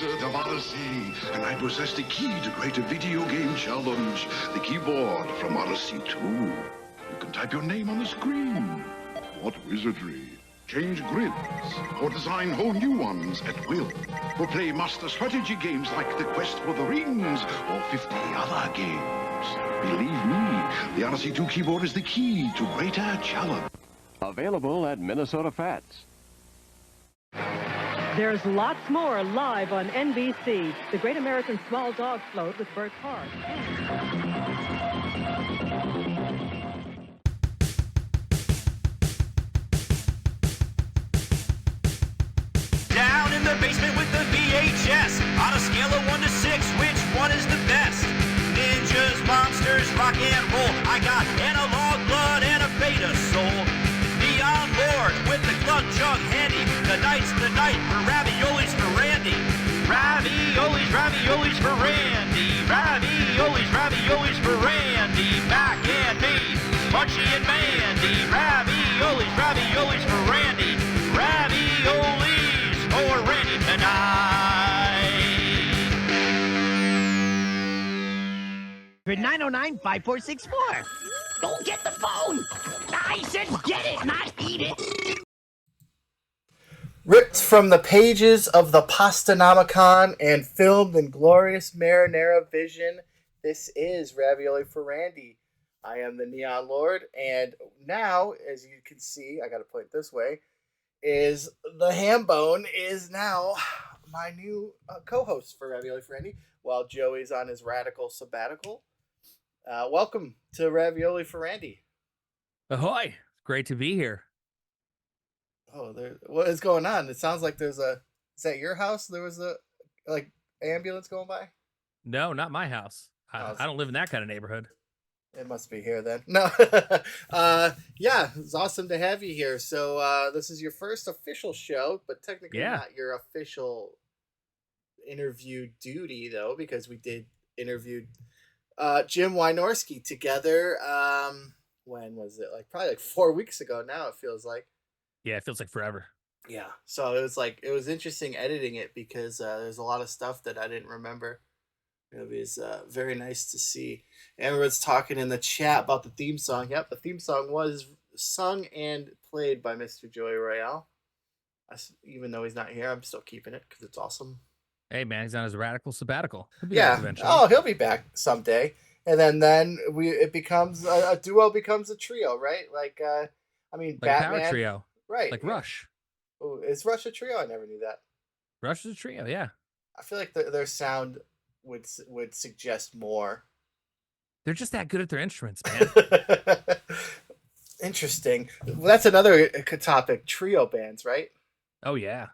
wizard of Odyssey, and I possess the key to create a video game challenge. The keyboard from Odyssey 2. You can type your name on the screen. What wizardry? Change grids, or design whole new ones at will. Or play master strategy games like The Quest for the Rings, or 50 other games. Believe me, the Odyssey 2 keyboard is the key to greater challenge. Available at Minnesota Fats. There's lots more live on NBC. The Great American Small Dog Float with Bert Hart. Down in the basement with the VHS. On a scale of 1 to 6, which one is the best? Ninjas, monsters, rock and roll. I got analog blood and a beta soul. Neon Lord with the glug jug handy. Tonight's the night for raviolis for Randy. Raviolis, raviolis for Randy. Raviolis, raviolis for Randy. Mac and me, Munchie and Mandy. Raviolis, raviolis for Randy. Raviolis for Randy tonight. 909-5464. Go get the phone. I said get it, not eat it. Ripped from the pages of the Pastanomicon and filmed in glorious marinara vision, this is Ravioli for Randy. I am the Neon Lord, and now, as you can see, I gotta point it this way, is the Hambone is now my new co-host for Ravioli for Randy, while Joey's on his radical sabbatical. Welcome to Ravioli for Randy. Ahoy! Great to be here. Oh, what is going on? It sounds like there's a... Is that your house? There was a, ambulance going by? No, not my house. I don't live in that kind of neighborhood. It must be here then. No. Yeah, it's awesome to have you here. So this is your first official show, but technically not your official interview duty, though, because we did interview Jim Wynorski together. When was it? Probably 4 weeks ago now, it feels like. Yeah, it feels like forever. Yeah, so it was interesting editing it because there's a lot of stuff that I didn't remember. It was very nice to see. Everyone's talking in the chat about the theme song. Yep, the theme song was sung and played by Mr. Joey Royale. Even though he's not here, I'm still keeping it because it's awesome. Hey, man, he's on his radical sabbatical. He'll be back eventually. Oh, he'll be back someday. And then it becomes a duo becomes a trio, right? Like Batman. Power trio. Right. Like Rush. Oh, is Rush a trio? I never knew that. Rush is a trio, yeah. I feel like their sound would suggest more. They're just that good at their instruments, man. Interesting. Well, that's another topic. Trio bands, right? Oh, yeah.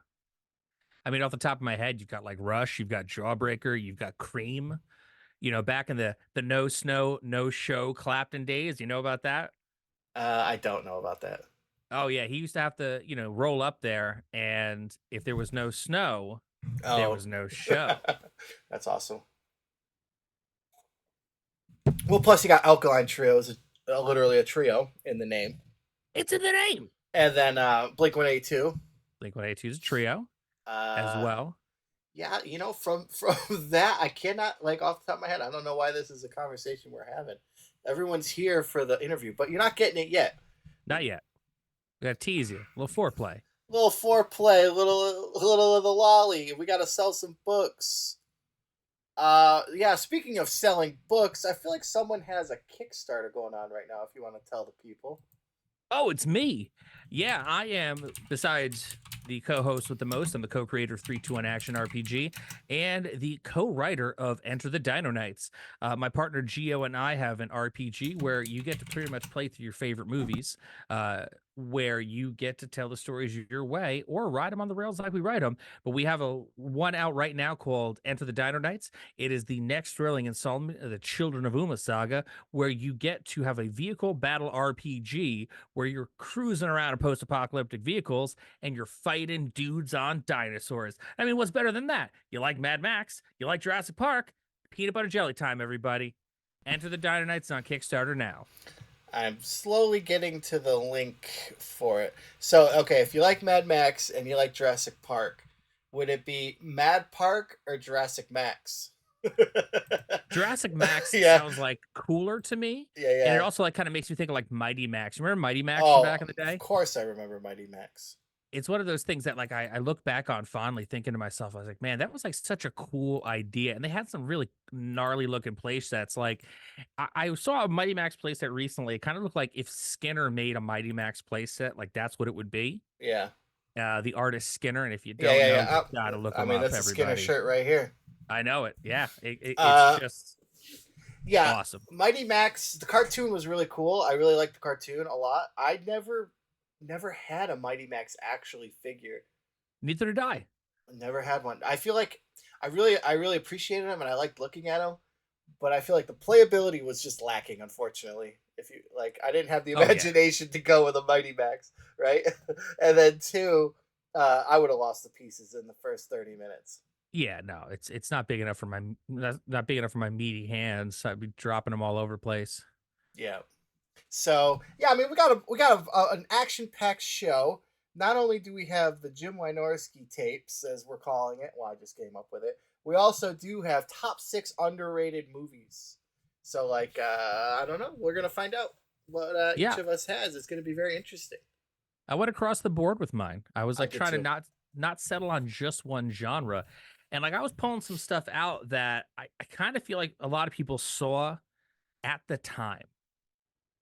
I mean, off the top of my head, you've got like Rush, you've got Jawbreaker, you've got Cream. You know, back in the No Snow, No Show Clapton days. You know about that? I don't know about that. Oh, yeah. He used to have to, roll up there. And if there was no snow, there was no show. That's awesome. Well, plus you got Alkaline Trio, is literally a trio in the name. It's in the name. And then Blink-182. Blink-182 is a trio as well. Yeah, from that, I cannot, off the top of my head, I don't know why this is a conversation we're having. Everyone's here for the interview, but you're not getting it yet. Not yet. We got to tease you. A little foreplay. A little of the lolly. We got to sell some books. Yeah, speaking of selling books, I feel like someone has a Kickstarter going on right now, if you want to tell the people. Oh, it's me. Yeah, I am, besides the co-host with the most, I'm the co-creator of 321 Action RPG and the co-writer of Enter the Dino Knights. My partner Gio and I have an RPG where you get to pretty much play through your favorite movies, where you get to tell the stories your way or ride them on the rails like we write them. But we have one out right now called Enter the Dino Knights. It is the next thrilling installment of the Children of Uma saga, where you get to have a vehicle battle RPG where you're cruising around in post-apocalyptic vehicles and you're fighting dudes on dinosaurs. I mean, what's better than that? You like Mad Max? You like Jurassic Park? Peanut butter jelly time, everybody. Enter the Dino Knights on Kickstarter now. I'm slowly getting to the link for it. So, okay, if you like Mad Max and you like Jurassic Park, Would it be Mad Park or Jurassic Max? Jurassic Max Yeah, sounds like cooler to me, yeah, and it yeah. also like kind of makes me think of like Mighty Max. Remember Mighty Max from Oh, back in the of day? course I remember Mighty Max. It's one of those things that like I look back on fondly, thinking to myself, I was like, man, that was like such a cool idea, and they had some really gnarly looking play sets. Like I saw a Mighty Max playset recently. It kind of looked like if Skinner made a Mighty Max playset, like that's what it would be. Yeah, The artist Skinner, and if you yeah, don't yeah, know, yeah. you gotta look I him mean, up, that's a Skinner everybody. shirt right here. I know it. Yeah, it's Uh, just yeah, awesome. Mighty Max. The cartoon was really cool. I really liked the cartoon a lot. I never had a Mighty Max actually figure. Neither did I. Never had one. I feel like I really appreciated them and I liked looking at them, but I feel like the playability was just lacking. Unfortunately, if you like, I didn't have the Oh yeah. imagination to go with a Mighty Max, right? And then two, I would have lost the pieces in the first 30 minutes. Yeah, no, it's not big enough for my not big enough for my meaty hands. I'd be dropping them all over the place. Yeah. So yeah, I mean, an action packed show. Not only do we have the Jim Wynorski tapes, as we're calling it. Well, I just came up with it. We also do have top 6 underrated movies. So like, I don't know. We're gonna find out what each Yeah, of us has. It's gonna be very interesting. I went across the board with mine. I was I like did trying to too. not settle on just one genre, and like I was pulling some stuff out that I kind of feel like a lot of people saw at the time,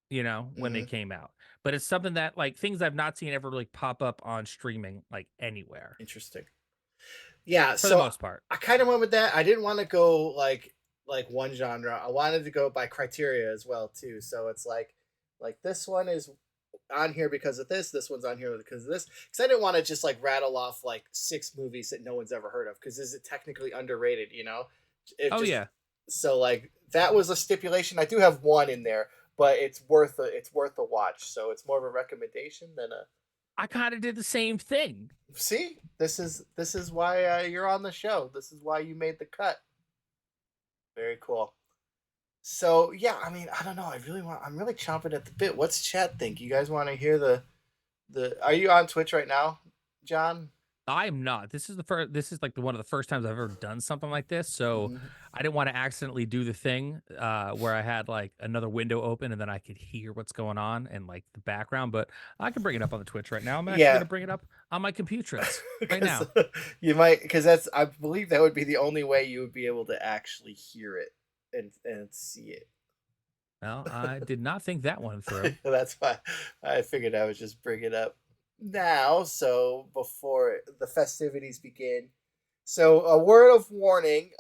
when they Hmm. came out. But it's something that like things I've not seen ever really pop up on streaming like anywhere Interesting. Yeah. for the So most part. I kind of went with that. I didn't want to go like one genre. I wanted to go by criteria as well too. So it's like this one is on here because of this. This one's on here because of this. Because I didn't want to just like rattle off like 6 movies that no one's ever heard of. Because is it technically underrated? It Oh just yeah, so like that was a stipulation. I do have one in there, but it's worth a watch. So it's more of a recommendation than a. I kind of did the same thing. See, this is why you're on the show. This is why you made the cut. Very cool. So yeah, I mean, I don't know. I'm really chomping at the bit. What's chat think? You guys want to hear the? Are you on Twitch right now, John? I am not. This is the first. This is like one of the first times I've ever done something like this. So Mhm. I didn't want to accidentally do the thing where I had like another window open and then I could hear what's going on and like the background. But I can bring it up on the Twitch right now. I'm actually Yeah, going to bring it up on my computer right because now. you might because I believe that would be the only way you would be able to actually hear it and see it. Well, I did not think that one through. That's why I figured I would just bring it up now. So before the festivities begin, so a word of warning.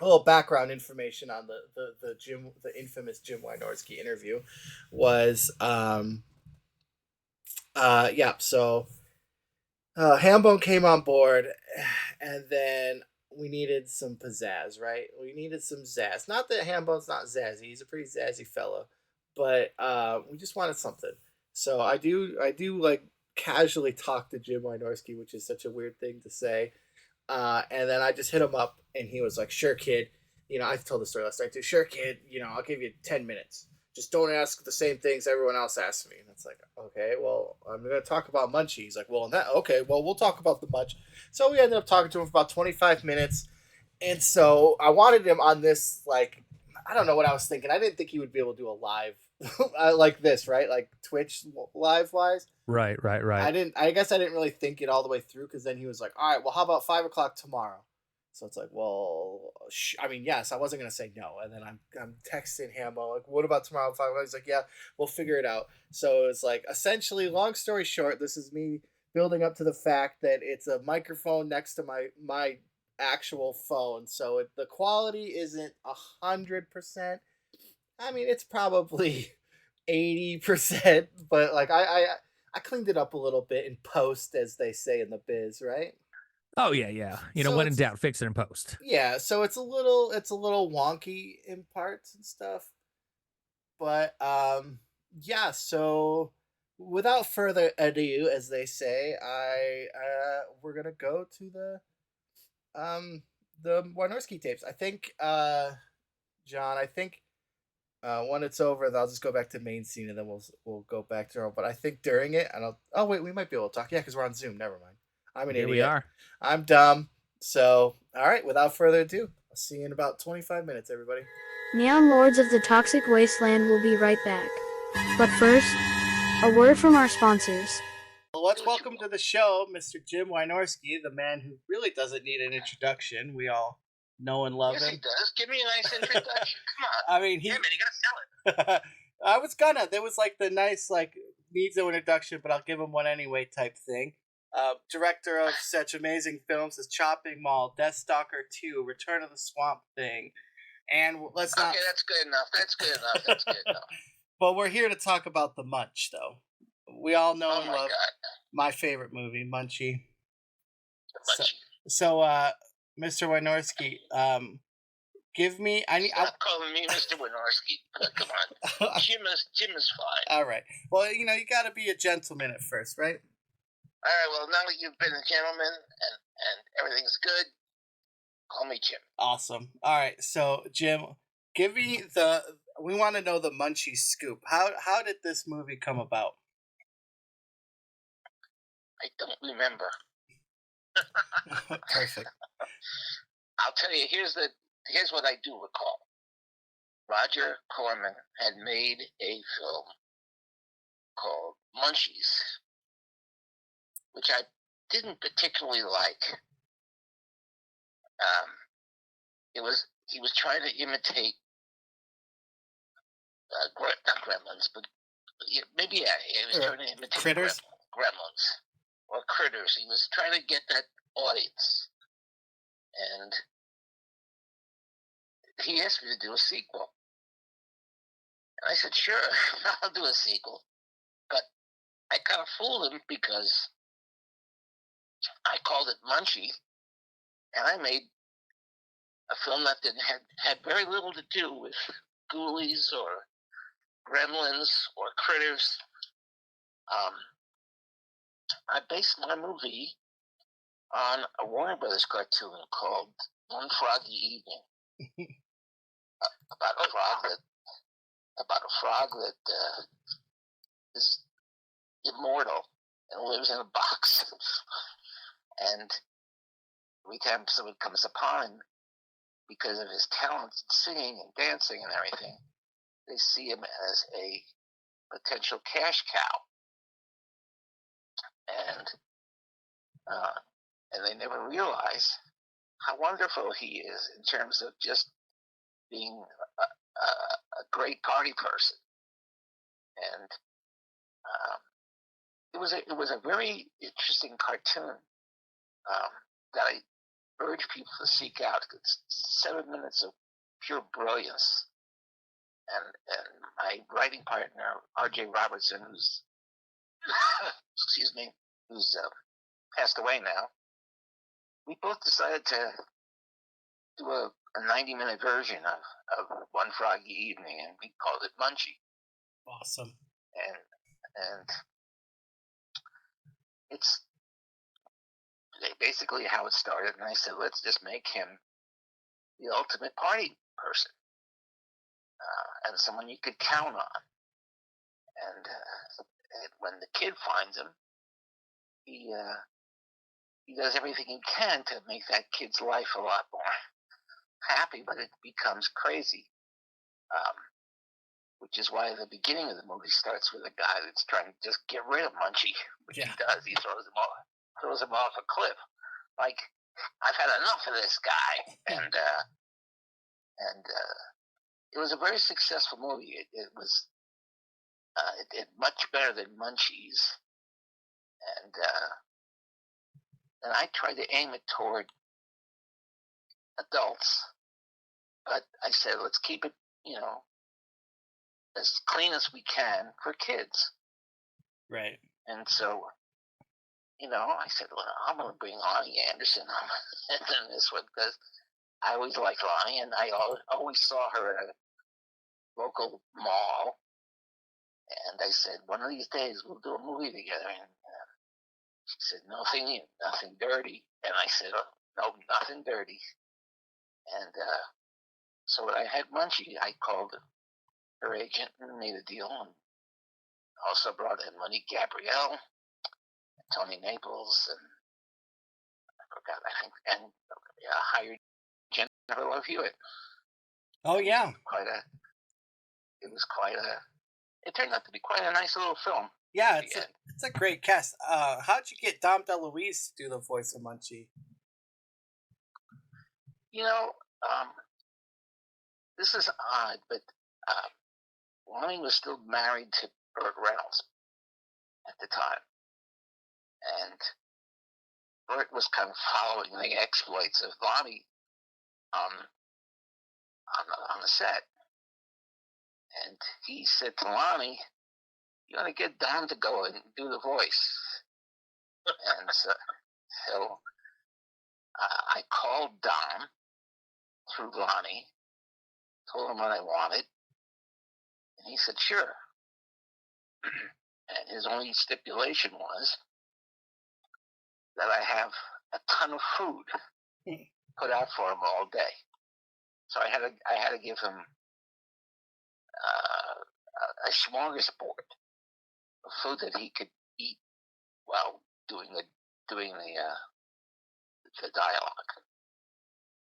A little background information on the infamous Jim Wynorski interview was yeah. So Hambone came on board, and then we needed some pizzazz, right? We needed some zazz. Not that Hambone's not zazzy; he's a pretty zazzy fella, but we just wanted something. So I do like casually talk to Jim Wynorski, which is such a weird thing to say. And then I just hit him up, and he was like, "Sure, kid. I told the story last night too. Sure, kid. I'll give you 10 minutes. Just don't ask the same things everyone else asks me." And it's like, okay, well, I'm gonna talk about Munchie. He's like, well, okay, well, we'll talk about the Munch. So we ended up talking to him for about 25 minutes, and so I wanted him on this. Like, I don't know what I was thinking. I didn't think he would be able to do a live like this, right? Like Twitch live wise. Right, right, right. I guess I didn't really think it all the way through because then he was like, "All right, well, how about 5 o'clock tomorrow?" So it's like, well, I mean, yes, I wasn't gonna say no, and then I'm texting him, I'm like, "What about tomorrow at 5 o'clock?" He's like, "Yeah, we'll figure it out." So it's like, essentially, long story short, this is me building up to the fact that it's a microphone next to my actual phone, so the quality isn't 100%. I mean, it's probably 80%, but like I cleaned it up a little bit in post, as they say in the biz, right? Oh yeah, yeah. So When in it's doubt, fix it in post. yeah, so it's a little wonky in parts and stuff, but yeah. So without further ado, as they say, we're gonna go to the Wynorski tapes. I think John, I think when it's over, then I'll just go back to main scene, and then we'll go back to our. But I think during it, and oh wait, we might be able to talk. Yeah, because we're on Zoom. Never mind. I'm an Here we idiot. are. I'm dumb. So, all right, without further ado, I'll see you in about 25 minutes, everybody. Neon Lords of the Toxic Wasteland will be right back. But first, a word from our sponsors. Well, let's welcome to the show Mr. Jim Wynorski, the man who really doesn't need an introduction. We all know and love Yes, him. he does. Give me a nice introduction. Come on. I mean, Yeah, man, you gotta sell it. I was gonna. There was like the nice, like, needs no introduction, but I'll give him one anyway type thing. Director of such amazing films as Chopping Mall, Deathstalker 2, Return of the Swamp Thing, and let's not. Okay, that's good enough. That's good enough. That's good enough. But we're here to talk about The Munch, though. We all know Oh and my love God. my favorite movie, Munchie. The Munchie. So, Mr. Wynorski, give me. Stop calling me Mr. Wynorski. Come on. Jim is fine. All right. Well, you got to be a gentleman at first, right? All right, well, now that you've been a gentleman and everything's good, call me Jim. Awesome. All right. So, Jim, give me we want to know the Munchie scoop. How did this movie come about? I don't remember. Perfect. I'll tell you, here's what I do recall. Roger Corman had made a film called Munchies, which I didn't particularly like. He was trying to imitate not Gremlins, but he was trying to imitate Critters? Gremlins or Critters. He was trying to get that audience, and he asked me to do a sequel. And I said, sure, I'll do a sequel. But I kind of fooled him because I called it Munchie, and I made a film that had very little to do with Ghoulies or Gremlins or Critters. I based my movie on a Warner Brothers cartoon called One Froggy Evening, about a frog that is immortal and lives in a box. And every time someone comes upon him, because of his talents in singing and dancing and everything, they see him as a potential cash cow. And they never realize how wonderful he is in terms of just being a great party person. And it was a very interesting cartoon that I urge people to seek out. It's 7 minutes of pure brilliance. And my writing partner, R.J. Robertson, who's passed away now, we both decided to do a 90-minute version of One Froggy Evening, and we called it Munchie. Awesome. And it's basically how it started. And I said, let's just make him the ultimate party person, and someone you could count on. And when the kid finds him, he does everything he can to make that kid's life a lot more happy, but it becomes crazy. Which is why the beginning of the movie starts with a guy that's trying to just get rid of Munchie, which he does. He throws him off a cliff. Like, I've had enough of this guy. And it was a very successful movie. It was it did much better than Munchies. And I tried to aim it toward adults, but I said, let's keep it, as clean as we can for kids. Right. And so, I said, well, I'm going to bring Lonnie Anderson in this one, because I always liked Lonnie, and I always saw her at a local mall. And I said, one of these days we'll do a movie together. And she said, nothing dirty. And I said, oh, no, nothing dirty. And so when I had Munchie, I called her agent and made a deal, and also brought in Monique Gabrielle, Tony Naples, and forgot. I think and hired Jennifer Love Hewitt. Oh yeah. It turned out to be quite a nice little film. Yeah, it's a great cast. How'd you get Dom DeLuise to do the voice of Munchie? You know, this is odd, but Lonnie was still married to Burt Reynolds at the time, and Burt was kind of following the exploits of Lonnie on the set, and he said to Lonnie, "You want to get Don to go and do the voice." And so I called Don through Lonnie, told him what I wanted, and he said, "Sure." And his only stipulation was that I have a ton of food put out for him all day. So I had to give him a smorgasbord of food that he could eat while doing the dialogue.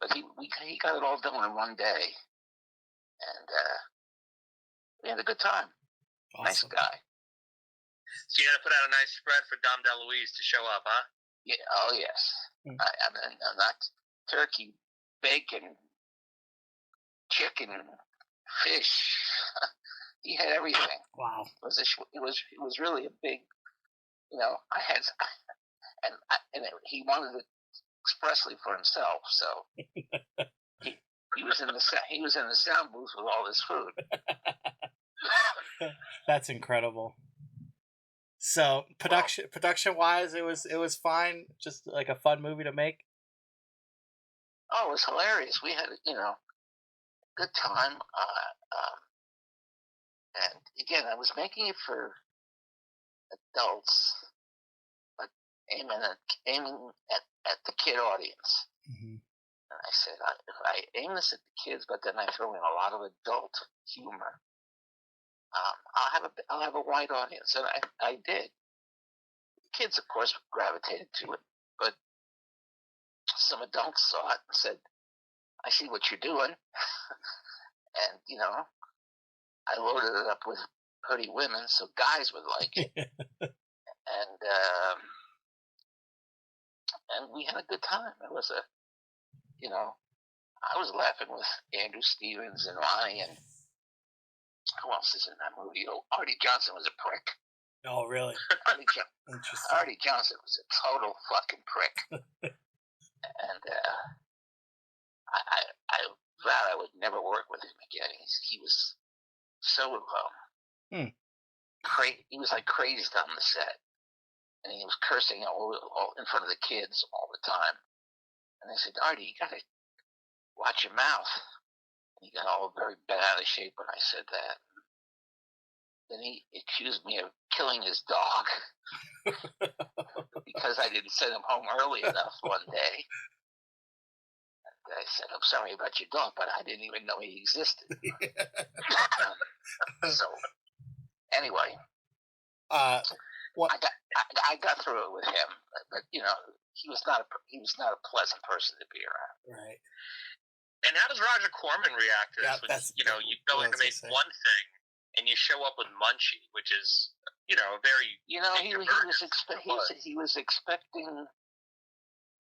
But he got it all done in one day, and we had a good time. Awesome. Nice guy. So you had to put out a nice spread for Dom DeLuise to show up, huh? Yeah. Oh yes. I mean, not turkey, bacon, chicken, fish. He had everything. Wow. It was really a big. I had, and he wanted it expressly for himself. So he was in the sound booth with all this food. That's incredible. So production wise, it was fine. Just like a fun movie to make. Oh, it was hilarious. We had good time. And again, I was making it for adults, but aiming at the kid audience. Mm-hmm. And I said, if I aim this at the kids, but then I throw in a lot of adult humor, I'll have a wide audience, and I did. The kids, of course, gravitated to it, but some adults saw it and said, "I see what you're doing," and I loaded it up with pretty women, so guys would like it, and we had a good time. It was I was laughing with Andrew Stevens and Lonnie and. Who else is in that movie? Oh, Artie Johnson was a prick. Oh, really? Interesting. Artie Johnson was a total fucking prick. And I vowed I would never work with him again. He was so he was like crazed on the set, and he was cursing all in front of the kids all the time. And I said, "Artie, you gotta watch your mouth." He got all very bent out of shape when I said that. Then he accused me of killing his dog because I didn't send him home early enough one day. And I said, "I'm sorry about your dog, but I didn't even know he existed." So, anyway, I got through it with him, but he was not a pleasant person to be around. Right. And how does Roger Corman react to this? When, you go in to make one thing, and you show up with Munchie, which is, very... he was expecting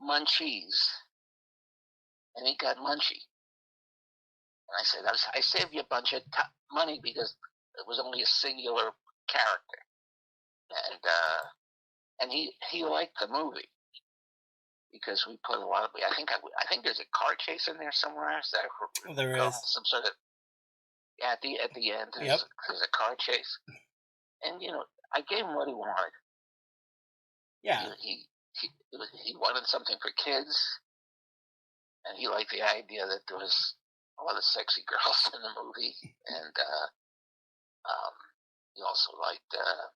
Munchies, and he got Munchie. And I said, I saved you a bunch of money because it was only a singular character. And he liked the movie. Because we put a lot of, I think there's a car chase in there somewhere. There is some sort of, at the end there's a car chase, and I gave him what he wanted. Yeah, he wanted something for kids, and he liked the idea that there was a lot of sexy girls in the movie, and he also liked the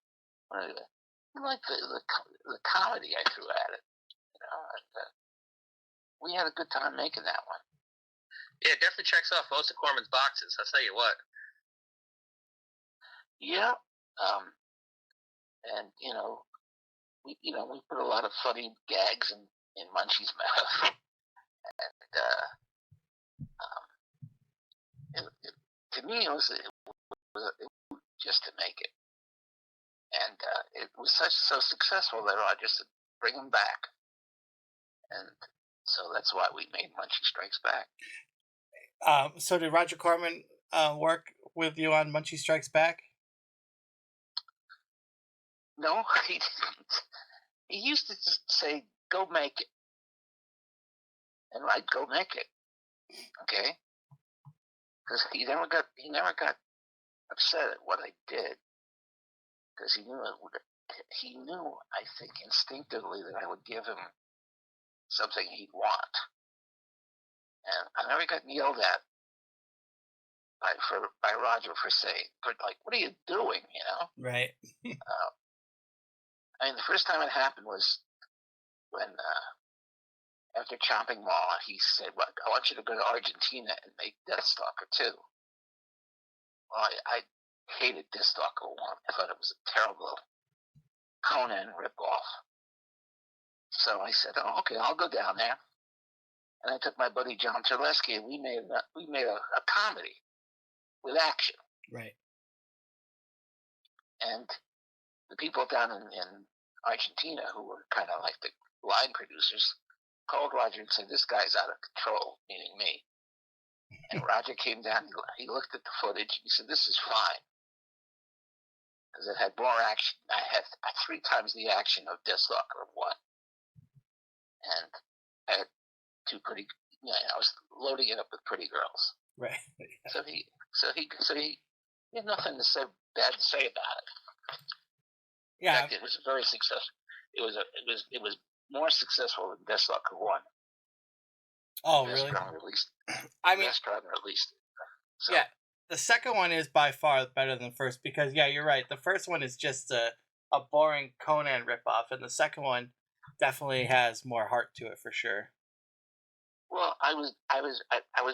comedy I threw at it. And we had a good time making that one. Yeah, it definitely checks off most of Corman's boxes. I'll tell you what. Yeah, and we put a lot of funny gags and in Munchie's mouth, and to me, it was just to make it, and it was so successful that Roger said, "Bring him back," and so that's why we made Munchie Strikes Back. So did Roger Corman work with you on Munchie Strikes Back? No, he didn't. He used to just say, "Go make it," and I'd go make it. Okay, because he never got upset at what I did, because he knew, I think, instinctively that I would give him something he'd want, and I never got yelled at by Roger for saying, like, "What are you doing?" You know? Right. I mean, the first time it happened was when, after Chopping Mall, he said, "Well, I want you to go to Argentina and make Deathstalker 2." Well, I hated Deathstalker 1. I thought it was a terrible Conan ripoff. So I said, "Oh, okay, I'll go down there." And I took my buddy John Terleski, and we made a comedy with action. Right. And the people down in Argentina, who were kind of like the line producers, called Roger and said, "This guy's out of control," meaning me. And Roger came down, he looked at the footage, and he said, "This is fine." Because it had more action. I had 3 times the action of Deathstalker 1. And I had 2 pretty, I was loading it up with pretty girls. Right. So he had nothing bad to say about it. Yeah. In fact, it was very successful. It was more successful than Deathstalker 1. Oh, really? I mean, Restaurant released it. So, yeah, the second one is by far better than the first, because yeah, you're right. The first one is just a boring Conan ripoff, and the second one definitely has more heart to it for sure. Well, I was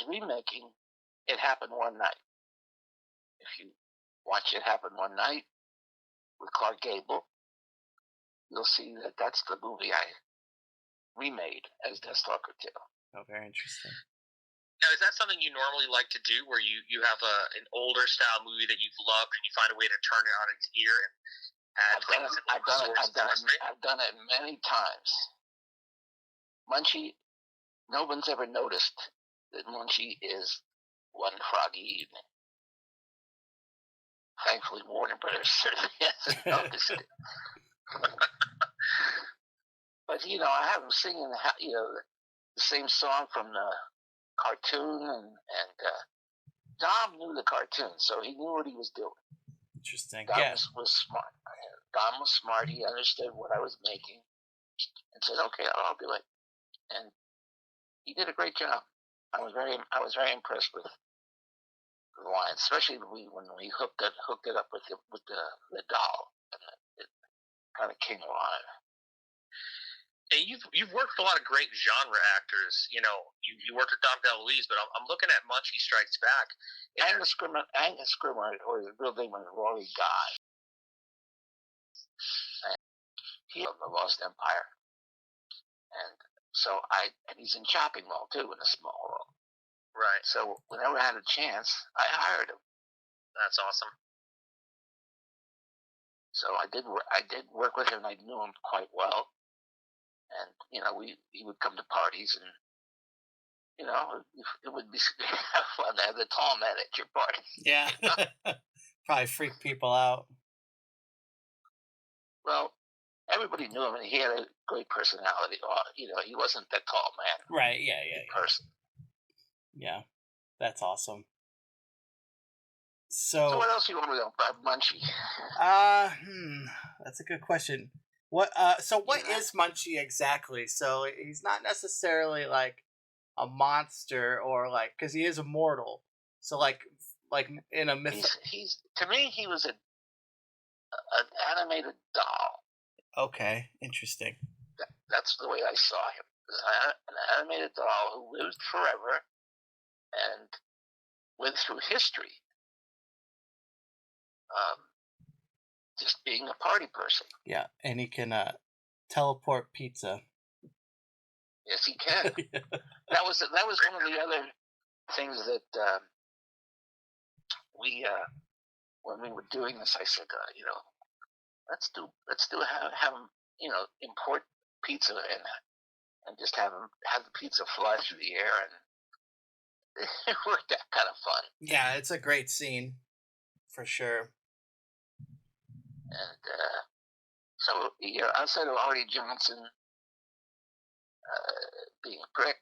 remaking It Happened One Night. If you watch It Happened One Night with Clark Gable, you'll see that that's the movie I remade as Deathstalker 2. Oh, very interesting. Now, is that something you normally like to do, where you have an older style movie that you've loved and you find a way to turn it on its ear and add things? I've done it many times. Munchie, no one's ever noticed that Munchie is One Froggy Evening. Thankfully, Warner Brothers certainly hasn't noticed it. But I have him singing the same song from the cartoon, and Dom knew the cartoon, so he knew what he was doing. Interesting. Dom was smart. Dom was smart. He understood what I was making, and said, "Okay, I'll do it." And he did a great job. I was very impressed with the line, especially when we hooked it up with the doll, and it kind of came alive. And you've worked with a lot of great genre actors. You worked with Dom DeLuise, but I'm looking at Munchie Strikes Back. Angus Scrimmage, or his real name was Rory Guy. And he from the Lost Empire, and he's in Chopping Mall too, in a small role. Right. So whenever I had a chance, I hired him. That's awesome. So I did work with him. I knew him quite well. And, he would come to parties, and, it would be fun to have the tall man at your party. Yeah. Probably freak people out. Well, everybody knew him, and he had a great personality. He wasn't that tall man. Right, yeah. Person. Yeah, that's awesome. So what else do you want to know about Munchie? That's a good question. What is Munchie exactly? So he's not necessarily like a monster, or like, because he is immortal. So like in a myth. He's to me, he was an animated doll. Okay, interesting. That's the way I saw him. An animated doll who lived forever and went through history. Just being a party person. Yeah, and he can teleport pizza. Yes, he can. That was one of the other things that we when we were doing this. I said, let's have him, import pizza and just have the pizza fly through the air, and it worked out kind of fun. Yeah, it's a great scene for sure. And so, outside of Artie Johnson being a prick,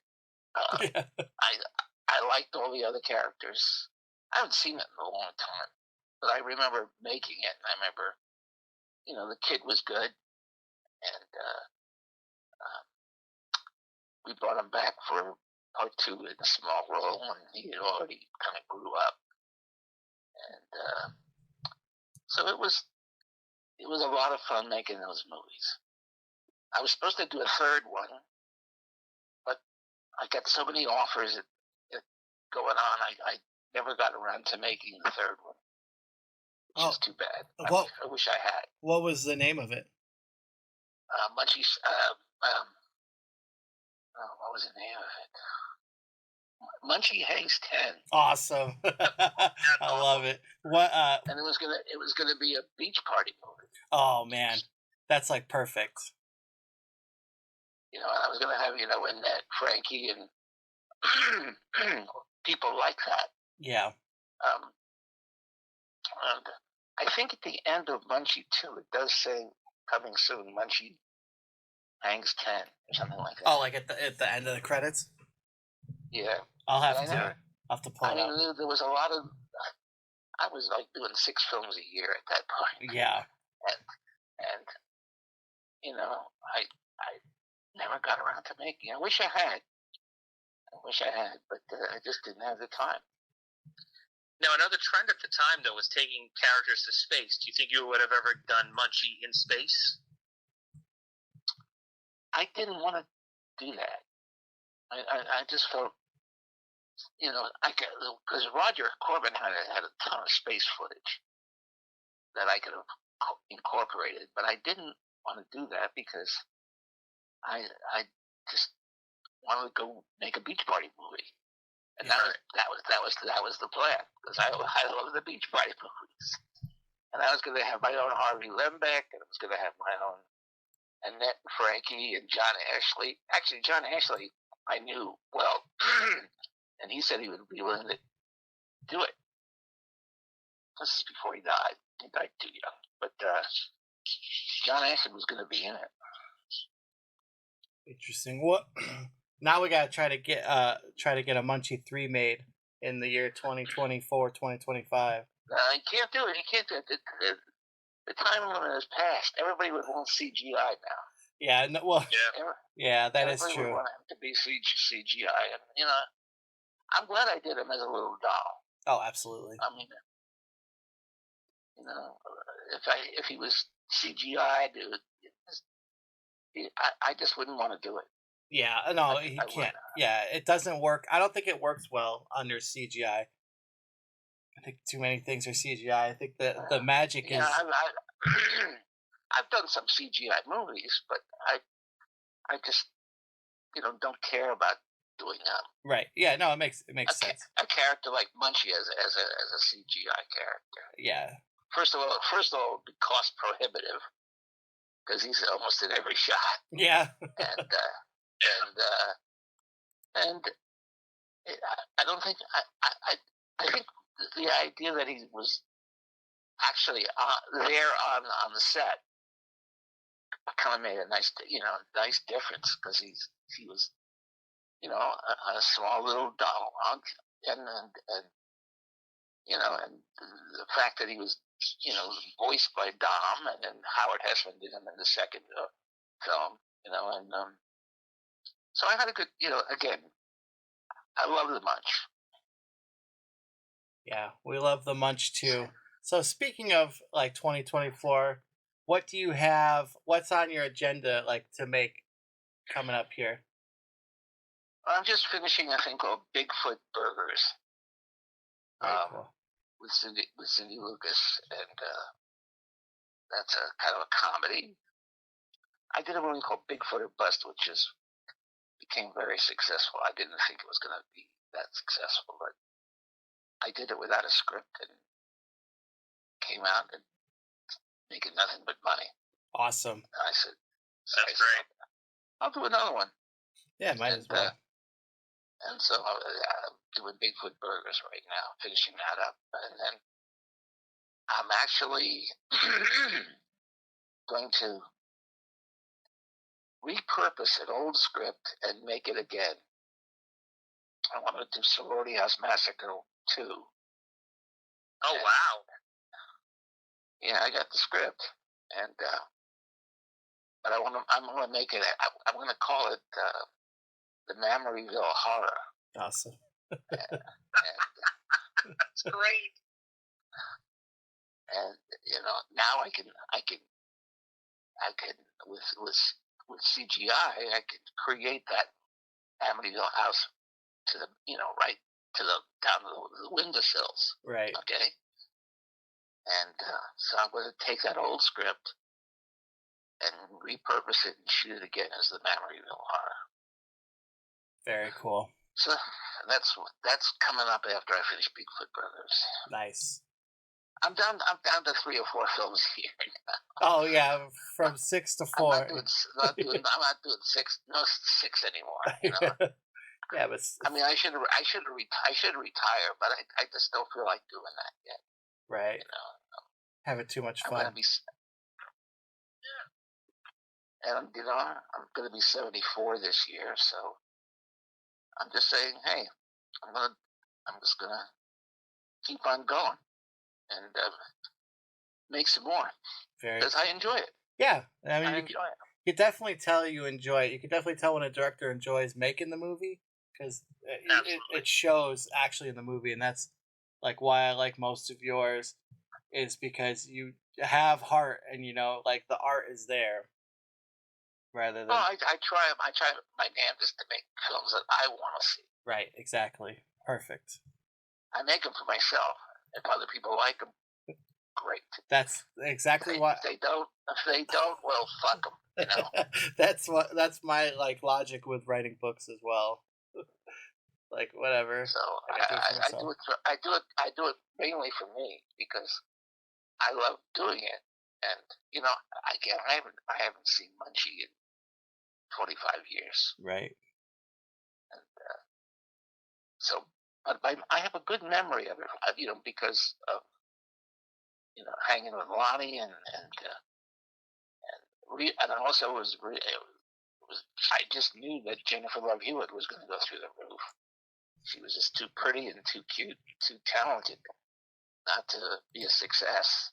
I liked all the other characters. I haven't seen it in a long time, but I remember making it, and I remember, the kid was good, and we brought him back for part 2 in a small role, and he had already kind of grew up, and so it was a lot of fun making those movies. I was supposed to do a third one, but I got so many offers going on, I never got around to making the third one, which is too bad. I wish I had. What was the name of it? Munchie's. What was the name of it? Munchie Hangs 10. Awesome. I love it. What? And it was gonna be a beach party movie. Oh man, that's like perfect. And I was gonna have Annette, Frankie, and people like that. Yeah. And I think at the end of Munchie 2, it does say coming soon, Munchie Hangs 10 or something like that. Oh, like at the end of the credits? Yeah. I'll have to pull it up. There was a lot of. I was like doing 6 films a year at that point. Yeah. And I never got around to making. I wish I had, but I just didn't have the time. Now, another trend at the time, though, was taking characters to space. Do you think you would have ever done Munchie in space? I didn't want to do that. I just felt, because Roger Corman had a ton of space footage that I could have incorporated, but I didn't want to do that because I just wanted to go make a beach party movie, and that was the plan, because I love the beach party movies, and I was going to have my own Harvey Lembeck, and I was going to have my own Annette and Frankie and John Ashley. Actually, John Ashley I knew well, and he said he would be willing to do it. This is before he died. He died too young, but John Ashley was going to be in it. Interesting. What? Now we gotta try to get a Munchie 3 made in the year 2024, 2025. You can't do it. You can't do it. The time limit has passed. Everybody would want CGI now. Yeah. No, well. Yeah, that is true. Everybody would want him to be CGI, and I'm glad I did him as a little doll. Oh, absolutely. I mean, if he was CGI, I just wouldn't want to do it. Yeah, no, he can't. Yeah, it doesn't work. I don't think it works well under CGI. I think too many things are CGI. I think the magic is. I've done some CGI movies, but I just don't care about doing them. Right. Yeah. No, it makes sense. A character like Munchie as a CGI character. Yeah. First of all, it would be cost prohibitive because he's almost in every shot. Yeah. And I don't think I think the idea that he was actually there on the set kind of made a nice difference, because he was a small little doll, and the fact that he was voiced by Dom, and then Howard Hessman did him in the second film, and so I had a good, again, I love the Munch. Yeah, we love the Munch too. So speaking of like 2024, what do you have? What's on your agenda to make coming up here? I'm just finishing a thing called Bigfoot Burgers. Cool. With Cindy Lucas, and that's a kind of a comedy. I did a movie called Bigfoot or Bust, which is became very successful. I didn't think it was going to be that successful, but I did it without a script and came out and making nothing but money. Awesome. And I said, "That's great. I'll do another one." Yeah, might as well. And so I'm doing Bigfoot Burgers right now, finishing that up, and then I'm actually going to repurpose an old script and make it again. I want to do Sorority House Massacre 2. Oh, wow. Yeah, I got the script, and but I'm going to make it. I'm going to call it the Mammyville Horror. Awesome. And That's great. And now I can with CGI I can create that Amityville house to the right to the down to the windowsills. Right. Okay. And so I'm going to take that old script and repurpose it and shoot it again as the Amityville Horror. Very cool. So that's coming up after I finish Bigfoot Brothers. Nice. I'm down to 3 or 4 films here now. Oh yeah, from 6 to 4. I'm not doing 6 anymore. Yeah, but I mean, I should retire, but I just don't feel like doing that yet. Right. Having too much fun. I'm gonna be 74 this year, so I'm just saying, hey, I'm just gonna keep on going and make some more because I enjoy it. Yeah, I mean, I enjoy it. You can definitely tell you enjoy it. You can definitely tell when a director enjoys making the movie because it shows actually in the movie, and that's like why I like most of yours is because you have heart and like the art is there rather than. Well, I try my damnedest to make films that I want to see. Right, exactly, perfect. I make them for myself. If other people like them, great. That's exactly why. If they don't, well, fuck them. That's my logic with writing books as well. Like whatever. So I do it mainly for me because I love doing it, and I haven't seen Munchie in 25 years. Right. And so, but I have a good memory of it, because of hanging with Lonnie and also I just knew that Jennifer Love Hewitt was going to go through the roof. She was just too pretty and too cute, too talented not to be a success.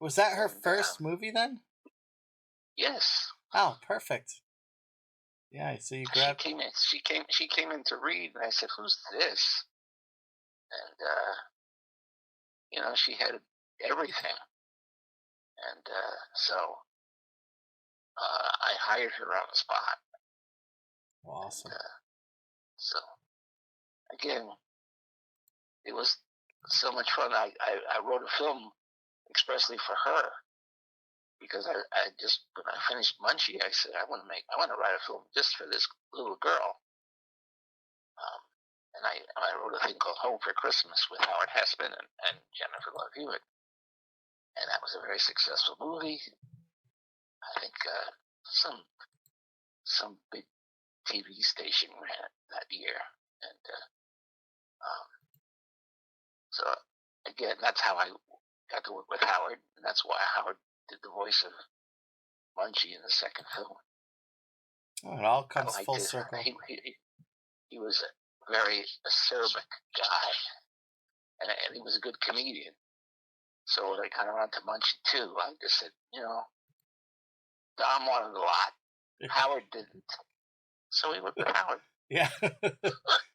Was that her first movie then? Yes. Oh, perfect. Yeah, so you grabbed. She came in to read, and I said, "Who's this?" And she had everything, and so I hired her on the spot. Awesome. And, so again, it was so much fun. I wrote a film expressly for her because I just when I finished Munchie, I said I want to write a film just for this little girl. And I wrote a thing called Home for Christmas with Howard Hessman and Jennifer Love Hewitt, and that was a very successful movie. I think some big TV station ran it that year, and so again, that's how I got to work with Howard, and that's why Howard did the voice of Munchie in the second film. Oh, it all comes full circle. He was a very acerbic guy, and he was a good comedian. So when I got around to Munchie too, I just said, Dom wanted a lot, Howard didn't, so he went with Howard. Yeah,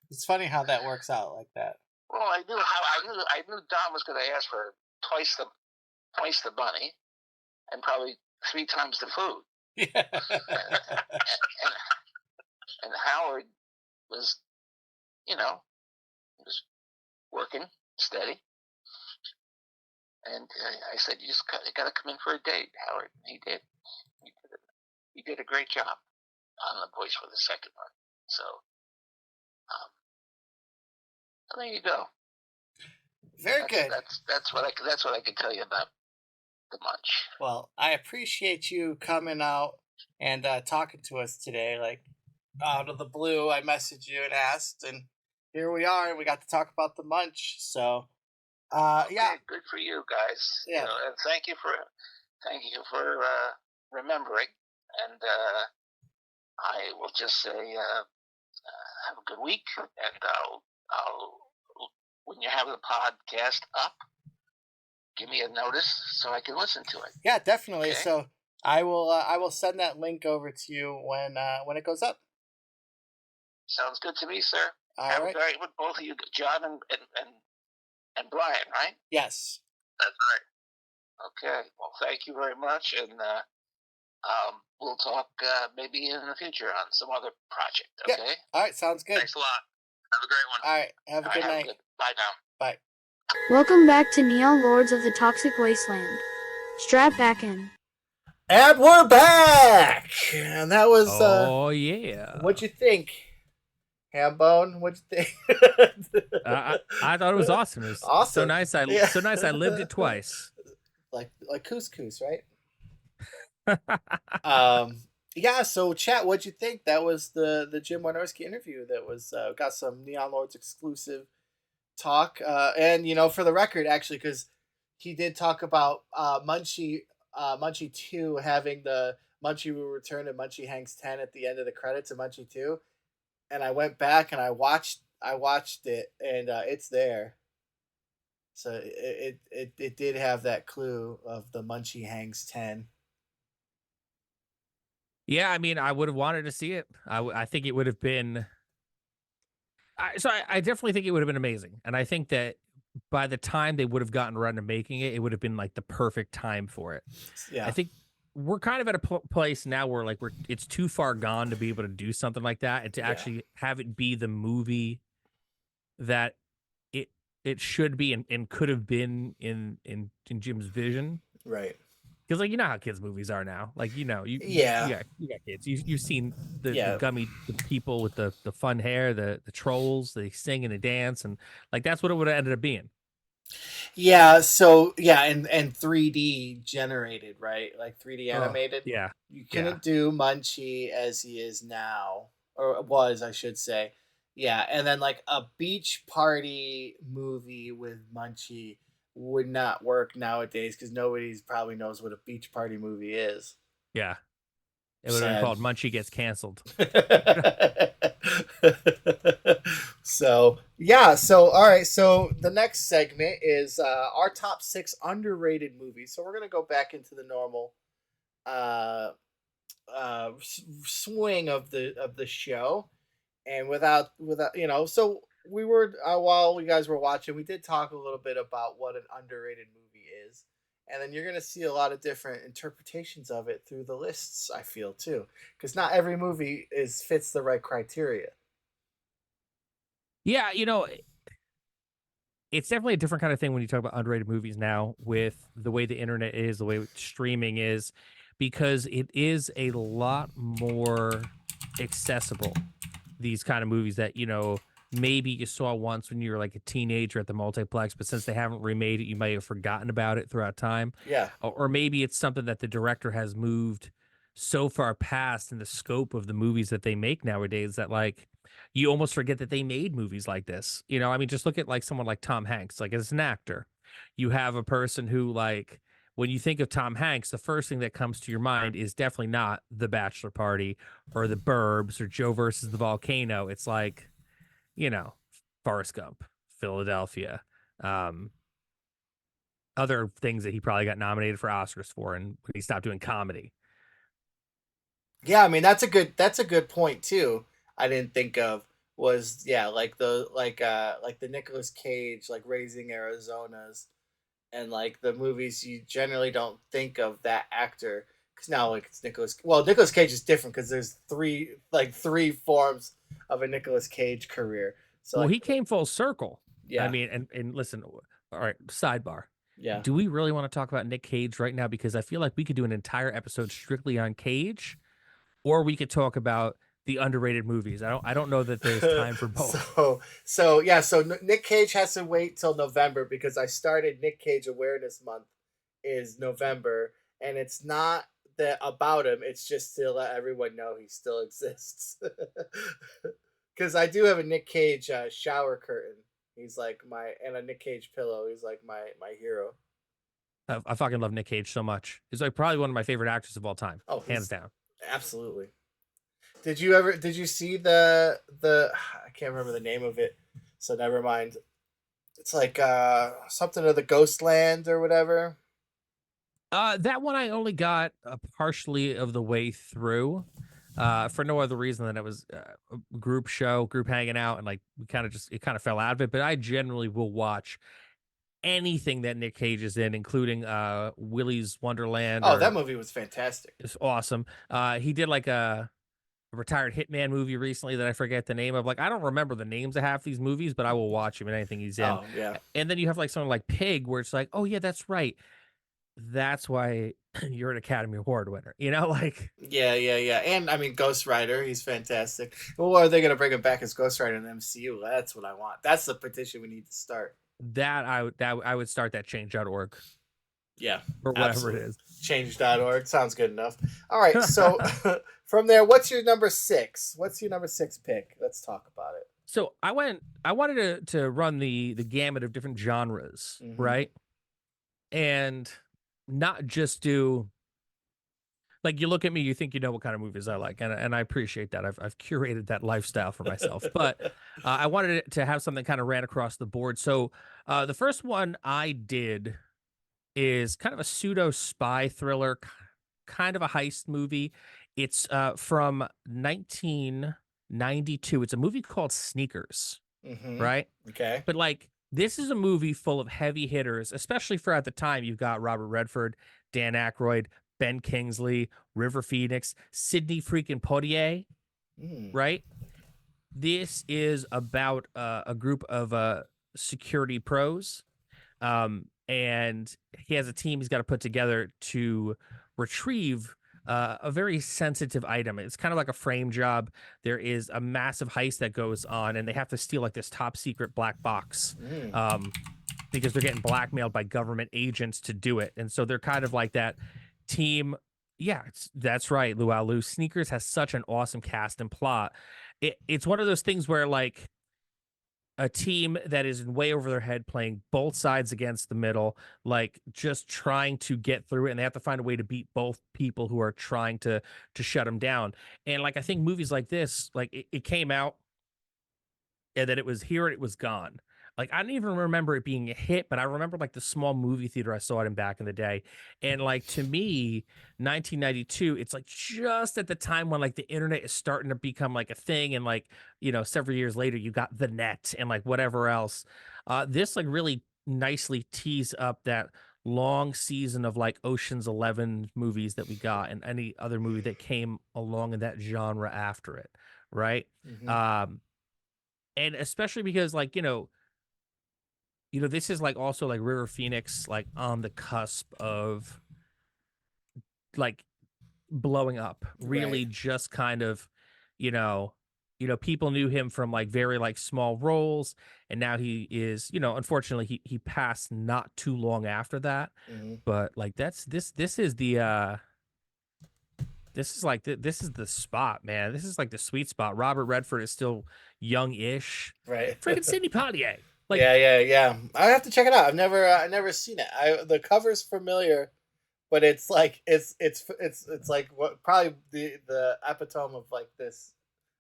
it's funny how that works out like that. Well, I knew Dom was going to ask for twice the money, and probably 3 times the food. Yeah. and Howard was, was working steady. And I said, you got to come in for a date, Howard. And he did. He did a great job. on the voice for the second one. So, there you go. Very good. That's what I can tell you about the Munch. Well, I appreciate you coming out and talking to us today. Like, out of the blue, I messaged you and asked, and here we are. We got to talk about the Munch. So, yeah, good for you guys. Yeah, and thank you for remembering. And I will just say, have a good week, and I'll when you have the podcast up, give me a notice so I can listen to it. Yeah, definitely. Okay. So I will send that link over to you when it goes up. Sounds good to me, sir. All right. With both of you, John and Brian, right? Yes. That's right. Okay. Well, thank you very much, and we'll talk maybe in the future on some other project. Okay. Yeah. All right. Sounds good. Thanks a lot. Have a great one. All right. Have a good night. Bye now. Bye. Welcome back to Neon Lords of the Toxic Wasteland. Strap back in. And we're back. And that was. Oh yeah. What'd you think, Hambone? What'd you think? I thought it was awesome. It was awesome. So nice. So nice. I lived it twice. Like couscous, right? Yeah. So, chat. What'd you think? That was the Jim Wynorski interview. That was got some Neon Lords exclusive talk. And for the record, actually, because he did talk about Munchie 2 having the Munchie Will Return and Munchie Hanks 10 at the end of the credits of Munchie 2, and I went back and I watched it, and it's there. So it did have that clue of the Munchie Hanks 10. Yeah, I mean, I would have wanted to see it. I think it would have been. I definitely think it would have been amazing, and I think that by the time they would have gotten around to making it, it would have been like the perfect time for it. Yeah, I think we're kind of at a place now where like it's too far gone to be able to do something like that, and to actually have it be the movie that it should be and could have been in Jim's vision, right? Because like how kids movies are now, like you got kids. You've seen the gummy the people with the fun hair, the trolls, they sing and they dance, and like that's what it would have ended up being. Yeah. So and 3D generated, right? Like 3D animated. Yeah. You couldn't do Munchie as he is now, or was, I should say. Yeah, and then like a beach party movie with Munchie would not work nowadays because nobody probably knows what a beach party movie is. Yeah. It would have been called Munchie Gets Canceled. So all right. So the next segment is our top 6 underrated movies. So we're gonna go back into the normal swing of the show, and without so we were while you guys were watching, we did talk a little bit about what an underrated movie is, and then you're gonna see a lot of different interpretations of it through the lists. I feel too, because not every movie fits the right criteria. Yeah, it's definitely a different kind of thing when you talk about underrated movies now, with the way the internet is, the way streaming is, because it is a lot more accessible. These kind of movies that maybe you saw once when you were like a teenager at the multiplex, but since they haven't remade it, you might have forgotten about it throughout time. Yeah. Or maybe it's something that the director has moved so far past in the scope of the movies that they make nowadays that like you almost forget that they made movies like this. I mean, just look at like someone like Tom Hanks. Like as an actor, you have a person who like, when you think of Tom Hanks, the first thing that comes to your mind is definitely not The Bachelor Party or The Burbs or Joe versus the Volcano. It's like, Forrest Gump, Philadelphia, other things that he probably got nominated for Oscars for, and when he stopped doing comedy. Yeah, I mean that's a good point too. I didn't think of was like the Nicolas Cage, like Raising Arizona's, and like the movies you generally don't think of that actor, because now like it's Nicolas Cage is different because there's three forms of a Nicolas Cage career. So he came full circle. Yeah, I mean, and listen, all right, sidebar. Yeah, do we really want to talk about Nick Cage right now? Because I feel like we could do an entire episode strictly on Cage, or we could talk about the underrated movies. I don't know that there's time for both. So Nick Cage has to wait till November because I started Nick Cage Awareness Month is November, and it's not that about him. It's just to let everyone know he still exists. Because I do have a Nick Cage shower curtain. He's like and a Nick Cage pillow. He's like my hero. I fucking love Nick Cage so much. He's like probably one of my favorite actors of all time. Oh, hands down. Absolutely. Did you see the I can't remember the name of it, so never mind. It's like something of the Ghostland or whatever. That one I only got partially of the way through, for no other reason than it was a group hanging out, and like it kind of fell out of it. But I generally will watch anything that Nick Cage is in, including Willy's Wonderland. Oh, that movie was fantastic. It's awesome. He did like a retired hitman movie recently that I forget the name of. Like, I don't remember the names of half these movies, but I will watch him in anything he's in. Oh, yeah. And then you have like something like Pig, where it's like, oh yeah, that's right. That's why you're an Academy Award winner. You know, like yeah. And I mean, Ghost Rider, he's fantastic. Well, are they going to bring him back as Ghost Rider in the MCU? That's what I want. That's the petition we need to start. I would start that change.org. Yeah, or whatever absolutely. It is. Change.org sounds good enough. All right, so from there, what's your number 6? What's your number 6 pick? Let's talk about it. So I wanted to run the gamut of different genres, right? And not just do, like, you look at me, you think you know what kind of movies I like, and I appreciate that. I've curated that lifestyle for myself, but I wanted it to have something kind of ran across the board. So the first one I did is kind of a pseudo spy thriller, kind of a heist movie. It's from 1992. It's a movie called Sneakers, right? Okay. But like, this is a movie full of heavy hitters, especially for at the time. You've got Robert Redford, Dan Aykroyd, Ben Kingsley, River Phoenix, Sidney freaking Poitier, right? This is about a group of security pros, and he has a team he's got to put together to retrieve a very sensitive item. It's kind of like a frame job. There is a massive heist that goes on, and they have to steal like this top secret black box because they're getting blackmailed by government agents to do it. And so they're kind of like that team. Yeah, that's right, Luau. Sneakers has such an awesome cast and plot. It's one of those things where like a team that is way over their head, playing both sides against the middle, like just trying to get through it, and they have to find a way to beat both people who are trying to shut them down. And like, I think movies like this, like it came out and then it was here and it was gone. Like, I don't even remember it being a hit, but I remember like the small movie theater I saw it in back in the day. And like, to me, 1992, it's like just at the time when like the internet is starting to become like a thing. And like, you know, several years later, you got the net and like whatever else. This like really nicely tees up that long season of like Ocean's 11 movies that we got, and any other movie that came along in that genre after it. Right. And especially because like, you know, this is like also like River Phoenix, like on the cusp of like blowing up, really just kind of, people knew him from like very like small roles. And now he is, unfortunately he passed not too long after that. But like, this is the, this is the spot, man. This is like the sweet spot. Robert Redford is still young-ish. Right. Freaking Sidney Poitier. Like, yeah. I have to check it out. I've never seen it. The cover's familiar, but it's like it's like what probably the epitome of like this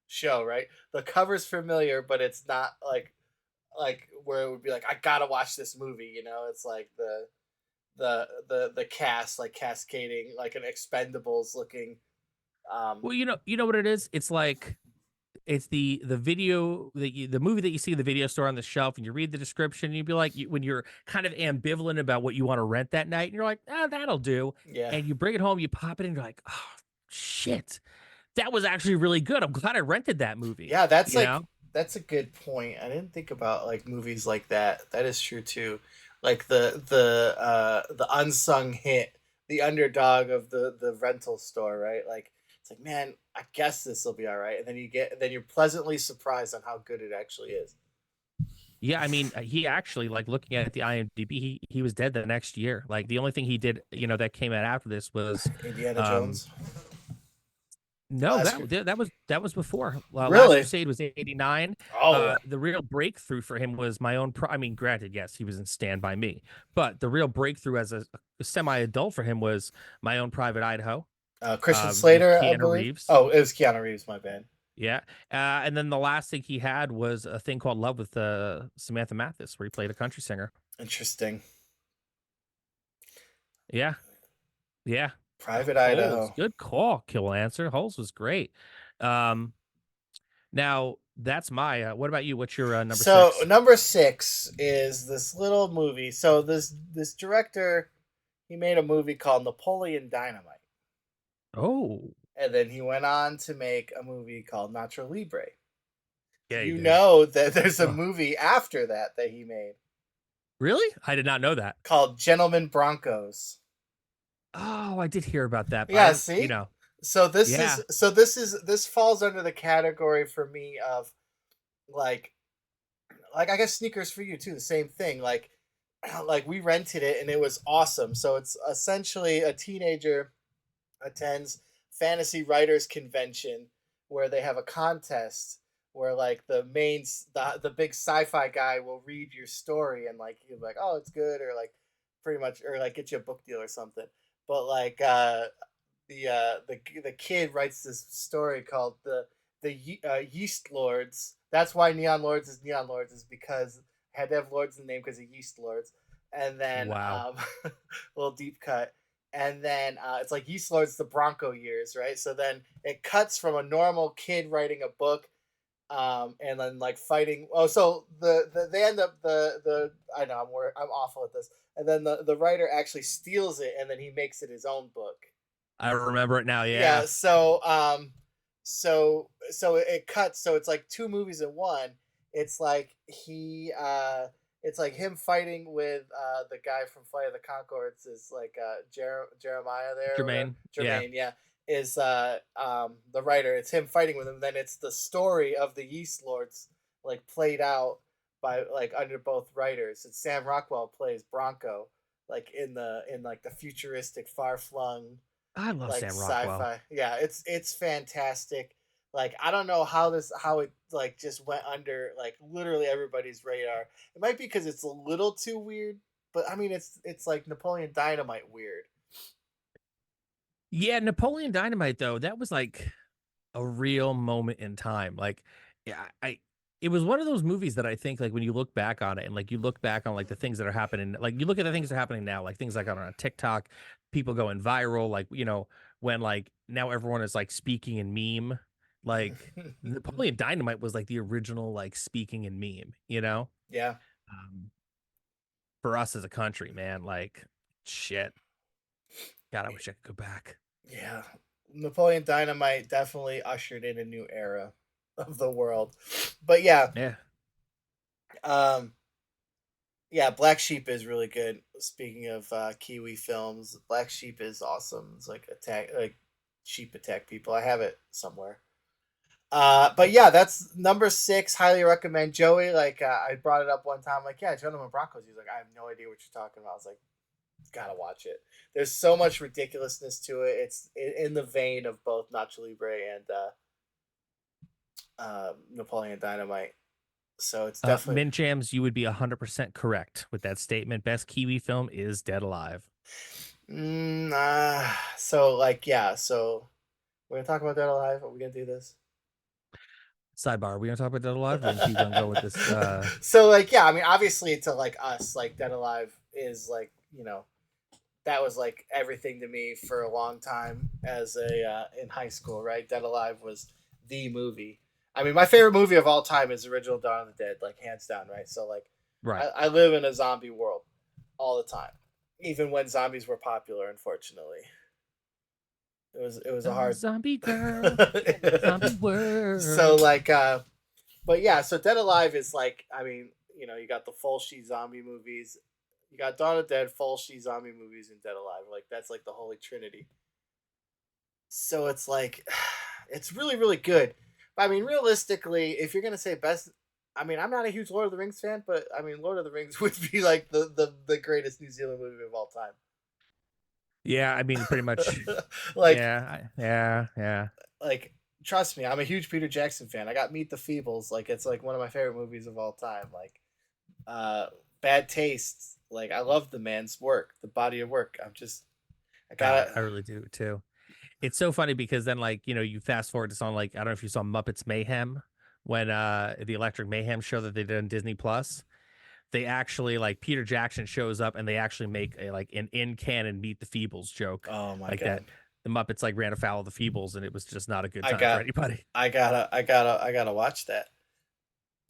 show, right? The cover's familiar, but it's not like where it would be like, I gotta watch this movie. It's like the cast like cascading like an Expendables looking. Well, you know what it is. It's like, it's the video the movie that you see in the video store on the shelf, and you read the description, and you'd be like, when you're kind of ambivalent about what you want to rent that night, and you're like, that'll do. Yeah. And you bring it home, you pop it in, you're like, oh shit, that was actually really good. I'm glad I rented that movie. Yeah, that's that's a good point. I didn't think about like movies like that. That is true too. Like the unsung hit, the underdog of the rental store, right? Like, it's it's like, man, I guess this will be all right. And then you're pleasantly surprised on how good it actually is. Yeah, I mean, he actually, like, looking at the IMDb, he was dead the next year. Like, the only thing he did, that came out after this was, Indiana Jones. No, Last that was before. Last Really? Crusade was 89. Oh, yeah. The real breakthrough for him was my own. I mean, granted, yes, he was in Stand by Me, but the real breakthrough as a semi-adult for him was My Own Private Idaho. Christian With Slater, I Keanu believe. Reeves. Oh, it was Keanu Reeves. My bad. Yeah, and then the last thing he had was a thing called Love with Samantha Mathis, where he played a country singer. Interesting. Yeah, yeah. Private Idaho. Holes, good call, Kill Answer. Holes was great. Now that's my. What about you? What's your number 6? So number 6 is this little movie. So this director, he made a movie called Napoleon Dynamite. Oh. And then he went on to make a movie called Nacho Libre. Yeah, you know that there's a movie after that he made. Really? I did not know that. Called Gentlemen Broncos. Oh, I did hear about that. Yeah, see? So this falls under the category for me of like I guess Sneakers for You too, the same thing. Like we rented it and it was awesome. So it's essentially a teenager attends fantasy writers convention where they have a contest where like the big sci-fi guy will read your story and like you're like, oh, it's good, or like pretty much, or like get you a book deal or something. But like the kid writes this story called the Yeast Lords. That's why Neon Lords is because I had to have Lords in the name because of Yeast Lords. And then wow. little deep cut. And then it's like Yeast Lords, the Bronco years, right? So then it cuts from a normal kid writing a book, and then like fighting. Oh, so they end up I know I'm awful at this. And then the writer actually steals it, and then he makes it his own book. I remember it now. Yeah. Yeah. So it cuts. So it's like 2 movies in one. It's like it's like him fighting with the guy from Flight of the Conchords is like Jeremiah there. Jermaine. Yeah. Is the writer. It's him fighting with him. Then it's the story of the Yeast Lords like played out by like under both writers. And Sam Rockwell plays Bronco, like in the futuristic, far flung. I love like Sam Rockwell. Sci-fi. Yeah, it's fantastic. Like I don't know how it like just went under like literally everybody's radar. It might be because it's a little too weird, but I mean it's like Napoleon Dynamite weird. Yeah, Napoleon Dynamite though, that was like a real moment in time. Like, yeah, it was one of those movies that I think like when you look back on it and like you look back on like the things that are happening, like you look at the things that are happening now, like things like on TikTok, people going viral, like when like now everyone is like speaking in meme. Like Napoleon Dynamite was like the original like speaking in meme, Yeah. For us as a country, man, like shit. God, I wish I could go back. Yeah. Napoleon Dynamite definitely ushered in a new era of the world. But yeah. Yeah, Black Sheep is really good. Speaking of Kiwi films, Black Sheep is awesome. It's like sheep attack people. I have it somewhere. But yeah, that's number 6. Highly recommend. Joey, like I brought it up one time, like, yeah, Gentlemen Broncos. He's like, I have no idea what you're talking about. I was like, gotta watch it. There's so much ridiculousness to it. It's in the vein of both Nacho Libre and Napoleon Dynamite. So it's definitely Min Jams, you would be 100% correct with that statement. Best Kiwi film is Dead Alive. So like, yeah, so we're gonna talk about Dead Alive. Are we gonna do this? Sidebar, are we gonna talk about Dead Alive? We're gonna keep on going with this. So like, yeah, I mean, obviously to like us, like Dead Alive is like, that was like everything to me for a long time as a in high school, right? Dead Alive was the movie. I mean, my favorite movie of all time is original Dawn of the Dead, like hands down, right? So like, right. I live in a zombie world all the time, even when zombies were popular. Unfortunately, it was a hard zombie girl, zombie world. So like, but yeah, so Dead Alive is like, I mean, you got the Fulci zombie movies, you got Dawn of the Dead, Fulci zombie movies, and Dead Alive. Like that's like the holy trinity. So it's like, it's really, really good. But I mean, realistically, if you're gonna say best, I mean, I'm not a huge Lord of the Rings fan, but I mean, Lord of the Rings would be like the greatest New Zealand movie of all time. Yeah, I mean, pretty much. Like, yeah. like trust me, I'm a huge Peter Jackson fan. I got Meet the Feebles, like it's like one of my favorite movies of all time. Like, uh, Bad Taste, like I love the man's work, the body of work. I gotta. I really do too. It's so funny because then, like, you fast forward to something like, I don't know if you saw Muppets Mayhem, when the Electric Mayhem show that they did on Disney Plus. They actually, like, Peter Jackson shows up and they actually make a like an in canon Meet the Feebles joke, Oh my like god. that. The Muppets like ran afoul of the Feebles, and it was just not a good I time for got. anybody. I gotta watch that.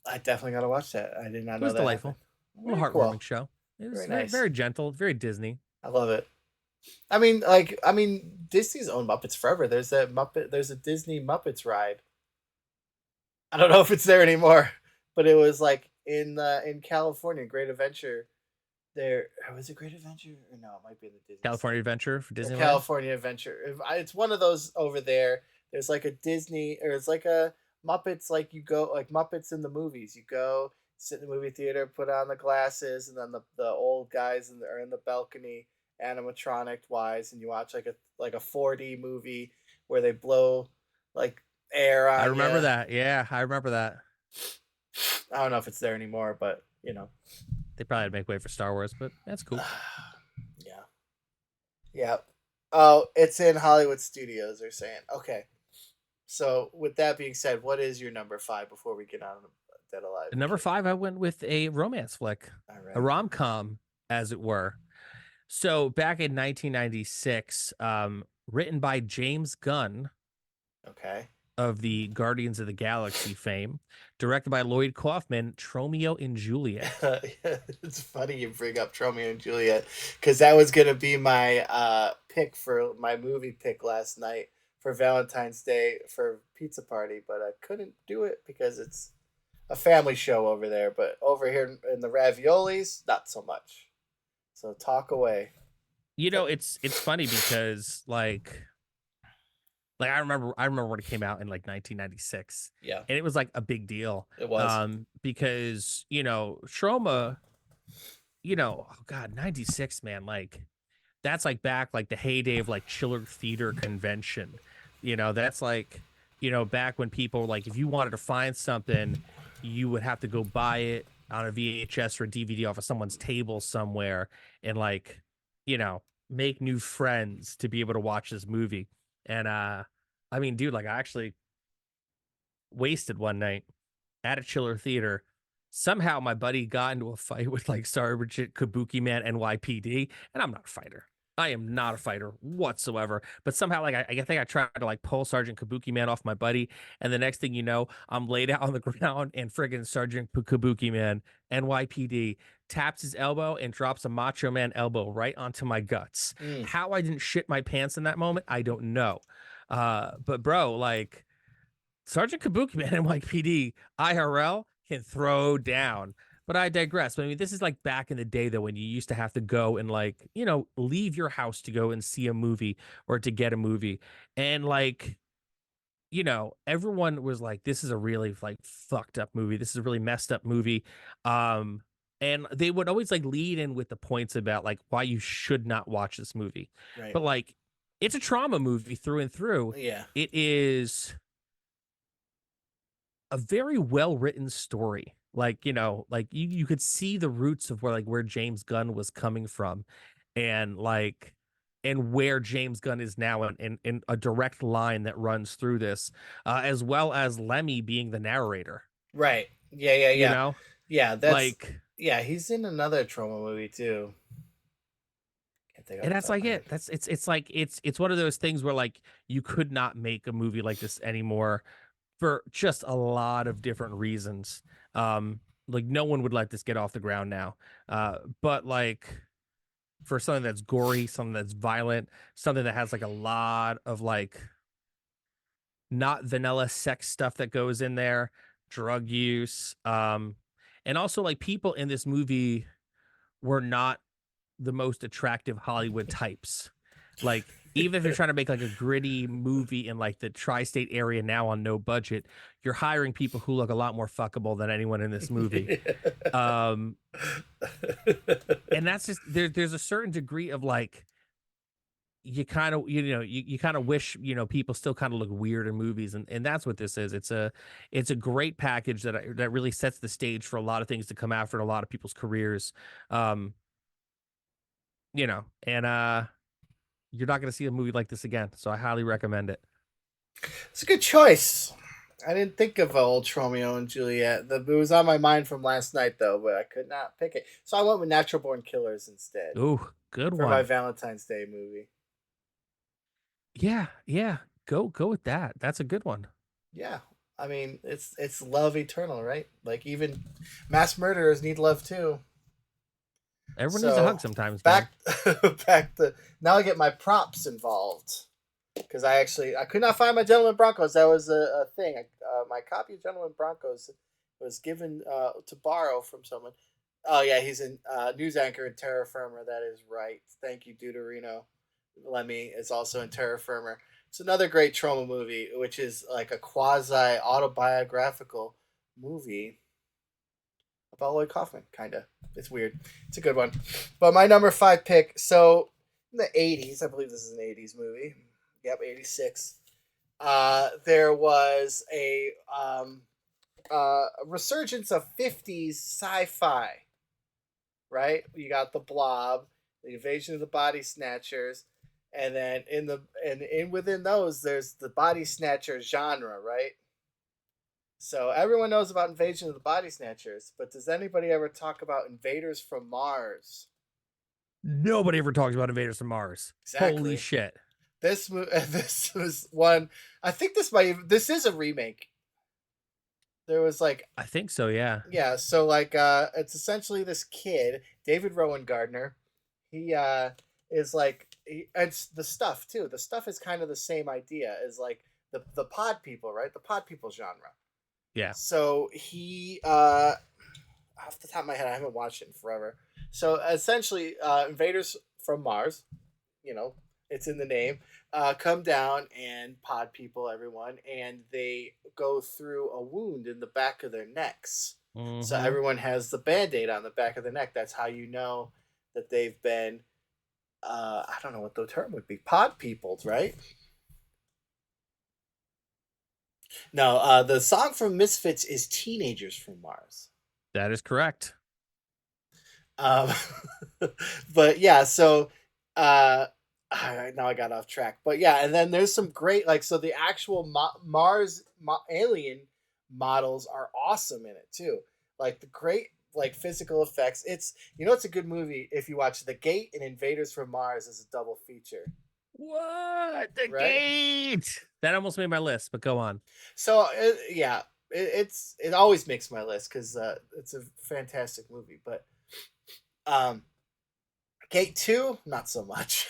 I definitely gotta watch that. I did not It know was that delightful, happened. a little Very heartwarming cool. show. It was Very very, nice. very gentle, very Disney. I love it. I mean, Disney's owned Muppets forever. There's a Disney Muppets ride. I don't know if it's there anymore, but it was like in California, Great Adventure. There was it Great Adventure or no? It might be in the Disney. California Adventure for Disneyland. California Adventure. It's one of those over there. There's like a Disney, or it's like a Muppets. Like you go, like Muppets in the movies. You go sit in the movie theater, put on the glasses, and then the old guys are in the balcony, animatronic wise, and you watch like a 4D movie where they blow like air on. I remember ya. that. Yeah, I remember that. I don't know if it's there anymore, but you know. They probably had to make way for Star Wars, but that's cool. Yeah. Yeah. Oh, it's in Hollywood Studios, they're saying. Okay. So, with that being said, what is your number 5 before we get on Dead Alive? Number 5, I went with a romance flick, a rom-com, as it were. So back in 1996, written by James Gunn. Okay. Of the Guardians of the Galaxy fame, directed by Lloyd Kaufman, Tromeo and Juliet. It's funny you bring up Tromeo and Juliet, because that was going to be my pick for my movie pick last night for Valentine's Day for Pizza Party, but I couldn't do it because it's a family show over there. But over here in the Raviolis, not so much. So talk away. It's funny because like I remember when it came out in like 1996. Yeah. And it was like a big deal. It was. Because, Troma, oh God, 96, man, like that's like back like the heyday of like Chiller Theater Convention. That's like, back when people like if you wanted to find something, you would have to go buy it on a VHS or a DVD off of someone's table somewhere and like, make new friends to be able to watch this movie. And I mean, dude, like I actually wasted one night at a Chiller Theater. Somehow my buddy got into a fight with like Sergeant Kabuki Man NYPD, and I'm not a fighter. I am not a fighter whatsoever. But somehow, like I think I tried to like pull Sergeant Kabuki Man off my buddy, and the next thing you know, I'm laid out on the ground, and friggin' Sergeant Kabuki Man NYPD taps his elbow and drops a Macho Man elbow right onto my guts. How I didn't shit my pants in that moment, I don't know. But bro, like Sergeant Kabuki Man NYPD IRL can throw down. But I digress. I mean, this is like back in the day though, when you used to have to go and like, leave your house to go and see a movie or to get a movie. And like, everyone was like, this is a really like fucked up movie. This is a really messed up movie. And they would always like lead in with the points about like why you should not watch this movie. Right. But like, it's a trauma movie through and through. Yeah. It is a very well written story. Like, like you could see the roots of where James Gunn was coming from and where James Gunn is now in a direct line that runs through this, as well as Lemmy being the narrator. Right. Yeah. Yeah, that's like, yeah, he's in another trauma movie too. And that's like it. It's one of those things where like you could not make a movie like this anymore for just a lot of different reasons. Like no one would let this get off the ground now. But like for something that's gory, something that's violent, something that has like a lot of like not vanilla sex stuff that goes in there, drug use, and also like people in this movie were not the most attractive Hollywood types. Like even if you're trying to make like a gritty movie in like the tri-state area now on no budget, you're hiring people who look a lot more fuckable than anyone in this movie. And that's just there's a certain degree of like, you kind of you kind of wish people still kind of look weird in movies, and that's what this is. It's a great package that really sets the stage for a lot of things to come after in a lot of people's careers. um and you're not going to see a movie like this again, so I highly recommend it. It's a good choice. I didn't think of old Romeo and Juliet. It was on my mind from last night though, but I could not pick it, so I went with Natural Born Killers instead. Ooh, good for one. my Valentine's Day movie. Yeah, go with that. That's a good one. Yeah, I mean it's love eternal, right? Like even mass murderers need love too. Everyone needs a hug sometimes. Back to now. I get my props involved because I could not find my Gentleman Broncos. That was a thing. My copy of Gentleman Broncos was given to borrow from someone. Oh yeah, he's a news anchor in Terra Firma. That is right. Thank you, Deuterino. Lemmy is also in Terra Firma. It's another great trauma movie, which is like a quasi autobiographical movie about Lloyd Kaufman, kind of. It's weird. It's a good one. But my number 5 pick, so in the 80s, I believe this is an 80s movie. Yep, 86. There was a resurgence of 50s sci-fi, right? You got The Blob, The Invasion of the Body Snatchers, and then within those, there's the Body Snatcher genre, right? So everyone knows about Invasion of the Body Snatchers, but does anybody ever talk about Invaders from Mars? Nobody ever talks about Invaders from Mars. Exactly. Holy shit! This was one. I think this is a remake. There was like, I think so, yeah. Yeah, so like it's essentially this kid, David Rowan Gardner. He is like it's the stuff too. The stuff is kind of the same idea as like the pod people, right? The pod people genre. Yeah. So he off the top of my head, I haven't watched it in forever. So essentially, invaders from Mars, it's in the name, come down and pod people everyone, and they go through a wound in the back of their necks. Mm-hmm. So everyone has the Band-Aid on the back of the neck. That's how you know that they've been, I don't know what the term would be, pod peopled, right? No, the song from Misfits is Teenagers from Mars. That is correct. But yeah, so now I got off track. But yeah, and then there's some great, like, so the actual Mars alien models are awesome in it too. Like the great like physical effects. It's it's a good movie if you watch The Gate and Invaders from Mars as a double feature. What? The Gate? That almost made my list, but go on. So it always makes my list because it's a fantastic movie. But Gate 2, not so much.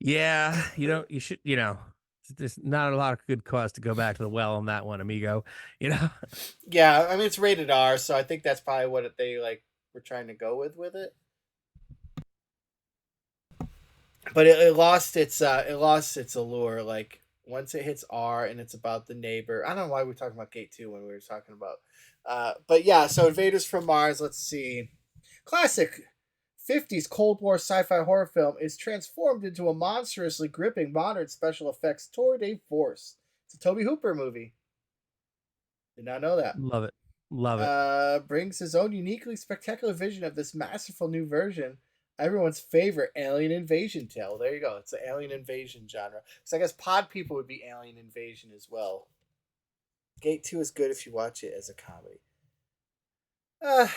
Yeah, you should, there's not a lot of good cause to go back to the well on that one, amigo. Yeah, I mean it's rated R, so I think that's probably what they were trying to go with it. But it lost its allure. Like once it hits R and it's about the neighbor. I don't know why we're talking about Gate 2 when we were talking about. But yeah, so Invaders from Mars. Let's see, classic 50s Cold War sci-fi horror film is transformed into a monstrously gripping modern special effects tour de force. It's a Tobe Hooper movie. Did not know that. Love it. Brings his own uniquely spectacular vision of this masterful new version. Everyone's favorite alien invasion tale. There you go. It's the alien invasion genre. So I guess pod people would be alien invasion as well. Gate 2 is good if you watch it as a comedy. Yeah.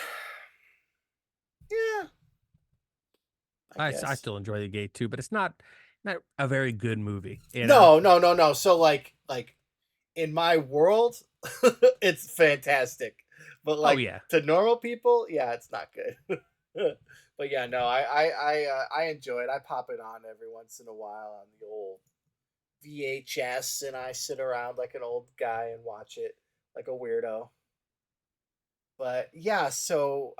I still enjoy The Gate 2, but it's not a very good movie. No. So like in my world, it's fantastic. But to normal people, yeah, it's not good. But yeah, no, I enjoy it. I pop it on every once in a while on the old VHS, and I sit around like an old guy and watch it like a weirdo. But yeah, so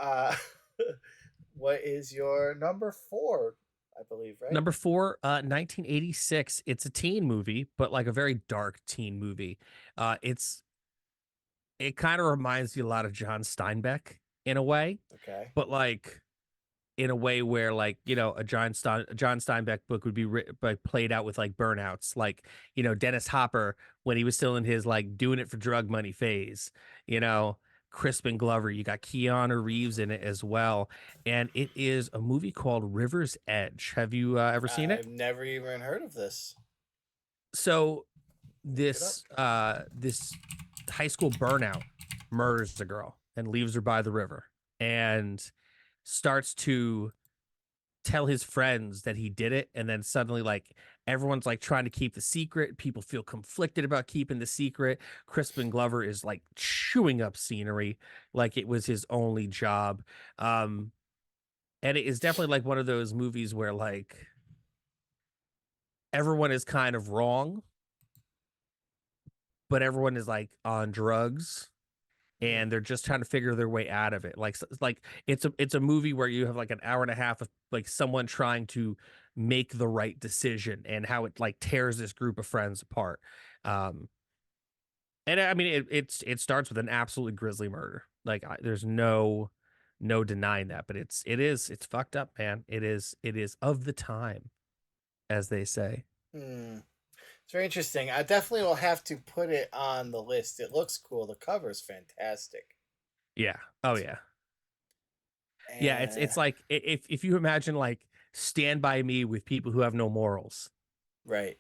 what is your number 4 I believe, right? Number 4, 1986. It's a teen movie, but like a very dark teen movie. It kind of reminds you a lot of John Steinbeck in a way, Okay. but like in a way where like a John Steinbeck book would be like played out with like burnouts, like Dennis Hopper when he was still in his like doing it for drug money phase. you know Crispin Glover, you got Keanu Reeves in it as well, and it is a movie called River's Edge. Have you ever seen it? I've never even heard of this. So Look it up. this high school burnout murders the girl and leaves her by the river and starts to tell his friends that he did it, and then suddenly like everyone's like trying to keep the secret. People feel conflicted about keeping the secret. Crispin Glover is like chewing up scenery like it was his only job. And it is definitely like one of those movies where like everyone is kind of wrong, but everyone is like on drugs and they're just trying to figure their way out of it. Like it's a movie where you have like an hour and a half of like someone trying to make the right decision and how it like tears this group of friends apart. And I mean it starts with an absolutely grisly murder. Like there's no denying that, but it's fucked up, man. It is of the time, as they say. It's very interesting. I definitely will have to put it on the list. It looks cool. The cover is fantastic. Yeah. Oh yeah. Yeah, it's And- like if you imagine like Stand By Me with people who have no morals. right.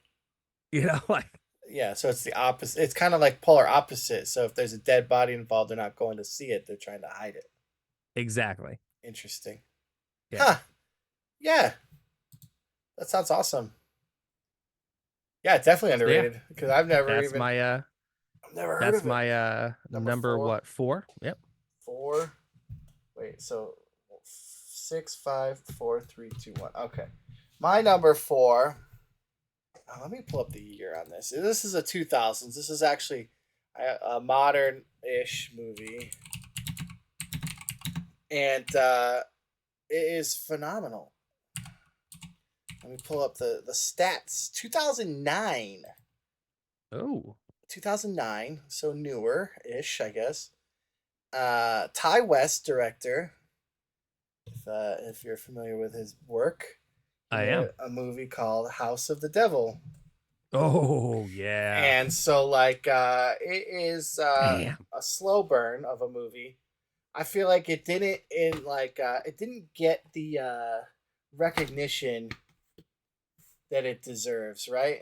Like Yeah, so it's the opposite. It's kind of like polar opposite. So if there's a dead body involved, they're not going to see it. They're trying to hide it. exactly. Interesting. Yeah. Huh. Yeah. That sounds awesome. Yeah, it's definitely underrated because I've never That's even my I've never heard that's of it. my number four. what? 4? Yep. 4. Wait, so 6, 5, 4, 3, 2, 1. Okay. My number 4. Let me pull up the year on this. This is a 2000s. This is actually a modern-ish movie. And it is phenomenal. Let me pull up the stats. 2009. Oh. 2009, so newer-ish, I guess. Ty West, director. If you're familiar with his work, I am. a movie called House of the Devil. Oh yeah. And so like it is Damn. a slow burn of a movie. I feel like it didn't it didn't get the recognition that it deserves, right?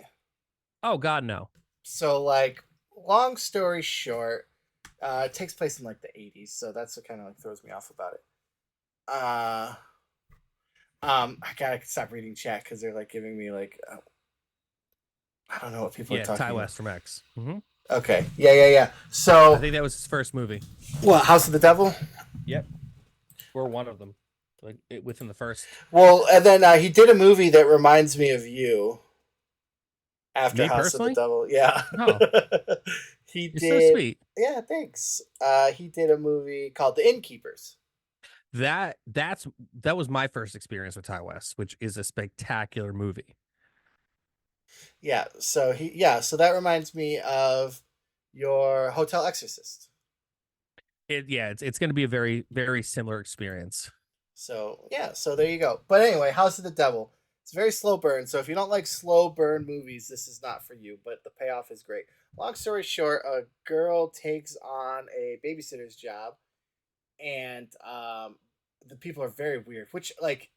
Oh god, no. So like long story short, it takes place in like the 80s, so that's what kind of like throws me off about it. I gotta stop reading chat because they're like giving me like I don't know what people are talking Ty about. West from X. Mm-hmm. Okay, yeah. So I think that was his first movie. what? House of the Devil? Yep. Or one of them, like within the first. Well, and then he did a movie that reminds me of you. After Me House personally? of the Devil, yeah. Oh. He You're did. so sweet. Yeah, thanks. He did a movie called The Innkeepers. That was my first experience with Ty West, which is a spectacular movie. Yeah, so so that reminds me of your Hotel Exorcist. It's going to be a very very similar experience. So yeah, so there you go. But anyway, House of the Devil. It's a very slow burn. So if you don't like slow burn movies, this is not for you. But the payoff is great. Long story short, a girl takes on a babysitter's job, and the people are very weird. Which like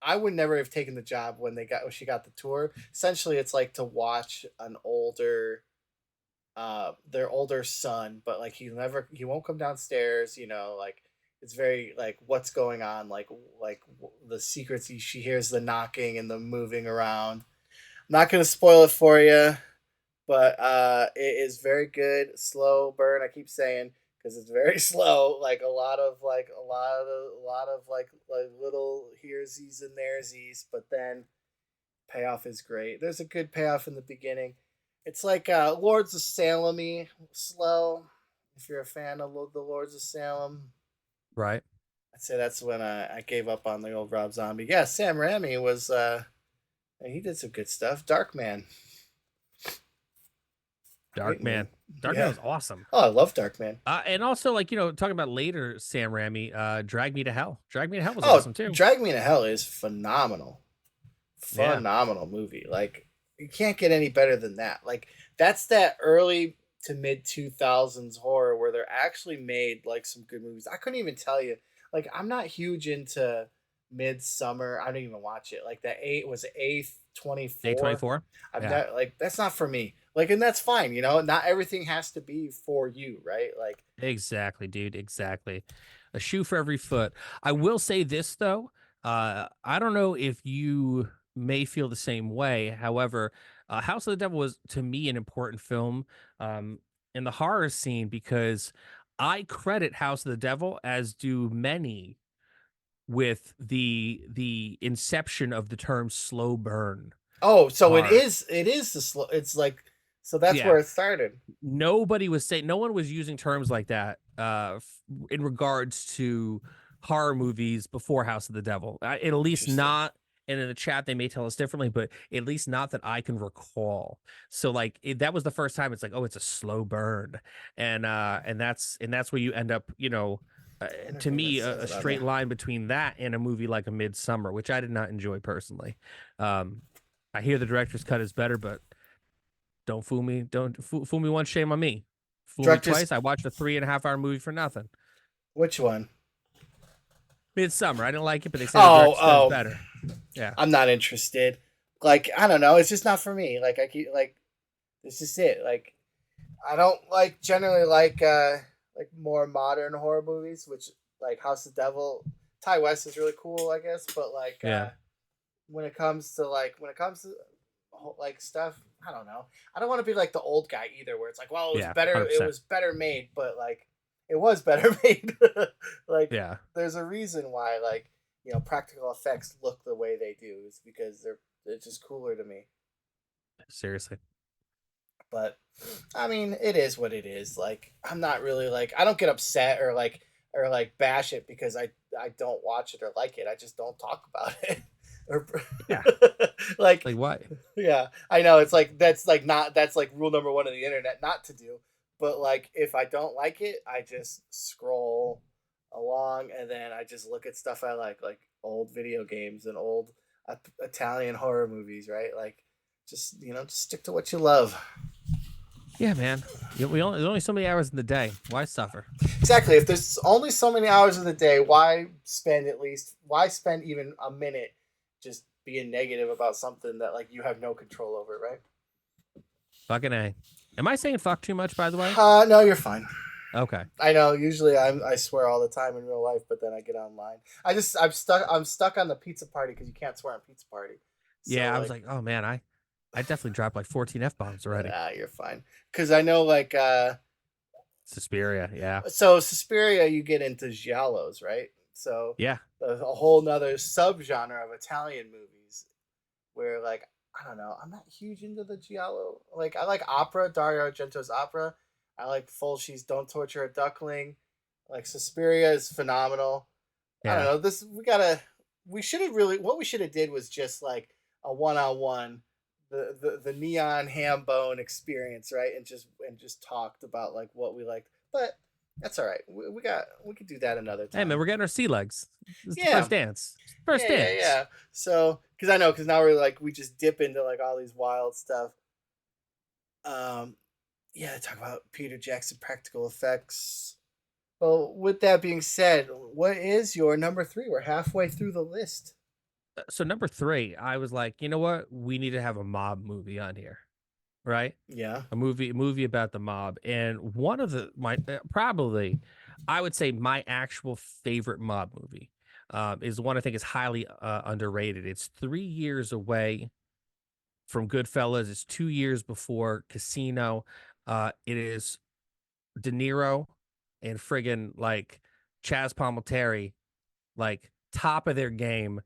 I would never have taken the job when she got the tour. Essentially, it's like to watch an older, their older son, but like he won't come downstairs. Like it's very like what's going on, like the secrets. She hears the knocking and the moving around. I'm not gonna spoil it for you, but it is very good. Slow burn. I keep saying because it's very slow. Like a lot of little here's and there's, but then payoff is great. There's a good payoff in the beginning. It's like Lords of Salem-y slow. If you're a fan of the Lords of Salem, Right. I'd say that's when I gave up on the old Rob Zombie. Yeah, Sam Raimi was he did some good stuff. Darkman. Darkman. Darkman was awesome. Oh, I love Darkman. And also, like, talking about later Sam Raimi, Drag Me to Hell. Drag Me to Hell was awesome too. Drag Me to Hell is phenomenal. Phenomenal movie. Like, you can't get any better than that. Like, that's that early to mid 2000s horror where they're actually made like some good movies. I couldn't even tell you. Like, I'm not huge into Midsummer. I don't even watch it. Like that A24. A24. I'm not like that's not for me. Like, and that's fine. Not everything has to be for you, right? Like, exactly, dude. Exactly. A shoe for every foot. I will say this though. I don't know if you may feel the same way. However, House of the Devil was to me an important film in the horror scene because I credit House of the Devil, as do many, with the inception of the term slow burn. Oh, so horror. It is the slow. It's like, so that's where it started. No one was using terms like that in regards to horror movies before House of the Devil. At least not. And in the chat, they may tell us differently, but at least not that I can recall. So like that was the first time it's like, oh, it's a slow burn. And that's where you end up, to me, a straight line between that and a movie like a Midsummer, which I did not enjoy personally. I hear the director's cut is better, but don't fool me. Don't fool me once, shame on me. Fool me twice. I watched a 3.5-hour movie for nothing. Which one? Midsummer. I didn't like it, but they said the director's cut is better. Yeah, I'm not interested. Like, I don't know. It's just not for me. Like, I keep like, this is it. Like, I don't generally like more modern horror movies, which like House of the Devil. Ty West is really cool, I guess, but like, when it comes to stuff, I don't know. I don't want to be like the old guy either, where it's like, well, it was better. 100%. It was better made, but like, it was better made. Like, there's a reason why practical effects look the way they do. It's because they're just cooler to me. Seriously. But I mean, it is what it is. Like, I'm not really I don't get upset or bash it because I don't watch it or like it. I just don't talk about it. like why? Yeah, I know. It's like that's like rule number 1 of the internet not to do. But like, if I don't like it, I just scroll along and then I just look at stuff I like old video games and old Italian horror movies, right? Like, just just stick to what you love. Yeah, man. There's only so many hours in the day. Why suffer? Exactly. If there's only so many hours in the day, why spend even a minute just being negative about something that like you have no control over, right? Fucking A. Am I saying fuck too much, by the way? No, you're fine. Okay. I know. Usually I swear all the time in real life, but then I get online. I'm stuck on the pizza party because you can't swear on pizza party. So, yeah, I was like, oh man, I definitely dropped like 14 F-bombs already. Yeah, you're fine. Because I know Suspiria, yeah. So Suspiria, you get into giallos, right? So yeah, a whole nother subgenre of Italian movies where I don't know, I'm not huge into the giallo. Like, I like opera, Dario Argento's opera. I like Fulci's Don't Torture a Duckling. Like, Suspiria is phenomenal. Yeah. I don't know. What we should have did was just like a one-on-one, the neon ham bone experience, right? And just talked about like what we liked. But that's all right. We could do that another time. Hey man, we're getting our sea legs. This is the first dance. First dance. Yeah. So, because now we just dip into like all these wild stuff. Talk about Peter Jackson practical effects. Well, with that being said, what is your number 3? We're halfway through the list. So number 3, I was like, you know what? We need to have a mob movie on here, right? Yeah, a movie about the mob, and one of probably, I would say my actual favorite mob movie is one I think is highly underrated. It's 3 years away from Goodfellas. It's 2 years before Casino. It is De Niro and friggin' like Chaz Palminteri, like top of their game.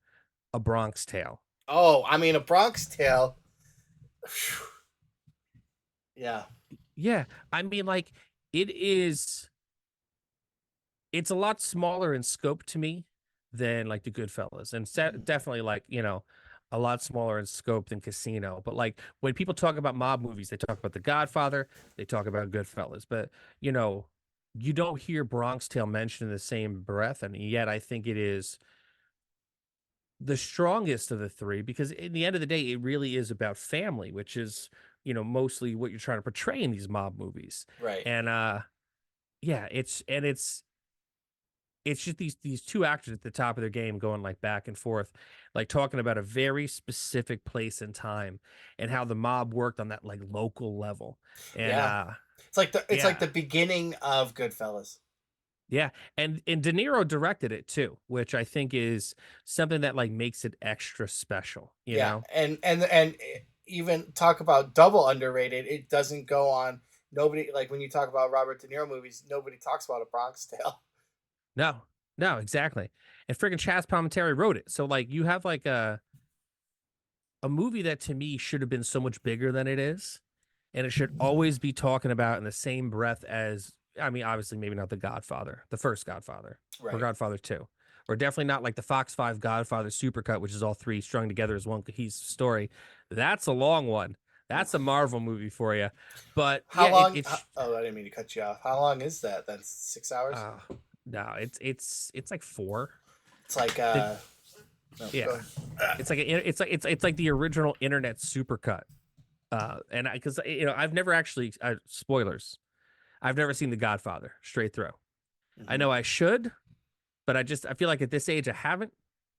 A Bronx Tale. Oh, I mean, A Bronx Tale. Yeah. Yeah. I mean, like, it is it's a lot smaller in scope to me than like the Goodfellas, and definitely like a lot smaller in scope than Casino. But like when people talk about mob movies, they talk about The Godfather, they talk about Goodfellas, but you don't hear Bronx Tale mentioned in the same breath, and yet I think it is the strongest of the three because in the end of the day, it really is about family, which is mostly what you're trying to portray in these mob movies. Right. And yeah, it's just these two actors at the top of their game going like back and forth, like talking about a very specific place and time and how the mob worked on that like local level. And Yeah. It's like the beginning of Goodfellas. Yeah, and De Niro directed it too, which I think is something that like makes it extra special, you know? And even talk about double underrated, it doesn't go on. Nobody, like when you talk about Robert De Niro movies, nobody talks about A Bronx Tale. No, no, exactly. And friggin' Chaz Palminteri wrote it. So like you have like a movie that to me should have been so much bigger than it is. And it should always be talking about in the same breath as, I mean, obviously maybe not The Godfather, the first Godfather, or Right. Godfather 2. Or definitely not like the Fox 5 Godfather supercut, which is all three strung together as one cohesive story. That's a long one. That's a Marvel movie for you. But How yeah, long? Oh, I didn't mean to cut you off. How long is that? That's 6 hours. No, it's like 4. It's like yeah, it's like the original internet supercut. And because I've never actually spoilers. I've never seen The Godfather straight through. I know I should, but I feel like at this age I haven't,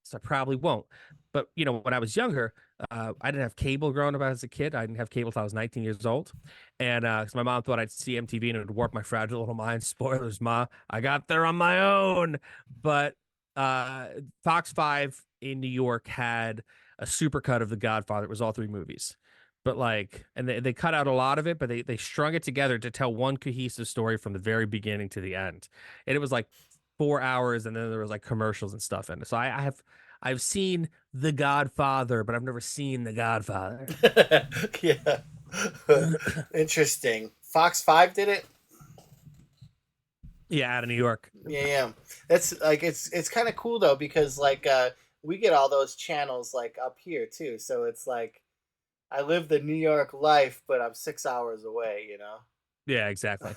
so I probably won't. But when I was younger, I didn't have cable growing up as a kid. I didn't have cable until I was 19 years old, and because my mom thought I'd see MTV and it would warp my fragile little mind. Spoilers, ma, I got there on my own. But Fox 5 in New York had a supercut of The Godfather. It was all 3 movies. But like, and they cut out a lot of it, but they strung it together to tell one cohesive story from the very beginning to the end. And it was like 4 hours, and then there was like commercials and stuff in it. So I've seen The Godfather, but I've never seen The Godfather. Yeah. Interesting. Fox 5 did it? Yeah, out of New York. Yeah. That's like it's kind of cool though, because like we get all those channels like up here too. So it's like I live the New York life, but I'm 6 hours away, Yeah, exactly.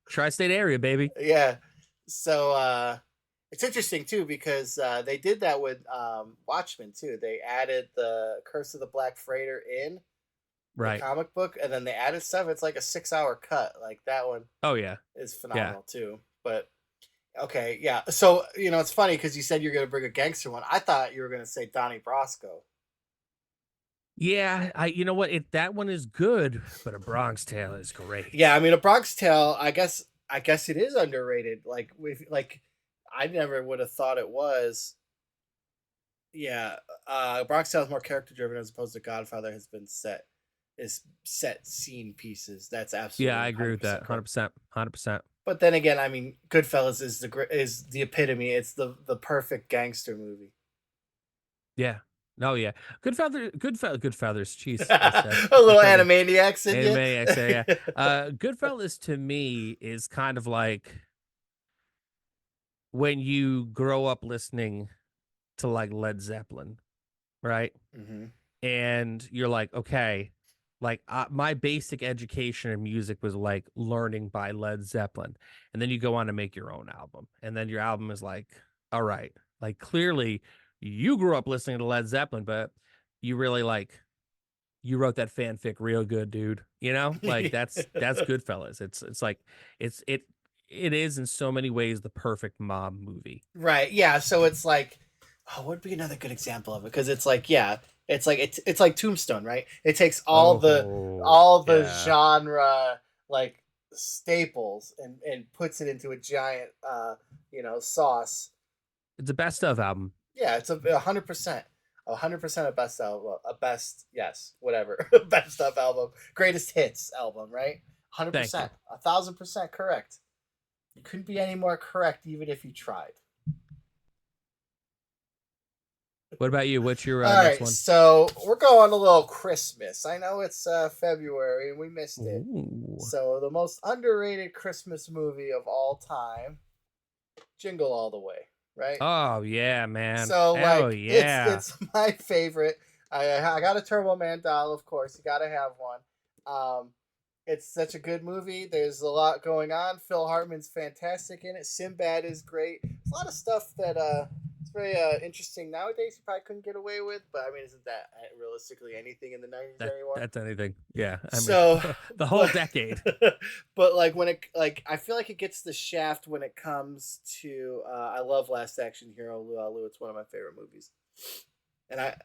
Tri-state area, baby. Yeah. So it's interesting too because they did that with Watchmen too. They added the Curse of the Black Freighter in the comic book, and then they added stuff. It's like a 6-hour cut. Like that one. Oh yeah, is phenomenal too. But okay, yeah. So it's funny because you said you're going to bring a gangster one. I thought you were going to say Donnie Brasco. Yeah, you know what? That one is good, but A Bronx Tale is great. Yeah, I mean, A Bronx Tale, I guess it is underrated. Like I never would have thought it was. Yeah, Bronx Tale is more character driven as opposed to Godfather has been set scene pieces. That's absolutely. Yeah, I agree with that. 100%. But then again, I mean, Goodfellas is the epitome. It's the perfect gangster movie. Yeah. Oh yeah, Goodfellas. Jeez, a little Animaniacs in Animaniacs there, yeah. Goodfellas to me is kind of like when you grow up listening to like Led Zeppelin, right? Mm-hmm. And you're like, okay, like my basic education in music was like learning by Led Zeppelin, and then you go on to make your own album, and then your album is like, all right, like clearly. You grew up listening to Led Zeppelin, but you really you wrote that fanfic real good, dude. Like that's Goodfellas. It's like it is in so many ways the perfect mob movie. Right. Yeah. So it's like, what would be another good example of it? Because it's like, yeah, it's like Tombstone, right? It takes all the genre like staples and puts it into a giant sauce. It's a best of album. Yeah, it's 100%. 100% a best album. Yes, whatever. Best of album. Greatest hits album, right? 100%. 1,000% correct. You couldn't be any more correct even if you tried. What about you? What's your next one? So we're going a little Christmas. I know it's February and we missed it. Ooh. So the most underrated Christmas movie of all time Jingle All the Way, right? Oh yeah, man. So Oh like yeah. it's my favorite. I got a Turbo Man doll, of course. You gotta have one. It's such a good movie. There's a lot going on. Phil Hartman's fantastic in it. Sinbad is great. There's a lot of stuff that it's very interesting nowadays. You probably couldn't get away with, but I mean, isn't that realistically anything in the '90s anymore? That's anything. Yeah. I So mean, the whole decade. But like when it I feel like it gets the shaft when it comes to I love Last Action Hero, Lou. It's one of my favorite movies. And I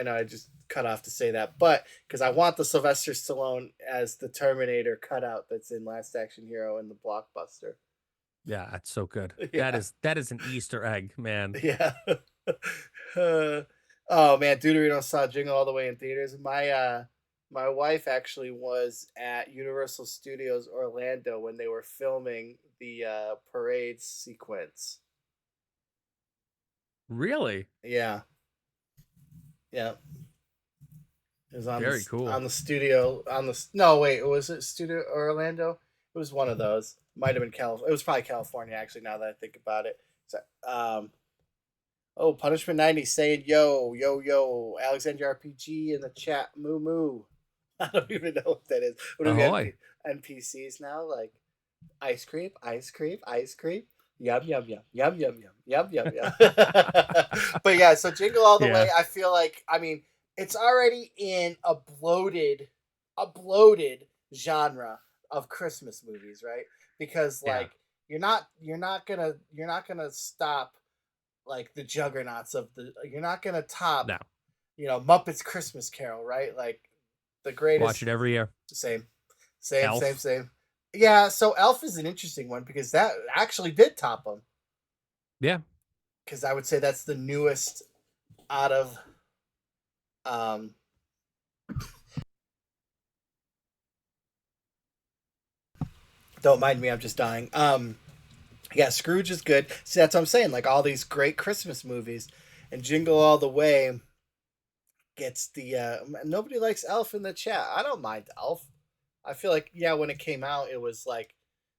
know I just cut off to say that, but because I want the Sylvester Stallone as the Terminator cutout that's in Last Action Hero in the blockbuster. Yeah, that's so good. Yeah. That is an Easter egg, man. Yeah. Oh man, Deuterino saw Jingle All the Way in theaters. My wife actually was at Universal Studios Orlando when they were filming the parade sequence. Really? Yeah. Yeah. It was on Very cool. on the studio on the no wait, was it Studio Orlando? It was one of those. Might have been California. It was probably California actually. Now that I think about it. So, oh, Punishment 90 saying yo Alexander RPG in the chat moo moo. I don't even know what that is. What do we got NPCs now? Like ice cream. Yum yum yum yum yum yum yum yum yum. But yeah, so Jingle All the Way. I feel like it's already in a bloated genre of Christmas movies, right? Because like you're not gonna stop like the juggernauts of you're not gonna top Muppets Christmas Carol, right? Like the greatest. Watch it every year. Same. Elf. Same. Yeah, so Elf is an interesting one because that actually did top them. Yeah. Because I would say that's the newest out of don't mind me, I'm just dying. Yeah, Scrooge is good. See, that's what I'm saying. Like all these great Christmas movies, and Jingle All the Way gets the nobody likes Elf in the chat. I don't mind Elf. I feel like when it came out, it was like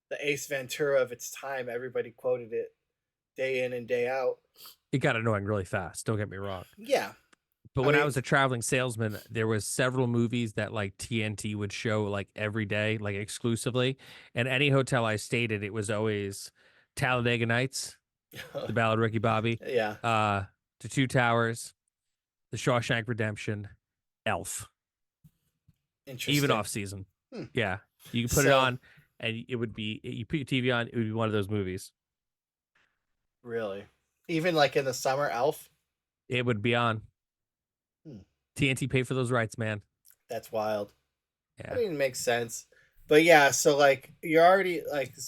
the Ace Ventura of its time. Everybody quoted it day in and day out. It got annoying really fast. Don't get me wrong. Yeah. But when I was a traveling salesman, there was several movies that like TNT would show like every day, like exclusively. And any hotel I stayed at, it was always Talladega Nights, The Ballad of Ricky Bobby, The Two Towers, The Shawshank Redemption, Elf. Interesting. Even off season. Yeah. You can put it on and it would be, you put your TV on, it would be one of those movies. Really? Even like in the summer, Elf? It would be on. TNT paid for those rights, man. That's wild. Yeah. That didn't make sense. But yeah, so like you're already like the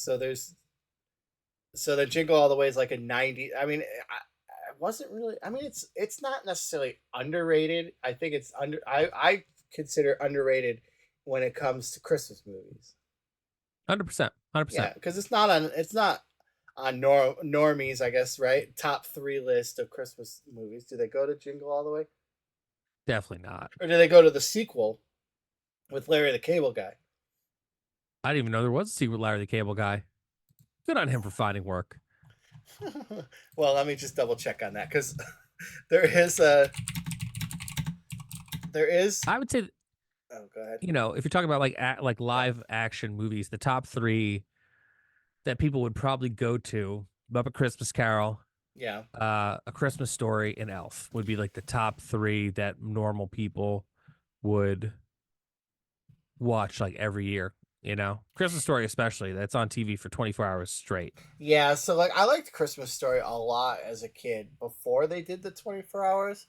Jingle All the Way is like a 90. I mean, I wasn't really. I mean, it's not necessarily underrated. I think it's I consider underrated when it comes to Christmas movies. 100%. Yeah, because it's not on normies, I guess, right? Top 3 list of Christmas movies. Do they go to Jingle All the Way? Definitely not. Or do they go to the sequel with Larry the Cable Guy? I didn't even know there was a sequel with Larry the Cable Guy. Good on him for finding work. Well, let me just double check on that because there is. I would say. Oh, go ahead. You know, if you're talking about like live action movies, the top 3 that people would probably go to: Muppet Christmas Carol, A Christmas Story, and Elf would be like the top 3 that normal people would watch like every year. You know, Christmas Story especially, that's on TV for 24 hours straight. Yeah, so like I liked Christmas Story a lot as a kid before they did the 24 hours.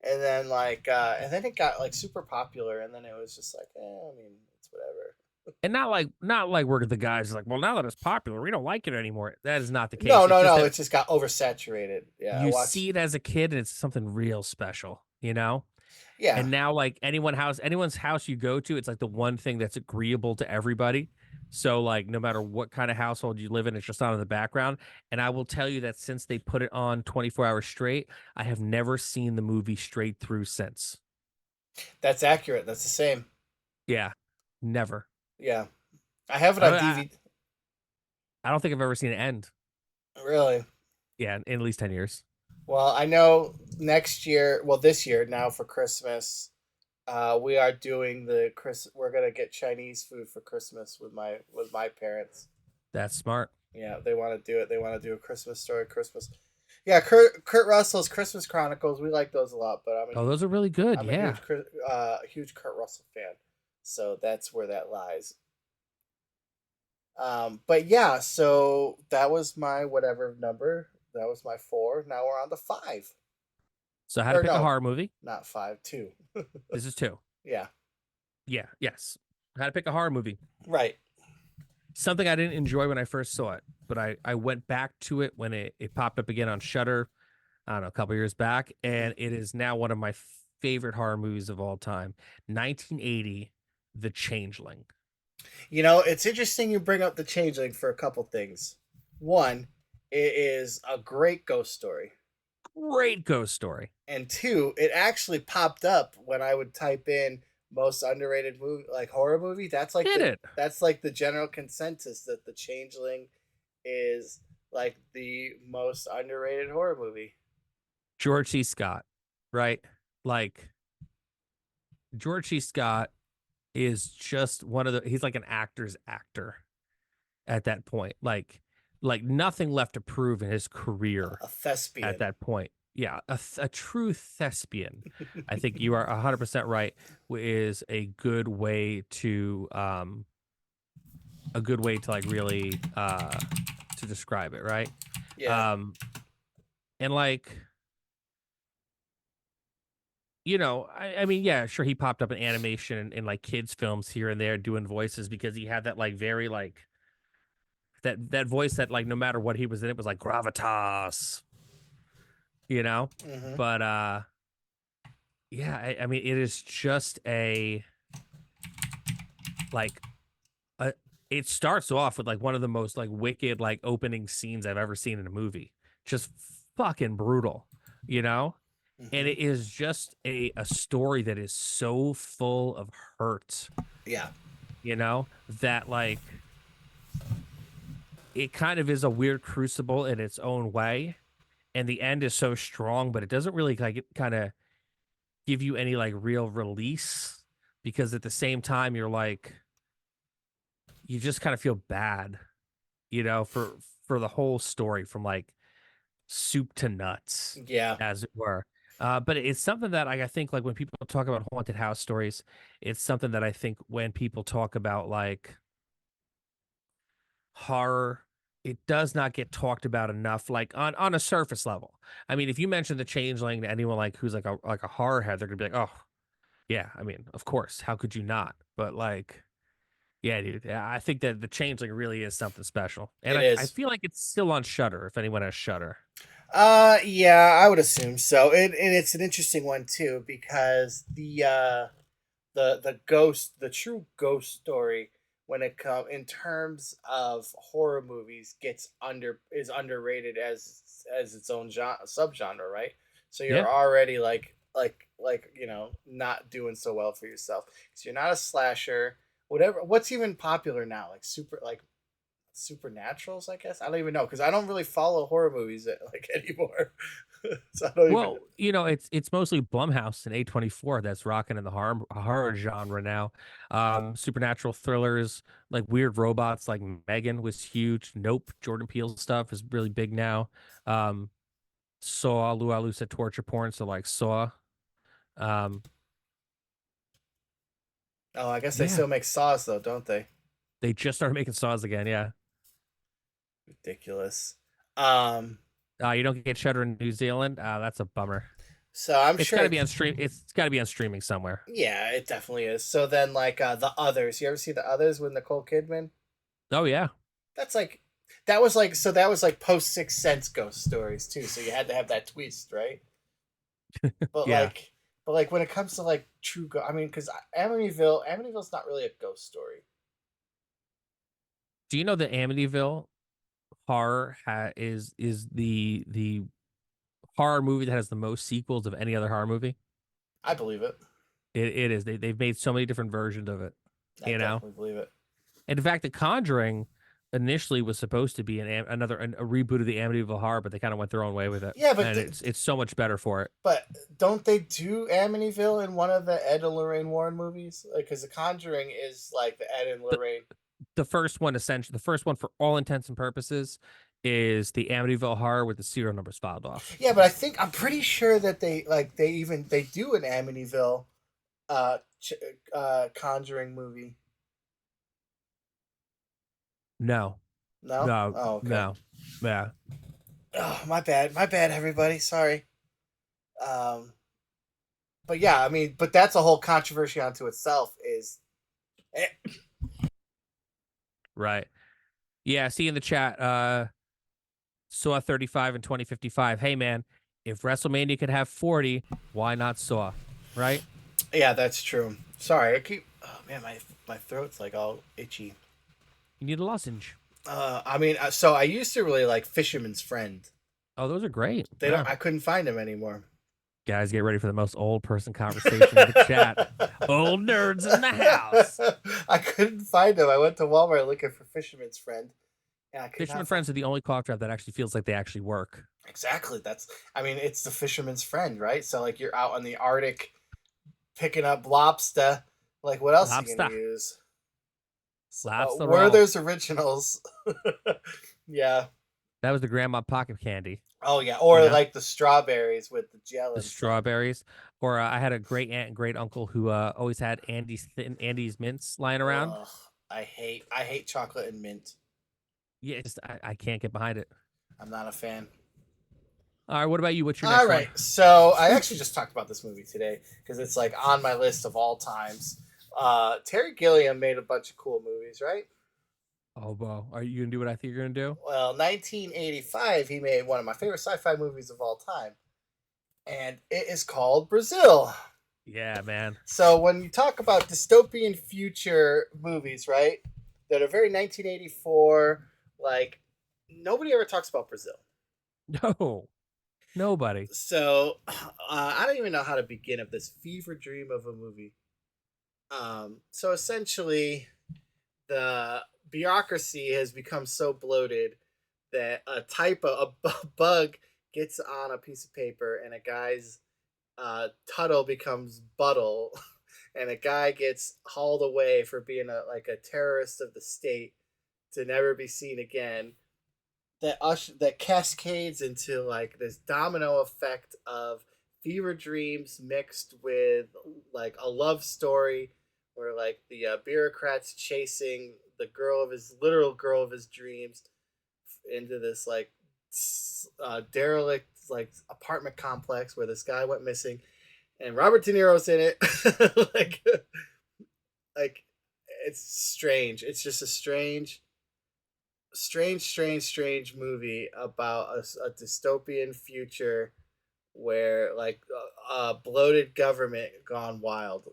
And then and then it got like super popular, and then it was just like, I mean, it's whatever. And not like we're the guys like, well, now that it's popular, we don't like it anymore. That is not the case. No, it just got oversaturated. Yeah, you see it as a kid, and it's something real special, you know. Yeah. And now, like anyone's house you go to, it's like the one thing that's agreeable to everybody. So like no matter what kind of household you live in, it's just on in the background. And I will tell you that since they put it on 24 hours straight, I have never seen the movie straight through since. That's accurate. That's the same. Yeah. Never. Yeah. I have it on DVD. I don't think I've ever seen it end. Really? Yeah, in at least 10 years. Well, I know next year, well, this year now for Christmas, we are doing we're gonna get Chinese food for Christmas with my parents. That's smart. Yeah, they want to do it. They want to do a Christmas story, Christmas. Yeah, Kurt Russell's Christmas Chronicles. We like those a lot, but Oh, those are really good. I'm a Yeah. huge Kurt Russell fan, so that's where that lies. But yeah, so that was my whatever number. That was my 4. Now we're on to 5. So how to Or pick a no, horror movie? not 5, 2. This is 2. Yeah, Yeah. Yes. How to pick a horror movie. right. Something I didn't enjoy when I first saw it, but I went back to it when it popped up again on Shudder, I don't know, a couple years back, and it is now one of my favorite horror movies of all time. 1980, The Changeling. You know, it's interesting you bring up The Changeling for a couple things. One, it is a great ghost story. Great ghost story. And 2, it actually popped up when I would type in most underrated movie, like horror movie. That's like that's like the general consensus that The Changeling is like the most underrated horror movie. George C. Scott, right? Like George C. Scott is just he's like an actor's actor at that point. Like nothing left to prove in his career. A thespian at that point. Yeah, a true thespian. I think you are 100% right. Is a good way to like really to describe it, right? Yeah. And like, you know, I mean, yeah, sure, he popped up in animation and like kids films here and there doing voices because he had that like very like that voice that like no matter what he was in, it was like gravitas. You know, but yeah, I mean, it is just it starts off with like one of the most like wicked like opening scenes I've ever seen in a movie. Just fucking brutal, you know? And it is just a story that is so full of hurt. Yeah. You know, that like it kind of is a weird crucible in its own way. And the end is so strong, but it doesn't really like kind of give you any like real release because at the same time you're like you just kind of feel bad, you know, for the whole story from like soup to nuts, yeah, as it were. But it's something that I think like when people talk about haunted house stories, it's something that I think when people talk about like horror, it does not get talked about enough, like on a surface level. I mean, if you mention The Changeling to anyone like who's like a horror head, they're gonna be like, oh, yeah. I mean, of course, how could you not? But like, yeah, dude, yeah, I think that The Changeling really is something special, and I feel like it's still on Shudder. If anyone has Shudder, yeah, I would assume so. It's an interesting one too because the true ghost story when it comes in terms of horror movies is underrated as its own subgenre, right? So you're already like you know not doing so well for yourself because you're not a slasher. What's even popular now, like supernaturals, I guess. I don't even know because I don't really follow horror movies like anymore. So I don't even... you know, it's mostly Blumhouse and A24 that's rocking in the horror genre now. Supernatural thrillers, like weird robots, like Megan was huge. Nope, Jordan Peele stuff is really big now. Saw, Lou said torture porn, so like Saw. Oh, I guess they still make Saws though, don't they? They just started making Saws again, yeah. Ridiculous. You don't get Shudder in New Zealand. That's a bummer. So I'm sure it's gotta be on stream. It's gotta be on streaming somewhere. Yeah, it definitely is. So then, like The Others. You ever see The Others with Nicole Kidman? Oh yeah. That was like post Sixth Sense ghost stories too. So you had to have that twist, right? But yeah. But like when it comes to like true, I mean, because Amityville's not really a ghost story. Do you know that Amityville horror is the horror movie that has the most sequels of any other horror movie? I believe it. It is. They've made so many different versions of it. I definitely believe it. And in fact, The Conjuring initially was supposed to be a reboot of the Amityville Horror, but they kind of went their own way with it. Yeah, but and it's so much better for it. But don't they do Amityville in one of the Ed and Lorraine Warren movies? Because The Conjuring is like the Ed and Lorraine. The first one, essentially, the first one for all intents and purposes, is the Amityville Horror with the serial numbers filed off. Yeah, but I'm pretty sure that they do an Amityville Conjuring movie. No. Oh, okay. No. Yeah. Oh, my bad, everybody. Sorry. But yeah, I mean, but that's a whole controversy unto itself. Right. Yeah. See in the chat, Saw 35 and 2055. Hey man, if WrestleMania could have 40, why not Saw? Right? Yeah, that's true. Sorry, oh man, my throat's like all itchy. You need a lozenge. I mean, so I used to really like Fisherman's Friend. Oh, those are great. I couldn't find them anymore. Guys, get ready for the most old person conversation in the chat. Old nerds in the house. I couldn't find them. I went to Walmart looking for Fisherman's Friend. Fisherman Friends are the only cough drop that actually feels like they actually work. Exactly. It's the Fisherman's Friend, right? So like you're out in the Arctic picking up lobster. Like what else are you gonna use? Werther's Originals. Yeah. That was the grandma pocket candy. Oh yeah, or like the strawberries with the gel. The strawberries. Or I had a great aunt and great uncle who always had Andy's mints lying around. Ugh, I hate chocolate and mint. Yeah, I can't get behind it. I'm not a fan. All right, what about you? What's your next one? So I actually just talked about this movie today because it's like on my list of all times. Terry Gilliam made a bunch of cool movies, right? Oh, Bo, are you gonna do what I think you're gonna do? Well, 1985, he made one of my favorite sci-fi movies of all time, and it is called Brazil. Yeah, man. So when you talk about dystopian future movies, right, that are very 1984, like nobody ever talks about Brazil. No, nobody. So I don't even know how to begin of this fever dream of a movie. So essentially, the bureaucracy has become so bloated that a bug gets on a piece of paper and a guy's tuttle becomes buttle and a guy gets hauled away for being a terrorist of the state to never be seen again. That cascades into like this domino effect of fever dreams mixed with like a love story where like the bureaucrat's chasing the literal girl of his dreams into this like derelict like apartment complex where this guy went missing, and Robert De Niro's in it. like it's strange. It's just a strange movie about a dystopian future where like a bloated government gone wild.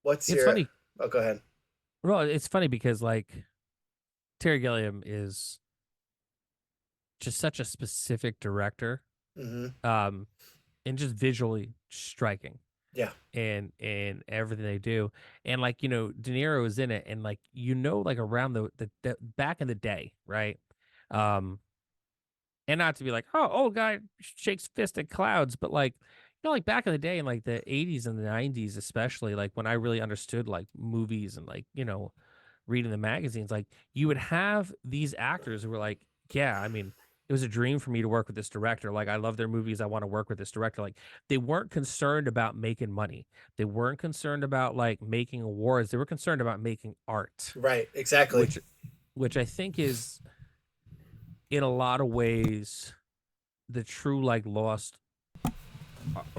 It's funny. Oh, go ahead. Well, it's funny because like Terry Gilliam is just such a specific director, and just visually striking. Yeah, and everything they do, and like De Niro is in it, and like like around the back in the day, right? And not to be like, oh, old guy shakes fist at clouds, but like like back in the day in like the 80s and the 90s, especially like when I really understood like movies and like reading the magazines, like you would have these actors who were like, yeah, I mean, it was a dream for me to work with this director. Like, I love their movies. I want to work with this director. Like, they weren't concerned about making money. They weren't concerned about like making awards. They were concerned about making art. Right. Exactly. Which I think is in a lot of ways the true like lost,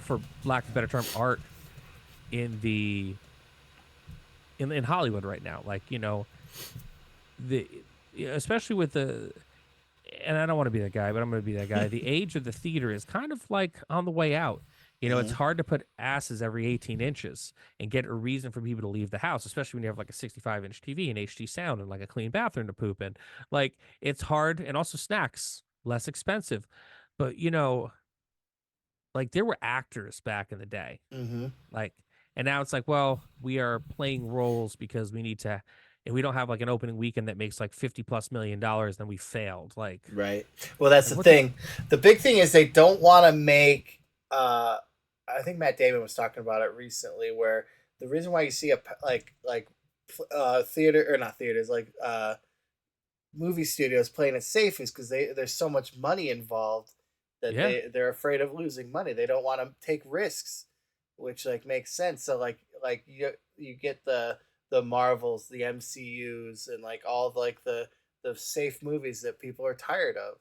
for lack of a better term, art in Hollywood right now. Like, especially with and I don't want to be that guy, but I'm going to be that guy. The age of the theater is kind of like on the way out. It's hard to put asses every 18 inches and get a reason for people to leave the house, especially when you have like a 65-inch TV and HD sound and like a clean bathroom to poop in. Like, it's hard, and also snacks, less expensive. But, like there were actors back in the day, like, and now it's like, well, we are playing roles because we need to and we don't have like an opening weekend that makes like $50+ million, then we failed. Like, right. Well, that's like, the thing. The big thing is they don't want to make. I think Matt Damon was talking about it recently, where the reason why you see a theater or not theaters like movie studios playing it safe is because there's so much money involved that yeah, they're afraid of losing money. They don't want to take risks, which like makes sense. So like you get the Marvels, the MCUs, and like all of, like the safe movies that people are tired of.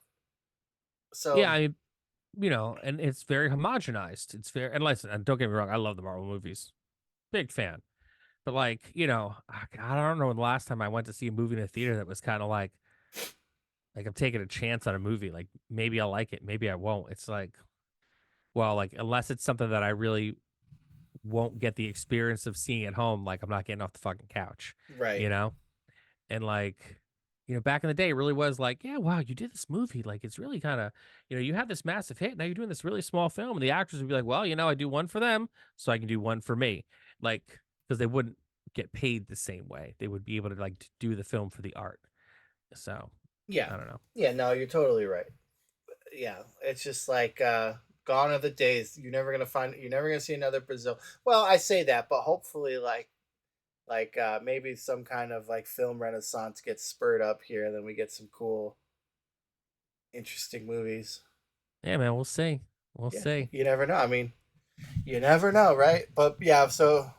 yeah, So and it's very homogenized. It's very, and listen, and don't get me wrong, I love the Marvel movies, big fan. But like, I don't know the last time I went to see a movie in a theater that was kind of like I'm taking a chance on a movie. Like maybe I'll like it, maybe I won't. It's like, well, like unless it's something that I really won't get the experience of seeing at home, like I'm not getting off the fucking couch, right. you know? And like, back in the day, it really was like, yeah, wow, you did this movie. Like, it's really kind of, you had this massive hit. Now you're doing this really small film. And the actors would be like, well, I do one for them, so I can do one for me. Like, because they wouldn't get paid the same way. They would be able to like do the film for the art. So, Yeah. I don't know. Yeah, no, you're totally right. Yeah, it's just like gone are the days. You're never gonna see another Brazil. Well, I say that, but hopefully maybe some kind of like film renaissance gets spurred up here, and then we get some cool, interesting movies. Yeah, man, we'll see. We'll Yeah, see. you never know. I mean, you never know, right? But yeah, so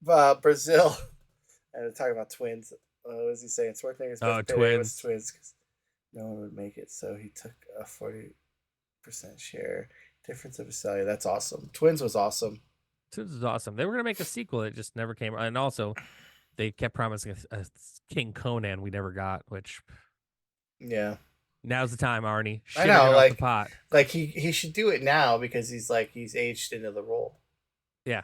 Brazil, and talking about twins. What was he saying? Schwarzenegger's best payday was twins because no one would make it, so he took a 40% share. Difference of a cellular. That's awesome. Twins was awesome. Twins was awesome. They were gonna make a sequel, it just never came. And also, they kept promising a King Conan we never got, which yeah. Now's the time, Arnie. I know, off the pot. Like he should do it now because he's aged into the role. Yeah.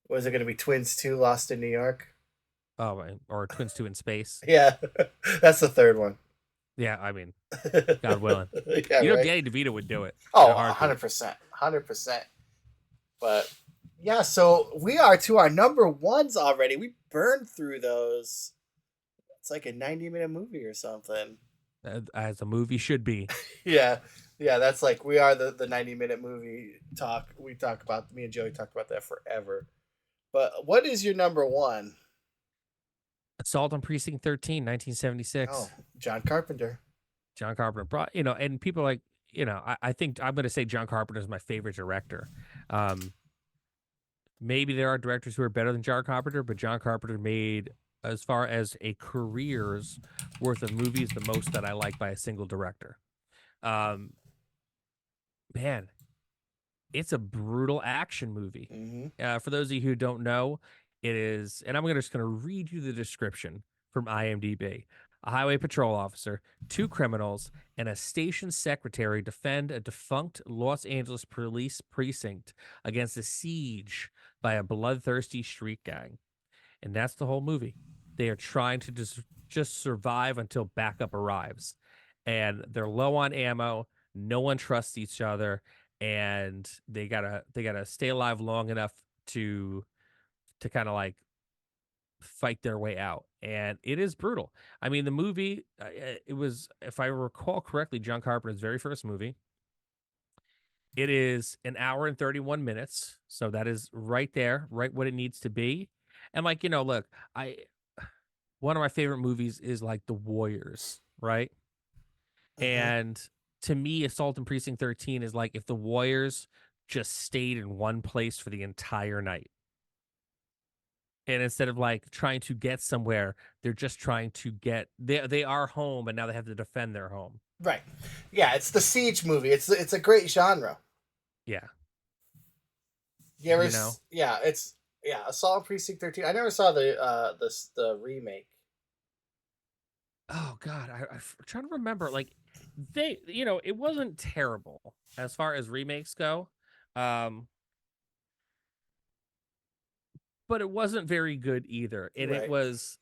Was it going to be Twins 2 Lost in New York? Oh, or Twins 2 in Space. Yeah, that's the third one. Yeah, I mean, God willing. Yeah, right? Danny DeVito would do it. Oh, 100%. 100%. But yeah, so we are to our number ones already. We burned through those. It's like a 90-minute movie or something. As a movie should be. Yeah, that's like we are the 90-minute movie talk. Me and Joey talked about that forever. But what is your number one? Assault on Precinct 13, 1976. Oh, John Carpenter. John Carpenter brought, and people like, I think I'm going to say John Carpenter is my favorite director. Maybe there are directors who are better than John Carpenter, but John Carpenter made, as far as a career's worth of movies, the most that I like by a single director. Man, it's a brutal action movie. Mm-hmm. For those of you who don't know, it is, and I'm just going to read you the description from IMDb. A highway patrol officer, 2 criminals, and a station secretary defend a defunct Los Angeles police precinct against a siege by a bloodthirsty street gang. And that's the whole movie. They are trying to just survive until backup arrives. And they're low on ammo. No one trusts each other. And they gotta stay alive long enough to kind of like fight their way out. And it is brutal. I mean, the movie, it was, if I recall correctly, John Carpenter's very first movie. It is 1 hour and 31 minutes. So that is right there, right what it needs to be. And like, look, one of my favorite movies is like The Warriors, right? Mm-hmm. And to me, Assault on Precinct 13 is like if the Warriors just stayed in one place for the entire night. And instead of like trying to get somewhere, they're just trying to they are home, and now they have to defend their home. Right. Yeah, it's the siege movie. It's a great genre. Yeah. You ever Assault on Precinct 13. I never saw the remake. Oh God, I'm trying to remember. Like it wasn't terrible as far as remakes go. But it wasn't very good either. And right. It was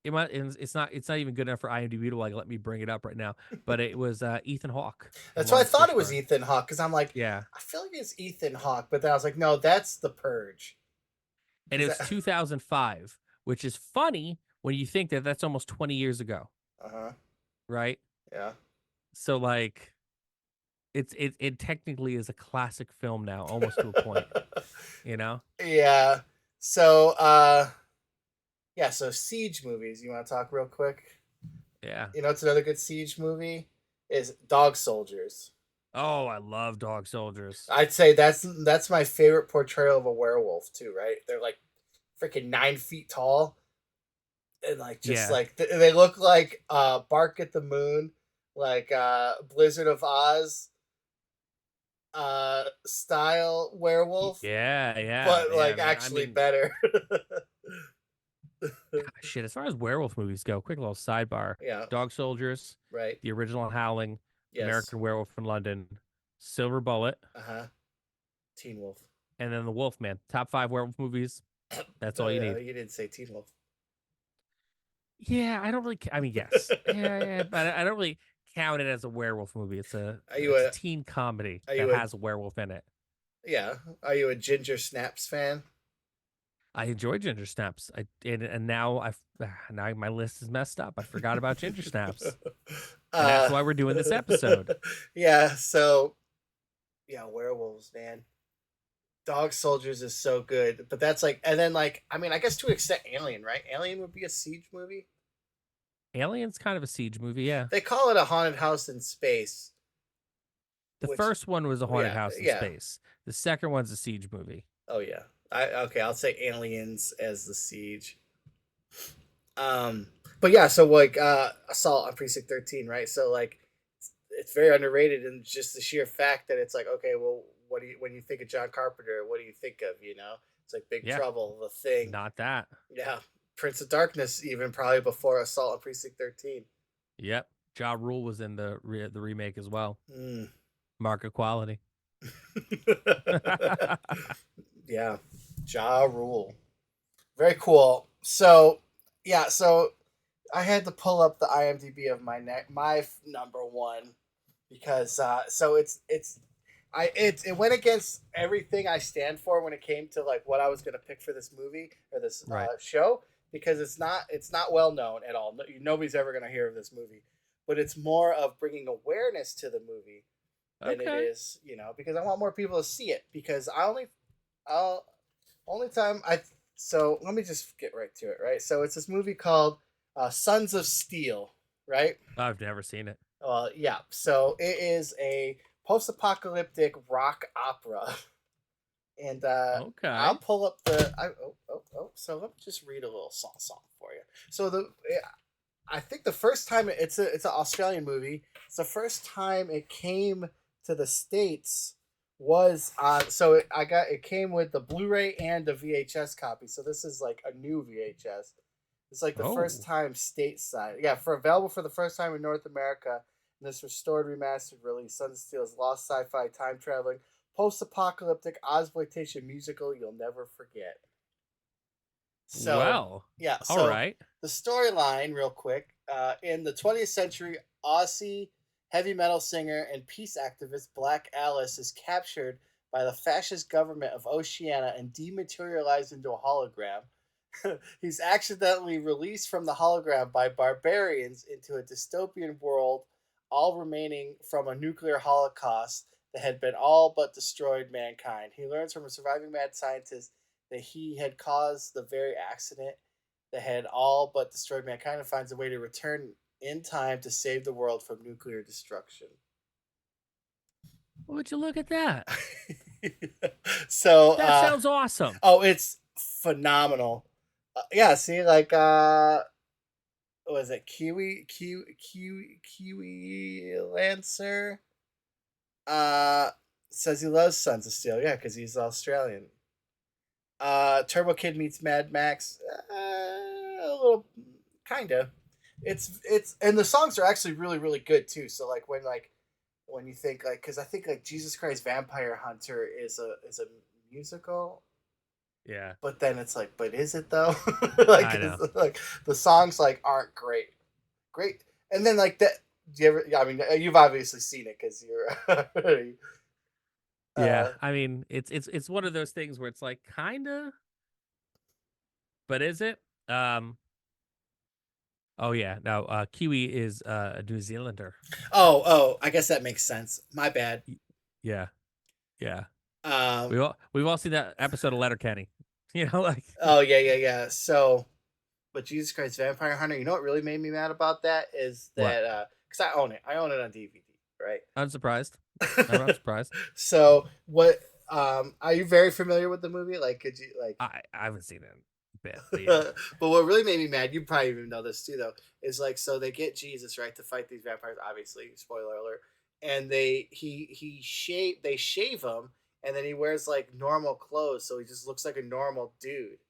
it's not even good enough for IMDb to like let me bring it up right now. But it was Ethan Hawke. That's why I thought it was Ethan Hawke, because I'm like, yeah, I feel like it's Ethan Hawke, but then I was like, no, that's The Purge. and it was 2005, which is funny when you think that that's almost 20 years ago. Right? Yeah. So like, it technically is a classic film now, almost to a point. You know? Yeah. So so Siege movies. You want to talk real quick? Yeah. You know, it's another good Siege movie is Dog Soldiers. Oh, I love Dog Soldiers. I'd say that's my favorite portrayal of a werewolf too. Right? They're like freaking 9 feet tall, and like just like they look like Bark at the Moon, like Blizzard of Oz style werewolf. Yeah. But like man. actually better. Shit, as far as werewolf movies go, quick little sidebar. Yeah. Dog Soldiers, Right. the original Howling, Yes. American Werewolf in London, Silver Bullet, Teen Wolf, and then The Wolfman. Top 5 werewolf movies. That's all you need. You didn't say Teen Wolf. Yeah, I don't really. I mean, yes, yeah, but I don't really count it as a werewolf movie. It's a teen comedy that has a werewolf in it. Yeah. Are you a Ginger Snaps fan? I enjoy Ginger Snaps. And now now my list is messed up. I forgot about Ginger Snaps. And that's why we're doing this episode. Yeah. So, yeah, werewolves, man. Dog Soldiers is so good, but that's like, and then like, I mean, I guess to an extent, Alien, right? Alien would be a siege movie. Alien's kind of a siege movie, yeah. They call it a haunted house in space. The first one was a haunted house in space. The second one's a siege movie. Oh yeah. I'll say Aliens as the siege. But yeah, so like Assault on Precinct 13, right? So like it's very underrated, and just the sheer fact that it's like, okay, well, when you think of John Carpenter, what do you think of, you know? It's like Big Trouble, The Thing. Not that. Yeah. Prince of Darkness, even probably before Assault on Precinct 13. Yep. Ja Rule was in the remake as well. Market quality. Yeah. Ja Rule. Very cool. So, yeah, so I had to pull up the IMDb of my number one because it went against everything I stand for when it came to like what I was going to pick for this movie or this show, because it's not well known at all. Nobody's ever going to hear of this movie, but it's more of bringing awareness to the movie than it is, you know, because I want more people to see it, because so let me just get right to it, right? So it's this movie called Sons of Steel, right? I've never seen it. Yeah. So it is a post-apocalyptic rock opera, and I'll pull up so let me just read a little song for you. So I think the first time it's an Australian movie. It's the first time it came to the States was so it came with the Blu-ray and the VHS copy. So this is like a new VHS. It's like the first time stateside. Yeah, available for the first time in North America. In this restored, remastered release, Sons of Steel is lost sci-fi, time-traveling, post-apocalyptic Ozploitation musical you'll never forget. So, well, yeah. So all right. The storyline, real quick. In the 20th century, Aussie heavy metal singer and peace activist Black Alice is captured by the fascist government of Oceania and dematerialized into a hologram. He's accidentally released from the hologram by barbarians into a dystopian world, all remaining from a nuclear holocaust that had been all but destroyed mankind. He learns from a surviving mad scientist that he had caused the very accident that had all but destroyed mankind, and finds a way to return in time to save the world from nuclear destruction. Would you look at that? So that sounds awesome. Oh, it's phenomenal. Yeah, see, like what was it? Kiwi Lancer says he loves Sons of Steel. Yeah, because he's Australian. Turbo Kid meets Mad Max. A little, kinda. It's and the songs are actually really, really good too. So like when you think like, because I think like Jesus Christ Vampire Hunter is a musical. Yeah. But then it's like, but is it though? Like, I know. Like the songs like aren't great. And then like that. Do you ever? I mean, you've obviously seen it because you're. Yeah, I mean, it's one of those things where it's like kind of but is it? Oh yeah, no. Kiwi is a New Zealander. Oh, I guess that makes sense. My bad. Yeah, yeah. Um, We've all seen that episode of Letterkenny. You know, like oh yeah. So, but Jesus Christ, Vampire Hunter. You know what really made me mad about that is what? that because I own it. I own it on DVD, right? Unsurprised. I'm not surprised. So what? Are you very familiar with the movie? Like, could you like? I haven't seen it a bit, but yeah. But what really made me mad, you probably even know this too, though, is like so they get Jesus right to fight these vampires. Obviously, spoiler alert. And they shave him, and then he wears like normal clothes, so he just looks like a normal dude.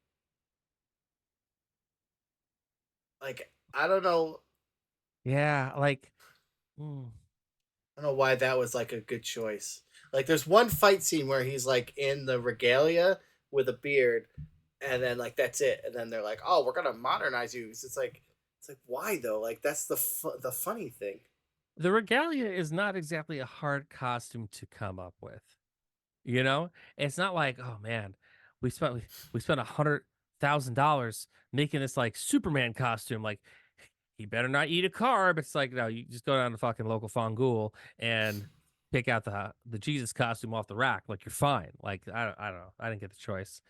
Like I don't know, Yeah, like. I don't know why that was like a good choice. Like there's one fight scene where he's like in the regalia with a beard, and then like that's it, and then they're like, "Oh, we're gonna modernize you." It's like why though? Like that's the funny thing. The regalia is not exactly a hard costume to come up with. You know, it's not like, oh man, we spent $100,000 making this like Superman costume. Like, he better not eat a carb. It's like, no, you just go down to fucking local Fangool and pick out the Jesus costume off the rack. Like, you're fine. Like, I don't know. I didn't get the choice.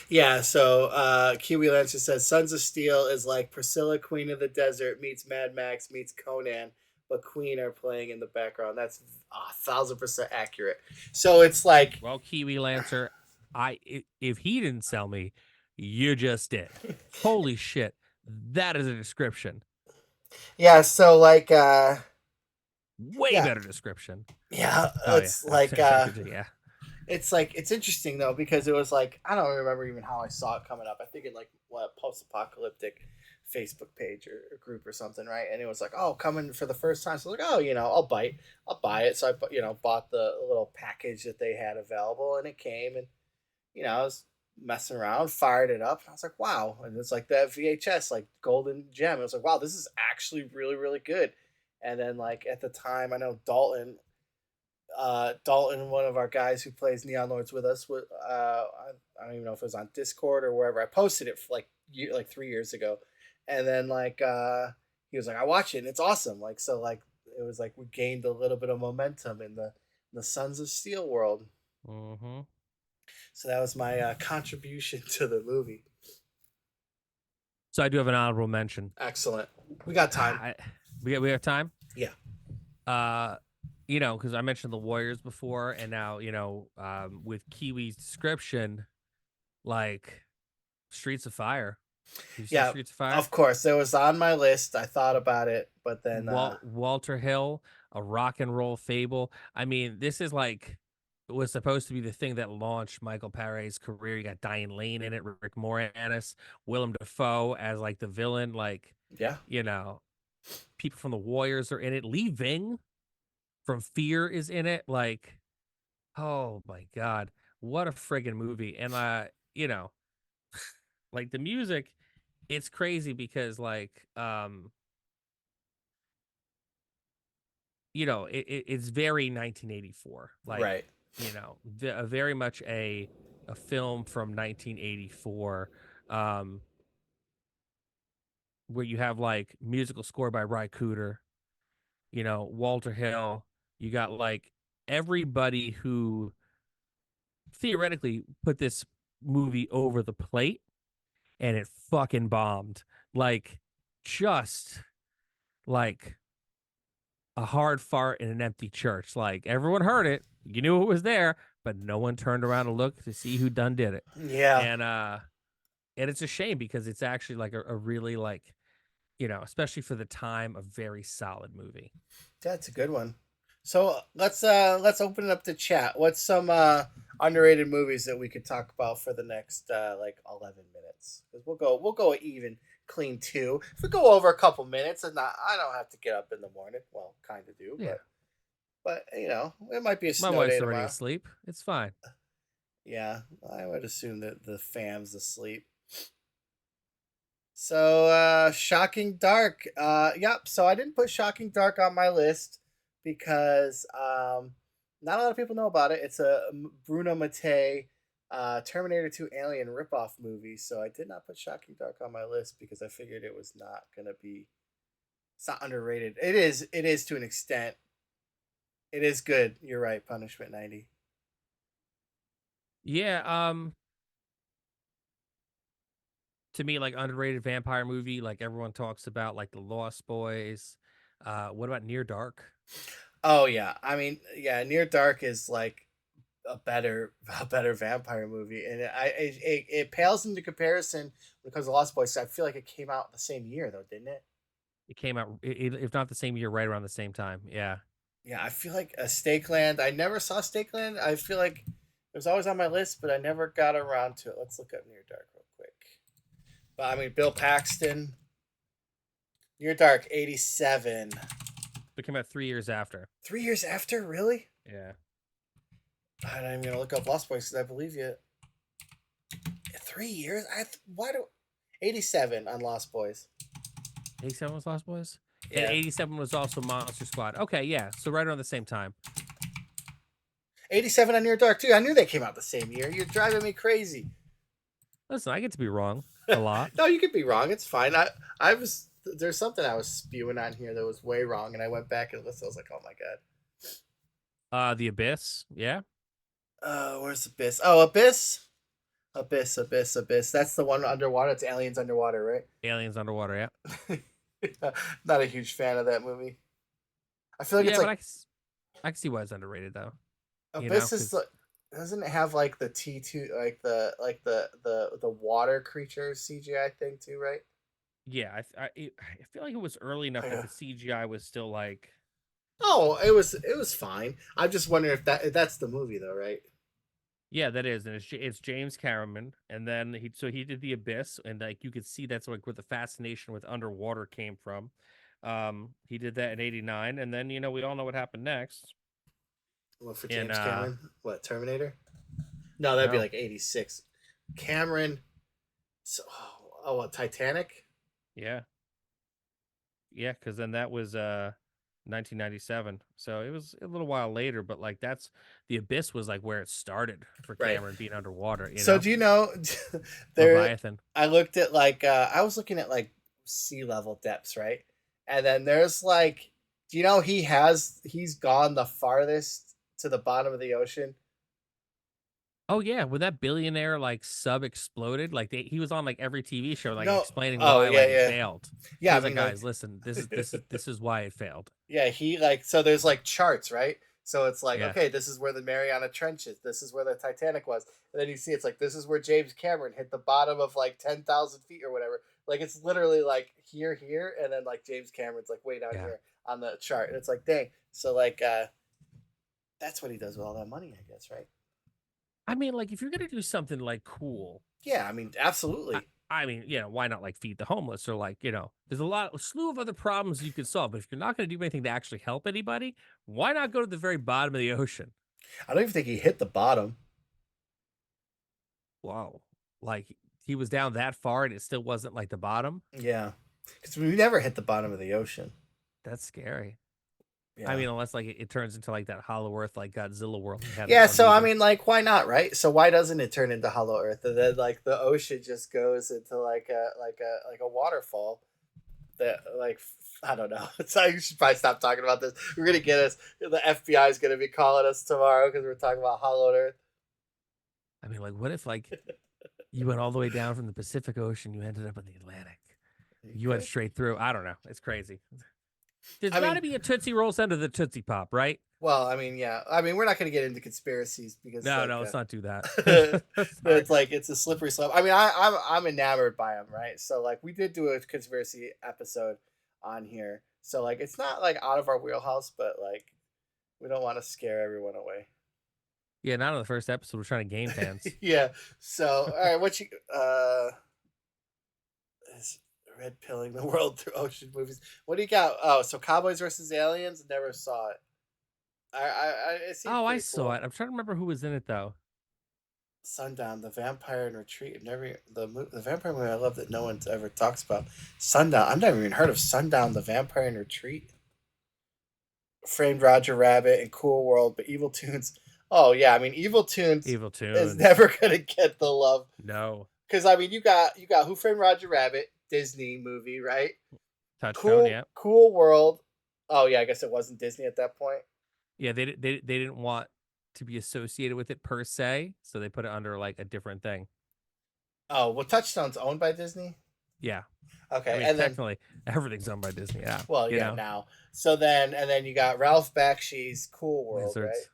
Yeah, so Kiwi Lancer says Sons of Steel is like Priscilla, Queen of the Desert meets Mad Max meets Conan, but Queen are playing in the background. That's 1,000% accurate. So it's like, well, Kiwi Lancer, if he didn't sell me, you just did. Holy shit, that is a description. Yeah, so like way better description. Yeah, it's like yeah. It's like it's interesting though because it was like I don't remember even how I saw it coming up. I think in like what post-apocalyptic Facebook page or group or something, right? And it was like, oh, coming for the first time. So like, oh, I'll buy it. So I bought the little package that they had available, and it came, and I was messing around, fired it up, and I was like, wow. And it's like that VHS like golden gem. I was like, wow, this is actually really really good. And then like at the time, I know Dalton, one of our guys who plays Neon Lords with us, I don't even know if it was on Discord or wherever. I posted it for like 3 years ago, and then he was like, "I watch it, and it's awesome." Like so, like it was like we gained a little bit of momentum in the Sons of Steel world. Mm-hmm. So that was my contribution to the movie. So I do have an honorable mention. Excellent. We got time. We have time. Yeah. Because I mentioned the Warriors before, and now, with Kiwi's description, like Streets of Fire. Yeah, Streets of Fire? Of course. It was on my list. I thought about it, but then Walter Hill, A Rock and Roll Fable. I mean, this is like it was supposed to be the thing that launched Michael Paré's career. You got Diane Lane in it, Rick Moranis, Willem Dafoe as like the villain. Like, yeah, people from the Warriors are in it. Lee Ving from Fear is in it. Like, oh my god, what a friggin' movie. And like the music, it's crazy because like it's very 1984, like, right. Very much a film from 1984, where you have like musical score by Ry Cooder, Walter Hill. You got like everybody who theoretically put this movie over the plate, and it fucking bombed. Like, just like a hard fart in an empty church. Like, everyone heard it, you knew it was there, but no one turned around to look to see who done did it. Yeah. And it's a shame because it's actually like a really like, especially for the time, a very solid movie. That's a good one. So let's open it up to chat. What's some underrated movies that we could talk about for the next 11 minutes? Because we'll go even clean 2. If we go over a couple minutes, and I don't have to get up in the morning. Well, kind of do, yeah. But it might be a snow My wife's day already tomorrow. asleep. It's fine. Yeah, I would assume that the fam's asleep. So Shocking Dark. Yep. So I didn't put Shocking Dark on my list because not a lot of people know about it. It's a Bruno Mattei Terminator 2 Alien ripoff movie. So I did not put Shocking Dark on my list because I figured it was not gonna be. It's not underrated. It is. It is to an extent. It is good. You're right. Punishment 90. Yeah. To me, like underrated vampire movie, like everyone talks about, like The Lost Boys. What about Near Dark? Oh yeah. I mean, yeah. Near Dark is like a better vampire movie, and it pales into comparison when it comes to Lost Boys. I feel like it came out the same year though, didn't it? It came out, if not the same year, right around the same time. Yeah. Yeah, I feel like a Stakeland. I never saw Stakeland. I feel like it was always on my list, but I never got around to it. Let's look up Near Dark real quick. But I mean, Bill Paxton, Near Dark, 87. It came out 3 years after. 3 years after, really? Yeah. I'm gonna look up Lost Boys because I believe you. 3 years? Why do 87 on Lost Boys? 87 was Lost Boys? Yeah. And 87 was also Monster Squad. Okay, yeah. So right around the same time. 87 on Near Dark too. I knew they came out the same year. You're driving me crazy. Listen, I get to be wrong a lot. No, you could be wrong. It's fine. There's something I was spewing on here that was way wrong, and I went back and listened. I was like, oh my god. The Abyss, yeah. Where's Abyss? Oh, Abyss. That's the one underwater. It's aliens underwater, right? Aliens underwater, yeah. Not a huge fan of that movie. I feel like it's like I can see why it's underrated though. Abyss is like, doesn't it have like the T2 like the water creature CGI thing too, right? Yeah, I feel like it was early enough that the CGI was still like. Oh, it was fine. I'm just wondering if that's the movie though, right? Yeah, that is, and it's James Cameron, and then he did The Abyss, and like you could see that's like where the fascination with underwater came from. He did that in '89, and then we all know what happened next. What for James Cameron? What, Terminator? No, that'd be like '86. Cameron. So, what, Titanic? Yeah. Yeah, because then that was 1997, so it was a little while later, but like that's The Abyss was like where it started for Cameron being underwater. So do you know Leviathan? I looked at like I was looking at like sea level depths, right? And then there's like, do you know he's gone the farthest to the bottom of the ocean? Oh yeah, when that billionaire like sub exploded, like he was on like every TV show, like explaining why it failed. Yeah, I mean, guys, listen, this is why it failed. Yeah, he like, so there's like charts, right? So it's like, okay, this is where the Mariana Trench is. This is where the Titanic was. And then you see it's like, this is where James Cameron hit the bottom of like 10,000 feet or whatever. Like it's literally like here, and then like James Cameron's like way down here on the chart. And it's like, dang. So like that's what he does with all that money, I guess, right? I mean, like, if you're gonna do something like cool, yeah, I mean, absolutely. I mean, why not like feed the homeless or like, there's a slew of other problems you could solve. But if you're not gonna do anything to actually help anybody, why not go to the very bottom of the ocean? I don't even think he hit the bottom. Wow, like he was down that far and it still wasn't like the bottom. Yeah, because we never hit the bottom of the ocean. That's scary. Yeah. I mean, unless like it turns into like that Hollow Earth, like Godzilla world. Yeah, so movie. I mean, like, why not, right? So why doesn't it turn into Hollow Earth, and then like the ocean just goes into like a waterfall? That like, I don't know. So you should probably stop talking about this. We're gonna get us. The FBI is gonna be calling us tomorrow because we're talking about Hollow Earth. I mean, like, what if like you went all the way down from the Pacific Ocean, you ended up in the Atlantic, you went straight through? I don't know. It's crazy. There's got to be a Tootsie Roll under the Tootsie Pop, right? Well, I mean, yeah. I mean, we're not going to get into conspiracies because no, let's not do that. It's like it's a slippery slope. I mean, I'm enamored by them, right? So like we did do a conspiracy episode on here, so like it's not like out of our wheelhouse, but like we don't want to scare everyone away. Yeah, not on the first episode. We're trying to game fans. Yeah. So all right, what you is red pilling the world through ocean movies. What do you got? Oh, so Cowboys versus Aliens. Never saw it. I saw it. I'm trying to remember who was in it though. Sundown, The Vampire in Retreat. The vampire movie I love that no one's ever talks about. Sundown. I've never even heard of Sundown, The Vampire in Retreat. Framed Roger Rabbit and Cool World, but Evil Tunes. Oh yeah, I mean, Evil Tunes Evil is Tunes. never gonna get the love. No. Because I mean, you got Who Framed Roger Rabbit, Disney movie, right? Touchstone, yeah. Cool World. Oh yeah, I guess it wasn't Disney at that point. Yeah, they didn't want to be associated with it per se, so they put it under like a different thing. Oh well, Touchstone's owned by Disney. Yeah. Okay, I mean, and technically, everything's owned by Disney. Yeah. Well, yeah, now. So then you got Ralph Bakshi's Cool World, Wizards. right?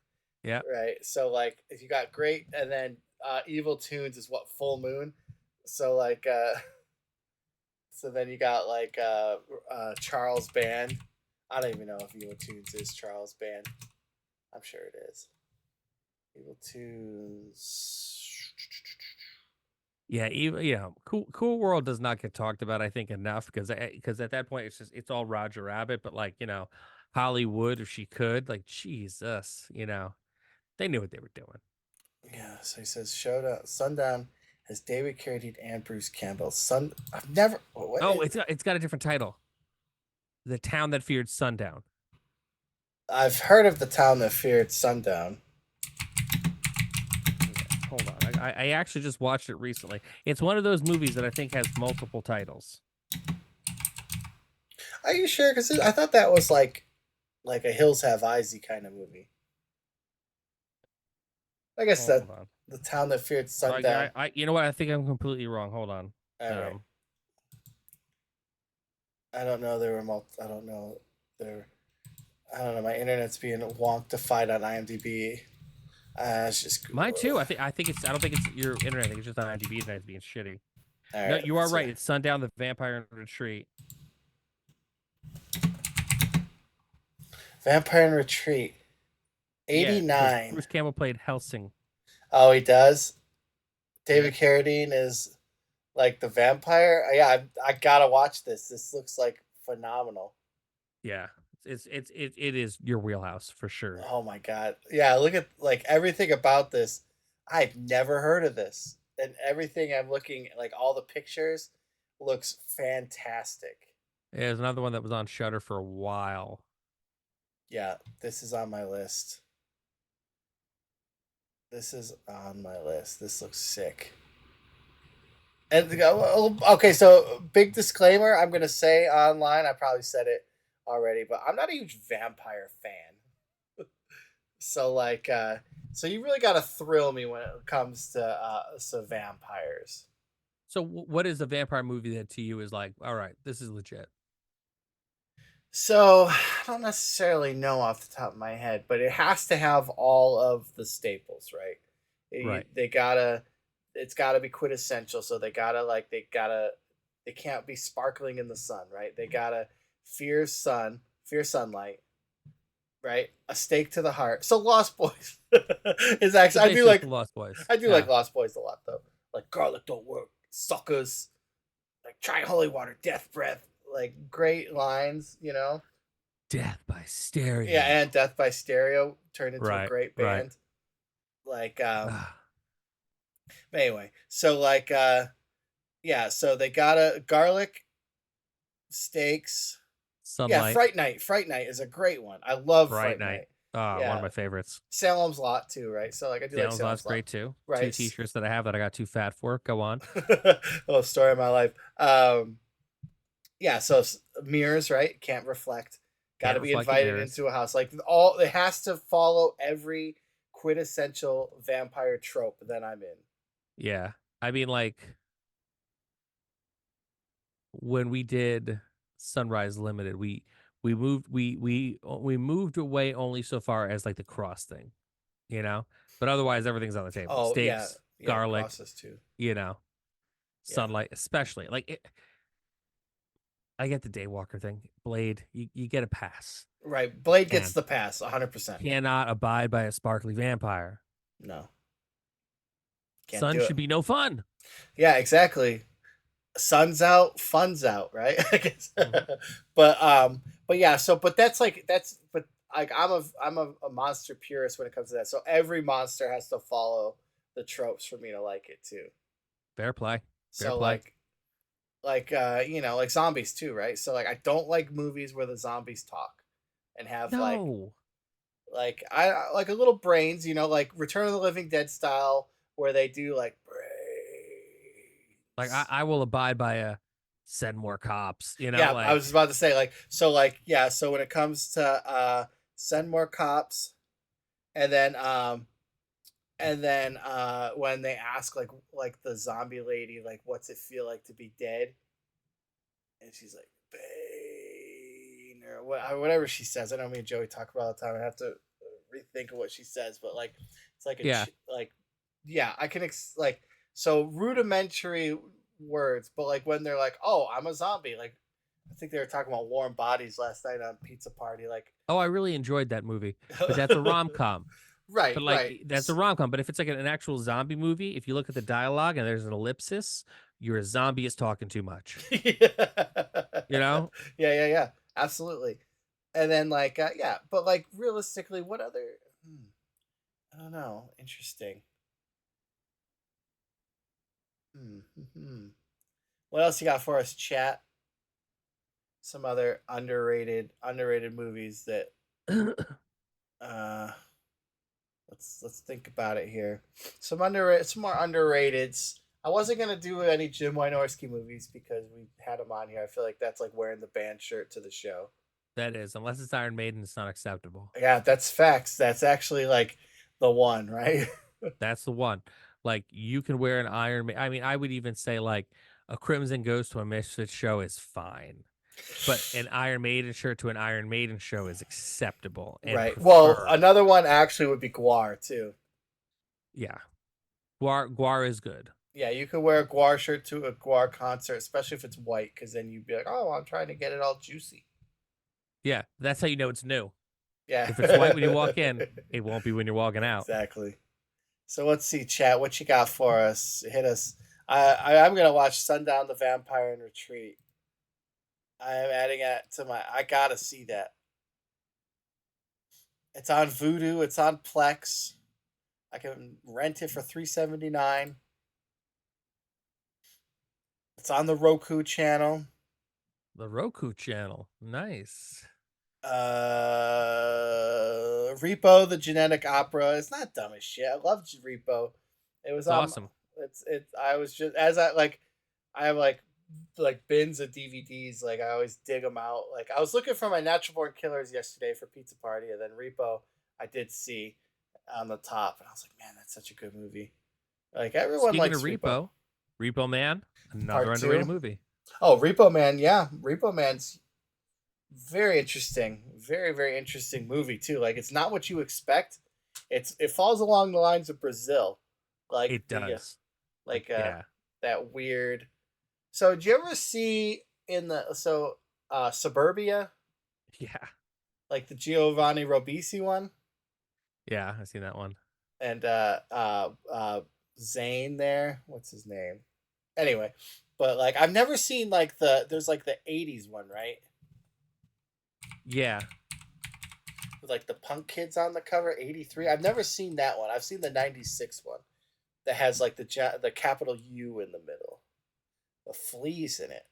Yeah. Right. So like, if you got great, and then Evil Tunes is what, Full Moon. So like, so then you got like Charles Band. I don't even know if Evil Tunes is Charles Band. I'm sure it is. Evil Tunes. Yeah, Cool World does not get talked about, I think, enough because at that point it's all Roger Rabbit, but like, Hollywood, if she could, like, Jesus, they knew what they were doing. Yeah, so he says Showdown Sundown has David Carradine and Bruce Campbell. It's got a different title. The Town That Feared Sundown. I've heard of The Town That Feared Sundown. Hold on. I actually just watched it recently. It's one of those movies that I think has multiple titles. Are you sure? Because I thought that was like a Hills Have Eyes kind of movie. I guess The Town That Feared Sundown. You know what? I think I'm completely wrong. Hold on. All right. I don't know. I don't know. I don't know. My internet's being wonkified on IMDb. It's just Google. Mine too. I think it's. I don't think it's your internet. I think it's just on IMDb tonight being shitty. All no, right, you are right. It's Sundown, the Vampire in Retreat. Vampire in Retreat. 89. Yeah, Bruce Campbell played Helsing. Oh, he does. David Carradine is like the vampire. Yeah, I gotta watch this. This looks like phenomenal. Yeah. It is your wheelhouse for sure. Oh my god. Yeah, look at like everything about this. I've never heard of this. And everything I'm looking at, like all the pictures, looks fantastic. Yeah, there's another one that was on Shudder for a while. Yeah, this is on my list. This is on my list. This looks sick. And okay, so big disclaimer, I'm gonna say online, I probably said it already, but I'm not a huge vampire fan. So like so you really got to thrill me when it comes to vampires. So what is a vampire movie that to you is like, all right, this is legit? So I don't necessarily know off the top of my head, but it has to have all of the staples, right? Right. It's gotta be quintessential. So they can't be sparkling in the sun, right? They gotta fear sunlight, right? A stake to the heart. So Lost Boys is actually, I do like Lost Boys. I do like Lost Boys a lot though. Like garlic don't work, suckers. Like try holy water, death breath. Like great lines, Death by Stereo. Yeah, and Death by Stereo turned into a great band. Like but anyway, so like yeah, so they got a garlic, steaks. Sunlight. Yeah, Fright Night is a great one. I love Fright Night. One of my favorites. Salem's Lot too, right? So like I do Salem's like Lot's great too. Right. 2 t-shirts that I have that I got too fat for. Go on. Oh, story of my life. Yeah, so mirrors, right? Can't reflect. Got to be invited into a house. Like it has to follow every quintessential vampire trope that I'm in. Yeah, I mean, like when we did Sunrise Limited, we moved away only so far as like the cross thing, but otherwise everything's on the table. Oh, steaks, yeah, garlic, too. sunlight, especially like. I get the Daywalker thing. Blade, you get a pass. Right. Blade gets the pass, 100%. Cannot abide by a sparkly vampire. No. Sun should be no fun. Yeah, exactly. Sun's out, fun's out, right? I guess. But yeah, but I'm a monster purist when it comes to that. So every monster has to follow the tropes for me to like it too. Fair play. So like zombies too, right? So like I don't like movies where the zombies talk and have Like I like a little brains, like Return of the Living Dead style, where they do like Like brains. I will abide by a send more cops. Yeah, I Like was about to say so when it comes to send more cops, and then when they ask like the zombie lady like what's it feel like to be dead, and she's like Bane or whatever she says. I know me and Joey talk about it all the time. I have to rethink of what she says, but like it's like yeah, like yeah, I can like so rudimentary words, but like when they're like, "Oh, I'm a zombie," like I think they were talking about Warm Bodies last night on Pizza Party. Like, oh, I really enjoyed that movie, but that's a rom com. right, But like right, that's a rom com. But if it's like an actual zombie movie, if you look at the dialogue and there's an ellipsis, you're a zombie is talking too much. You know? yeah, absolutely. And then yeah, but like realistically, what other? I don't know. Interesting. What else you got for us, chat? Some other underrated movies that uh let's think about it here. Some more underrateds. I wasn't gonna do any Jim Wynorski movies because we had him on here. I feel like that's like wearing the band shirt to the show. That is, unless it's Iron Maiden, it's not acceptable. Yeah, that's facts. That's actually like the one, right? That's the one. Like you can wear an Iron Maiden. I mean, I would even say like a Crimson Ghost to a Misfits show is fine, but an Iron Maiden shirt to an Iron Maiden show is acceptable and Right. Well, preferred. another one actually would be Guar too. Yeah, Guar is good. Yeah, you could wear a Guar shirt to a Guar concert, especially if it's white, because then you'd be like, "Oh, I'm trying to get it all juicy." Yeah, that's how you know it's new. Yeah. If it's white when you walk in, it won't be when you're walking out. Exactly. So let's see, chat. What you got for us? Hit us. I'm gonna watch Sundown the Vampire and Retreat. I am adding it to my. I gotta see that. It's on Vudu. It's on Plex. I can rent it for $3.79. It's on the Roku channel. The Roku channel, nice. Repo the Genetic Opera. It's not dumb as shit. I love Repo. It was It's awesome. It's. I was just as I like. I have like bins of DVDs. Like I always dig them out. Like I was looking for my Natural Born Killers yesterday for Pizza Party, and then Repo I did see on the top, and I was like, man, that's such a good movie. Like everyone Speaking likes of Repo Man, another Part underrated 2? movie. Oh, Repo Man, yeah, Repo Man's very interesting, very interesting movie too. Like it's not what you expect. It falls along the lines of Brazil, like It does. yeah, that weird. So, did you ever see Suburbia? Yeah. Like the Giovanni Ribisi one? Yeah, I've seen that one. And Zane there. What's his name? Anyway, but like I've never seen like there's like the 80s one, right? Yeah. With like the punk kids on the cover, 83. I've never seen that one. I've seen the 96 one that has like the capital U in the middle. The Flea's in it.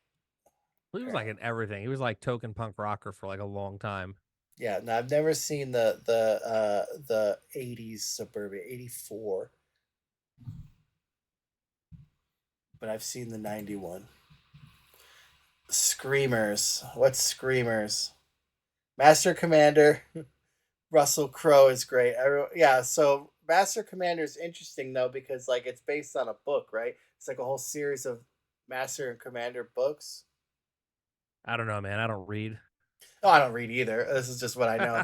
He was like in everything. He was like token punk rocker for like a long time. Yeah, no, I've never seen the 80s Suburbia, 84. But I've seen the 91. Screamers. What's Screamers? Master Commander. Russell Crowe is great. Yeah, so Master Commander is interesting though because like it's based on a book, right? It's like a whole series of Master and Commander books. I don't know, man. I don't read. Oh, I don't read either. This is just what I know.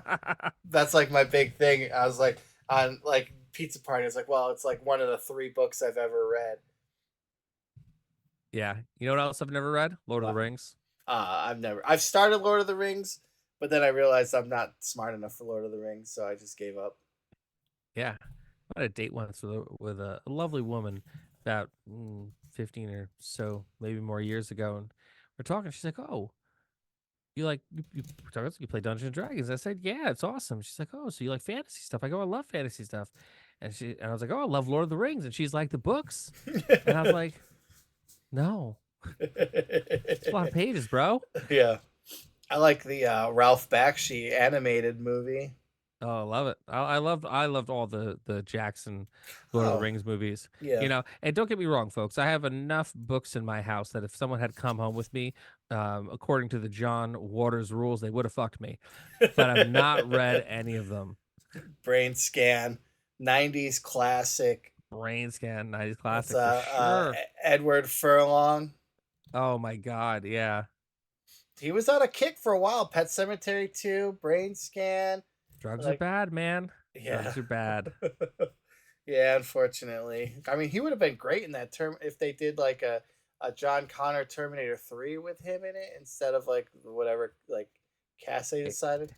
That's like my big thing. I was like on like Pizza Party. It's like, well, it's like one of the 3 books I've ever read. Yeah. You know what else I've never read? Lord of the Rings. I've started Lord of the Rings, but then I realized I'm not smart enough for Lord of the Rings, so I just gave up. Yeah. I had a date once with a lovely woman about 15 or so, maybe more years ago. And we're talking. She's like, oh, you play Dungeons and Dragons? I said, yeah, it's awesome. She's like, oh, so you like fantasy stuff? I go, I love fantasy stuff. And I was like, oh, I love Lord of the Rings. And she's like, the books? And I was like, no. It's a lot of pages, bro. Yeah. I like the Ralph Bakshi animated movie. Oh, I love it. I loved all the Jackson Lord of the Rings movies. Yeah. You know, and don't get me wrong, folks. I have enough books in my house that if someone had come home with me, according to the John Waters rules, they would have fucked me. But I've not read any of them. Brain Scan, 90s classic. Brain Scan, 90s That's classic for sure. Edward Furlong. Oh my God, yeah. He was on a kick for a while. Pet Cemetery 2, Brain Scan. Drugs are bad, man. Yeah. Drugs are bad. Yeah, unfortunately. I mean, he would have been great in that term if they did like a John Connor Terminator 3 with him in it instead of like whatever like cast they decided.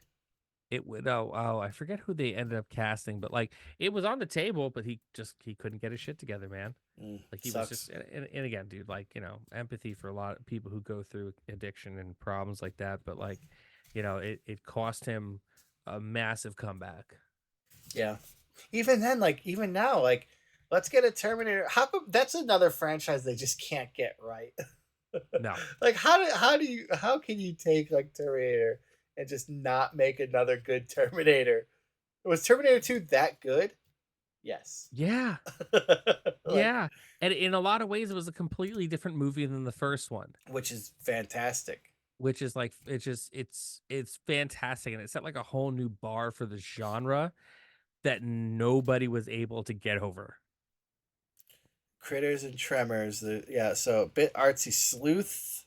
It would I forget who they ended up casting, but like it was on the table, but he couldn't get his shit together, man. Like he sucks. was just and again, dude, like, you know, empathy for a lot of people who go through addiction and problems like that, but like, you know, it cost him a massive comeback. Yeah. Even then, like even now, like let's get a Terminator. How come that's another franchise they just can't get right? No. Like how can you take like Terminator and just not make another good Terminator? Was Terminator 2 that good? Yes. Yeah. Like, yeah. And in a lot of ways it was a completely different movie than the first one. Which is fantastic. Which is like it's fantastic, and it set like a whole new bar for the genre that nobody was able to get over. Critters and Tremors. Yeah, so a bit artsy. Sleuth.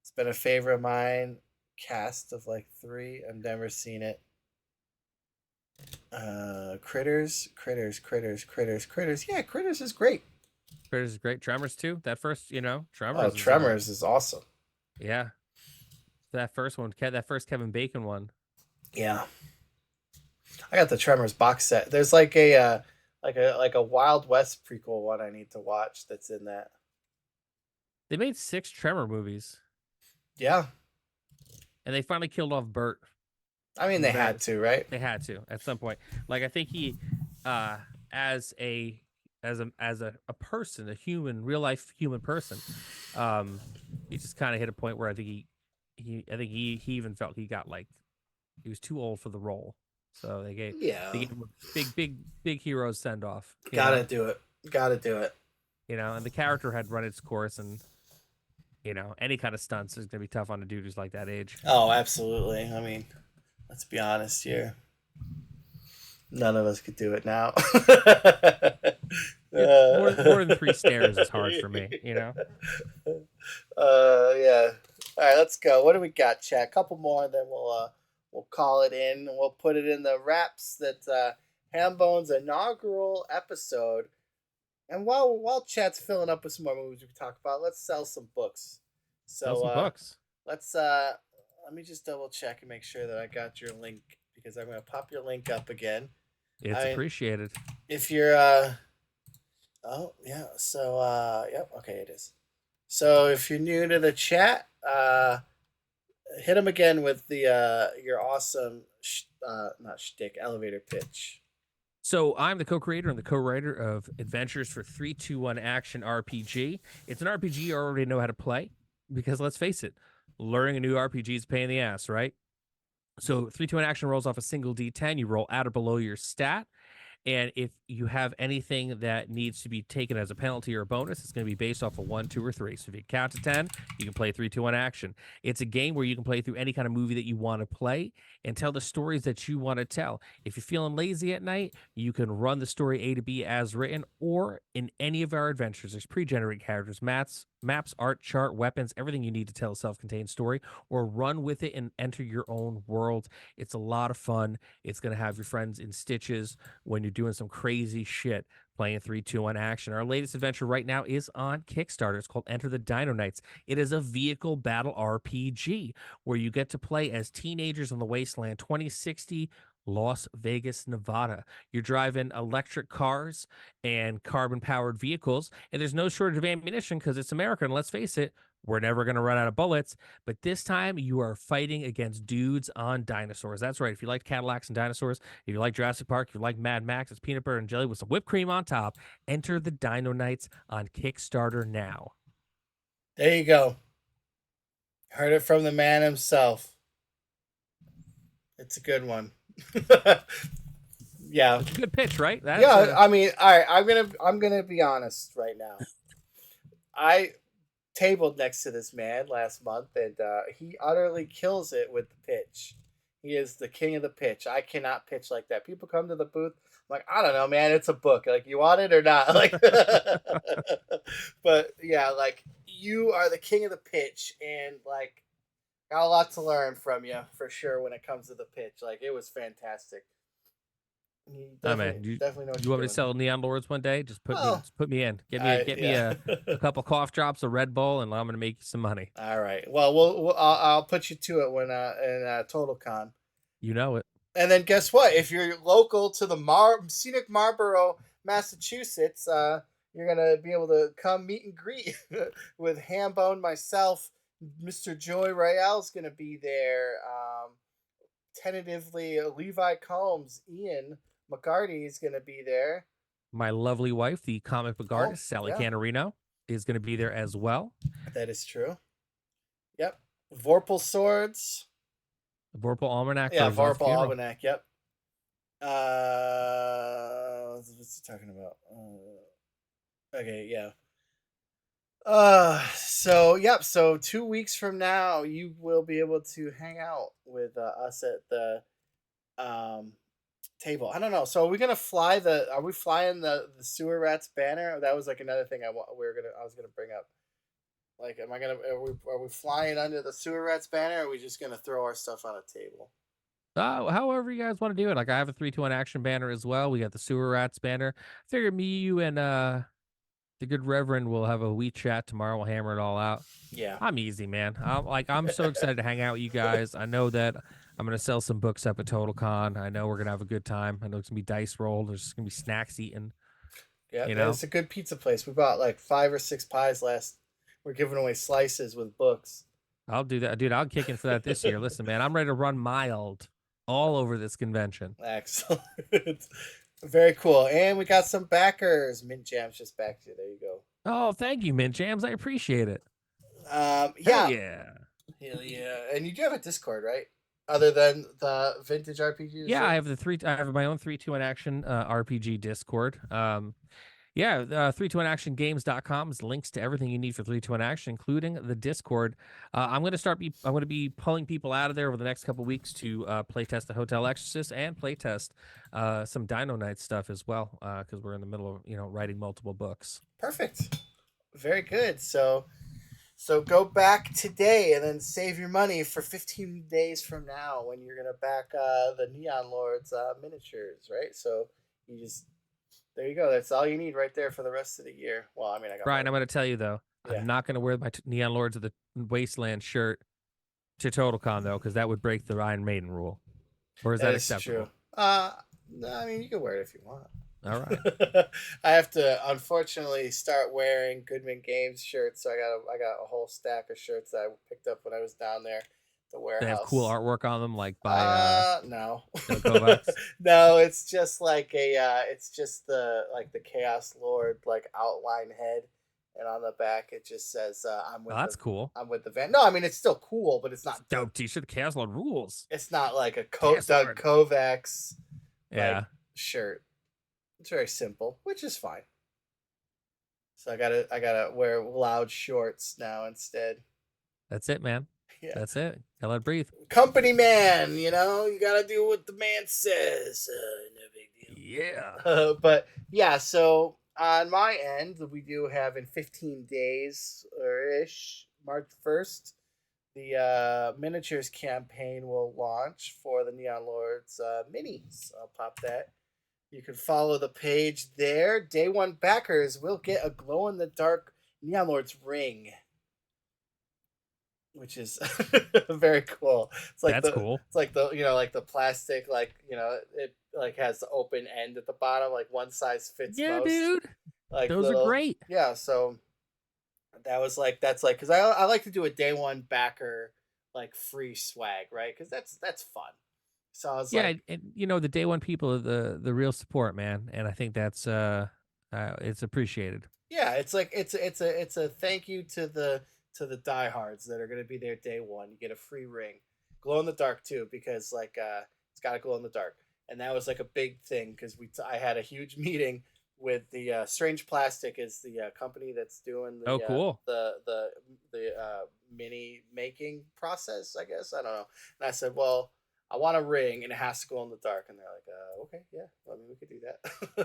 It's been a favorite of mine. Cast of like 3. I've never seen it. Critters. Yeah, Critters is great. Critters is great. Tremors too. That first, you know, Tremors. Oh, Tremors is awesome. Yeah. That first one, that first Kevin Bacon one. Yeah. I got the Tremors box set. There's like a Wild West prequel one I need to watch that's in that. They made 6 Tremor movies. Yeah. And they finally killed off Bert. I mean, they had to, right? They had to at some point. Like I think he, as a person, a human, real life human person, he just kind of hit a point where I think he even felt he got like he was too old for the role. So they gave him a big hero send off. Gotta do it. You know, and the character had run its course, and you know, any kind of stunts is gonna be tough on a dude who's like that age. Oh, absolutely. I mean, let's be honest here. None of us could do it now. More than 3 stairs is hard for me, you know? Yeah. All right, let's go. What do we got, chat? A couple more, and then we'll call it in, and we'll put it in the wraps that Hambone's inaugural episode. And while chat's filling up with some more movies we can talk about, let's sell some books. So sell some books. Let's let me just double check and make sure that I got your link, because I'm gonna pop your link up again. It's appreciated. If you're oh yeah, so yep, okay, it is. So if you're new to the chat, hit him again with the your awesome not shtick, elevator pitch. So I'm the co-creator and the co-writer of Adventures for 321 Action RPG. It's an RPG you already know how to play, because let's face it, learning a new RPG is a pain in the ass, right? So 321 Action rolls off a single D10. You roll at or below your stat. And if you have anything that needs to be taken as a penalty or a bonus, it's going to be based off of 1, 2, or 3. So if you count to 10, you can play 3, 2, 1 action. It's a game where you can play through any kind of movie that you want to play and tell the stories that you want to tell. If you're feeling lazy at night, you can run the story A to B as written, or in any of our adventures, there's pre-generated characters, maps, art, chart, weapons, everything you need to tell a self-contained story, or run with it and enter your own world. It's a lot of fun. It's going to have your friends in stitches when you're doing some crazy shit playing 3, 2, 1 action. Our latest adventure right now is on Kickstarter. It's called Enter the Dino Knights. It is a vehicle battle RPG where you get to play as teenagers on the wasteland, 2060 Las Vegas, Nevada. You're driving electric cars and carbon-powered vehicles, and there's no shortage of ammunition because it's America, and let's face it, we're never going to run out of bullets. But this time, you are fighting against dudes on dinosaurs. That's right. If you like Cadillacs and dinosaurs, if you like Jurassic Park, if you like Mad Max, it's peanut butter and jelly with some whipped cream on top. Enter the Dino Knights on Kickstarter now. There you go. Heard it from the man himself. It's a good one. Yeah, It's a good pitch, right? That's yeah. I mean, all right. I'm gonna be honest right now. I tabled next to this man last month, and he utterly kills it with the pitch. He is the king of the pitch. I cannot pitch like that. People come to the booth. I'm like, I don't know, man. It's a book. Like, you want it or not? Like, but yeah, like you are the king of the pitch, and like got a lot to learn from you for sure when it comes to the pitch. Like, it was fantastic. You oh man, definitely know what you you're want me to doing. sell Neon Lords one day? Just Well, put me in. Get me yeah. a couple cough drops, a Red Bull, and I'm gonna make you some money. All right. Well, I'll put you to it when in Total Con. You know it. And then guess what? If you're local to the scenic Marlboro, Massachusetts, you're gonna be able to come meet and greet with Hambone, myself, Mr. Joy Royale's gonna be there. Tentatively, Levi Combs, Ian McCarty is gonna be there. My lovely wife, the comic book artist Sally yeah. Canarino, is going to be there as well. That is true. Yep. Vorpal Swords. Vorpal Almanac. Yeah, Vorpal Almanac. Yep. What's he talking about? Okay, yeah. So 2 weeks from now, you will be able to hang out with us at the table. I don't know. So are we gonna fly Are we flying the sewer rats banner? That was like another thing I was gonna bring up. Like, are we flying under the sewer rats banner? Or are we just gonna throw our stuff on a table? However you guys want to do it. Like, I have a 3-2-1 action banner as well. We got the sewer rats banner. I figured me, you, and the good Reverend will have a wee chat tomorrow. We'll hammer it all out. Yeah, I'm easy, man. I'm so excited to hang out with you guys. I know that I'm gonna sell some books up at Total Con. I know we're gonna have a good time. I know it's gonna be dice rolled. There's gonna be snacks eaten. Yeah, it's a good pizza place. We bought like 5 or 6 pies last. We're giving away slices with books. I'll do that, dude. I'll kick in for that this year. Listen, man, I'm ready to run mild all over this convention. Excellent. Very cool. And we got some backers. Mint Jams just backed you. There you go. Oh, thank you, Mint Jams. I appreciate it. Yeah. Hell yeah. Hell yeah. And you do have a Discord, right? Other than the vintage RPGs? Yeah, I have my own 3-2-1 action RPG Discord. 321actiongames.com is links to everything you need for 321 action, including the Discord. I'm going to be pulling people out of there over the next couple weeks to playtest the Hotel Exorcist and playtest some Dino Night stuff as well, because we're in the middle of writing multiple books. Perfect. Very good. So go back today and then save your money for 15 days from now when you're gonna back the Neon Lords miniatures, right? So there you go. That's all you need right there for the rest of the year. Well, I mean, Brian, I'm going to tell you though, yeah. I'm not going to wear my Neon Lords of the Wasteland shirt to TotalCon though, because that would break the Iron Maiden rule. Or is that acceptable? True. No, I mean, you can wear it if you want. All right. I have to unfortunately start wearing Goodman Games shirts, so I got a whole stack of shirts that I picked up when I was down there. The warehouse. They have cool artwork on them, like by no. Kovacs? No, it's just like it's just the Chaos Lord like outline head, and on the back it just says I'm with. That's cool. I'm with the van. No, I mean it's still cool, but it's not dope T-shirt. The Chaos Lord rules. It's not like a Doug Kovacs shirt. It's very simple, which is fine. So I gotta wear loud shorts now instead. That's it, man. Yeah. That's it. Gotta let it breathe. Company man, you gotta do what the man says. No big deal. Yeah. But yeah, so on my end, we do have in 15 days or ish, March 1st, the miniatures campaign will launch for the Neon Lords minis. I'll pop that. You can follow the page there. Day one backers will get a glow-in-the-dark Neon Lords ring, which is very cool. It's like cool. It's like the plastic, it like has the open end at the bottom, like one size fits most. Yeah, dude. Like those are great. Yeah, so that's because I like to do a day one backer like free swag, right? Because that's fun. So I was and the day one people are the real support, man, and I think that's it's appreciated. Yeah, it's like it's a thank you to the diehards that are going to be there day one. You get a free ring, glow in the dark too, because it's got to glow in the dark, and that was like a big thing because I had a huge meeting with the Strange Plastic is the company that's doing the cool. the mini making process, I guess. I don't know. And I said, well, I want a ring and it has to glow in the dark. And they're like, okay, yeah, I mean, we could do that.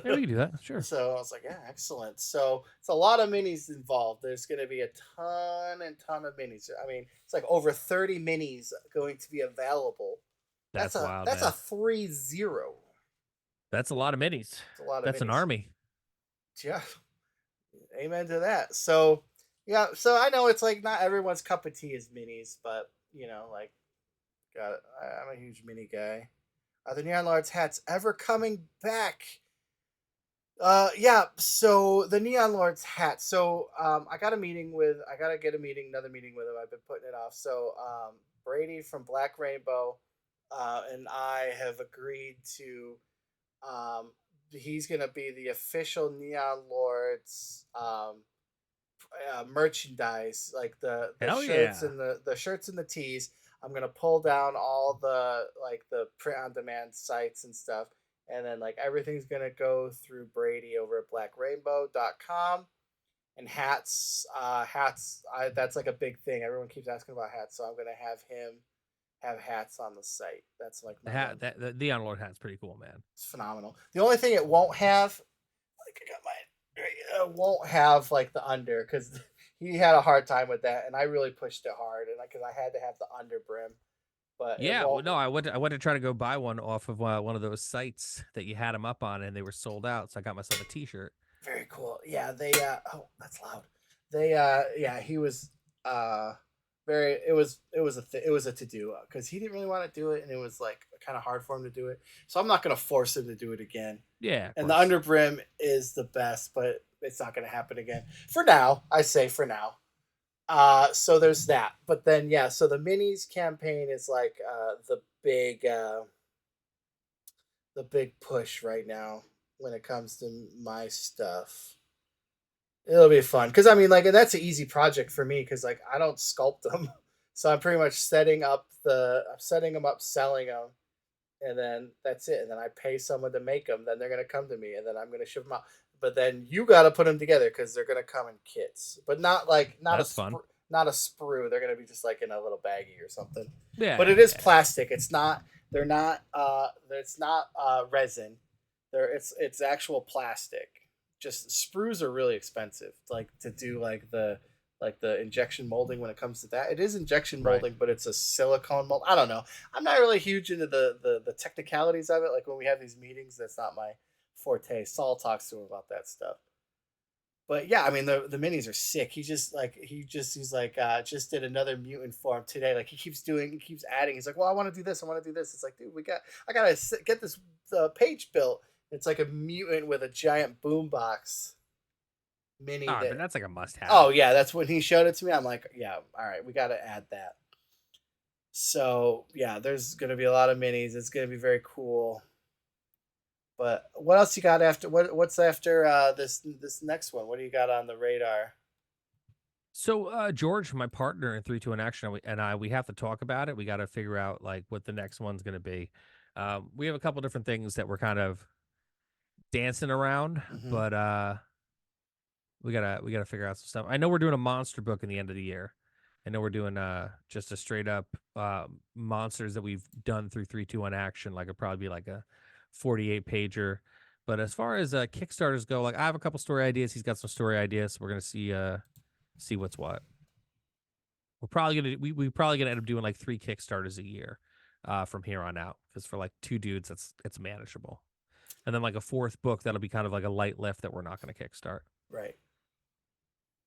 Yeah, we can do that. Sure. So I was like, yeah, excellent. So it's a lot of minis involved. There's going to be a ton of minis. I mean, it's like over 30 minis going to be available. That's wild. That's man. a 3-0. That's a lot of minis. It's a lot of That's minis. An army. Yeah. Amen to that. So yeah, so I know it's like not everyone's cup of tea is minis, but you know, like I'm a huge mini guy. Are the Neon Lords hats ever coming back? Yeah, so the Neon Lords hat. So I gotta get another meeting with him. I've been putting it off. So Brady from Black Rainbow and I have agreed to he's gonna be the official Neon Lords merchandise, like the shirts and the shirts and the tees. I'm gonna pull down all the the print on demand sites and stuff, and then like everything's gonna go through Brady over at blackrainbow.com. And hats, that's like a big thing. Everyone keeps asking about hats, so I'm gonna have him have hats on the site. That's like the hat. The Neon Lord hat's pretty cool, man. It's phenomenal. The only thing it won't have, like I got mine, it won't have like the under because he had a hard time with that, and I really pushed it hard, and because I had to have the under brim. But yeah, well, no, I went to try to go buy one off of one of those sites that you had them up on, and they were sold out. So I got myself a T-shirt. Very cool. Yeah, they. Oh, that's loud. They. Yeah, he was. Very. It was a to do because he didn't really want to do it, and it was like kind of hard for him to do it. So I'm not gonna force him to do it again. Yeah. And the under brim is the best, but it's not gonna happen again for now. I say for now. So there's that. But then yeah, so the minis campaign is like the big push right now when it comes to my stuff. It'll be fun because I mean, like, and that's an easy project for me because like I don't sculpt them, so I'm pretty much setting them up, selling them, and then that's it. And then I pay someone to make them. Then they're gonna come to me, and then I'm gonna ship them out. But then you got to put them together because they're gonna come in kits, but not a sprue. They're gonna be just like in a little baggie or something. Yeah. But it is plastic. It's not. They're not. It's not resin. It's actual plastic. Just sprues are really expensive, like to do like the injection molding. When it comes to that, it is injection molding, but it's a silicone mold. I don't know. I'm not really huge into the technicalities of it. Like when we have these meetings, that's not my forte. Saul talks to him about that stuff. But yeah, I mean the minis are sick. He's like just did another mutant form today. Like he keeps adding. He's like, well, I want to do this. I want to do this. It's like, dude, I gotta get this page built. It's like a mutant with a giant boombox mini. But that's like a must-have. Oh yeah, that's when he showed it to me. I'm like, yeah, all right, we got to add that. So yeah, there's gonna be a lot of minis. It's gonna be very cool. But what else you got after? What's after this next one? What do you got on the radar? So George, my partner in 3-2-1 Action, we have to talk about it. We got to figure out like what the next one's gonna be. We have a couple different things that we're kind of dancing around, but we gotta figure out some stuff. I know we're doing a monster book in the end of the year. I know we're doing just a straight up monsters that we've done through 3-2-1 Action. Like it'd probably be like a 48 pager. But as far as Kickstarters go, like I have a couple story ideas. He's got some story ideas. So we're gonna see what's what. We're probably gonna end up doing like 3 Kickstarters a year from here on out, because for like 2 dudes it's manageable. And then like a 4th book that'll be kind of like a light lift that we're not going to kickstart. Right.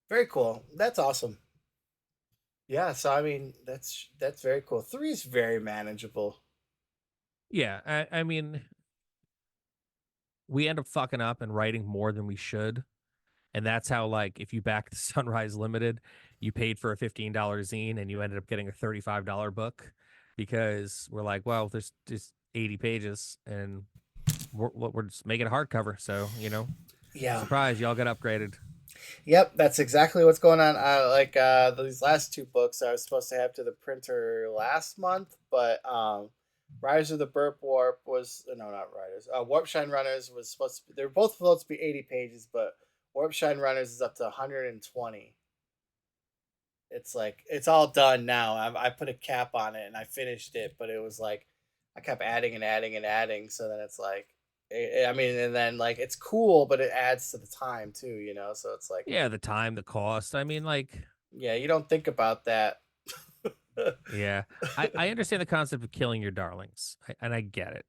Very cool. That's awesome. Yeah, so I mean that's very cool. 3 is very manageable. Yeah, I mean, we end up fucking up and writing more than we should, and that's how, like, if you back the Sunrise Limited, you paid for a $15 zine and you ended up getting a $35 book because we're like, well, there's just 80 pages and we're just making a hardcover, so yeah, surprise, y'all got upgraded. Yep, that's exactly what's going on. These last 2 books I was supposed to have to the printer last month, but Rise of the Burp Warp was no, not Riders. Warp Shine Runners was supposed to be. They're both supposed to be 80 pages, but Warp Shine Runners is up to 120. It's like it's all done now. I put a cap on it and I finished it, but it was like I kept adding and adding and adding. So then it's like, I mean, and then like it's cool, but it adds to the time too, you know. So it's like, Yeah, the time, the cost. I mean, like, yeah, you don't think about that. yeah, I understand the concept of killing your darlings, and I get it.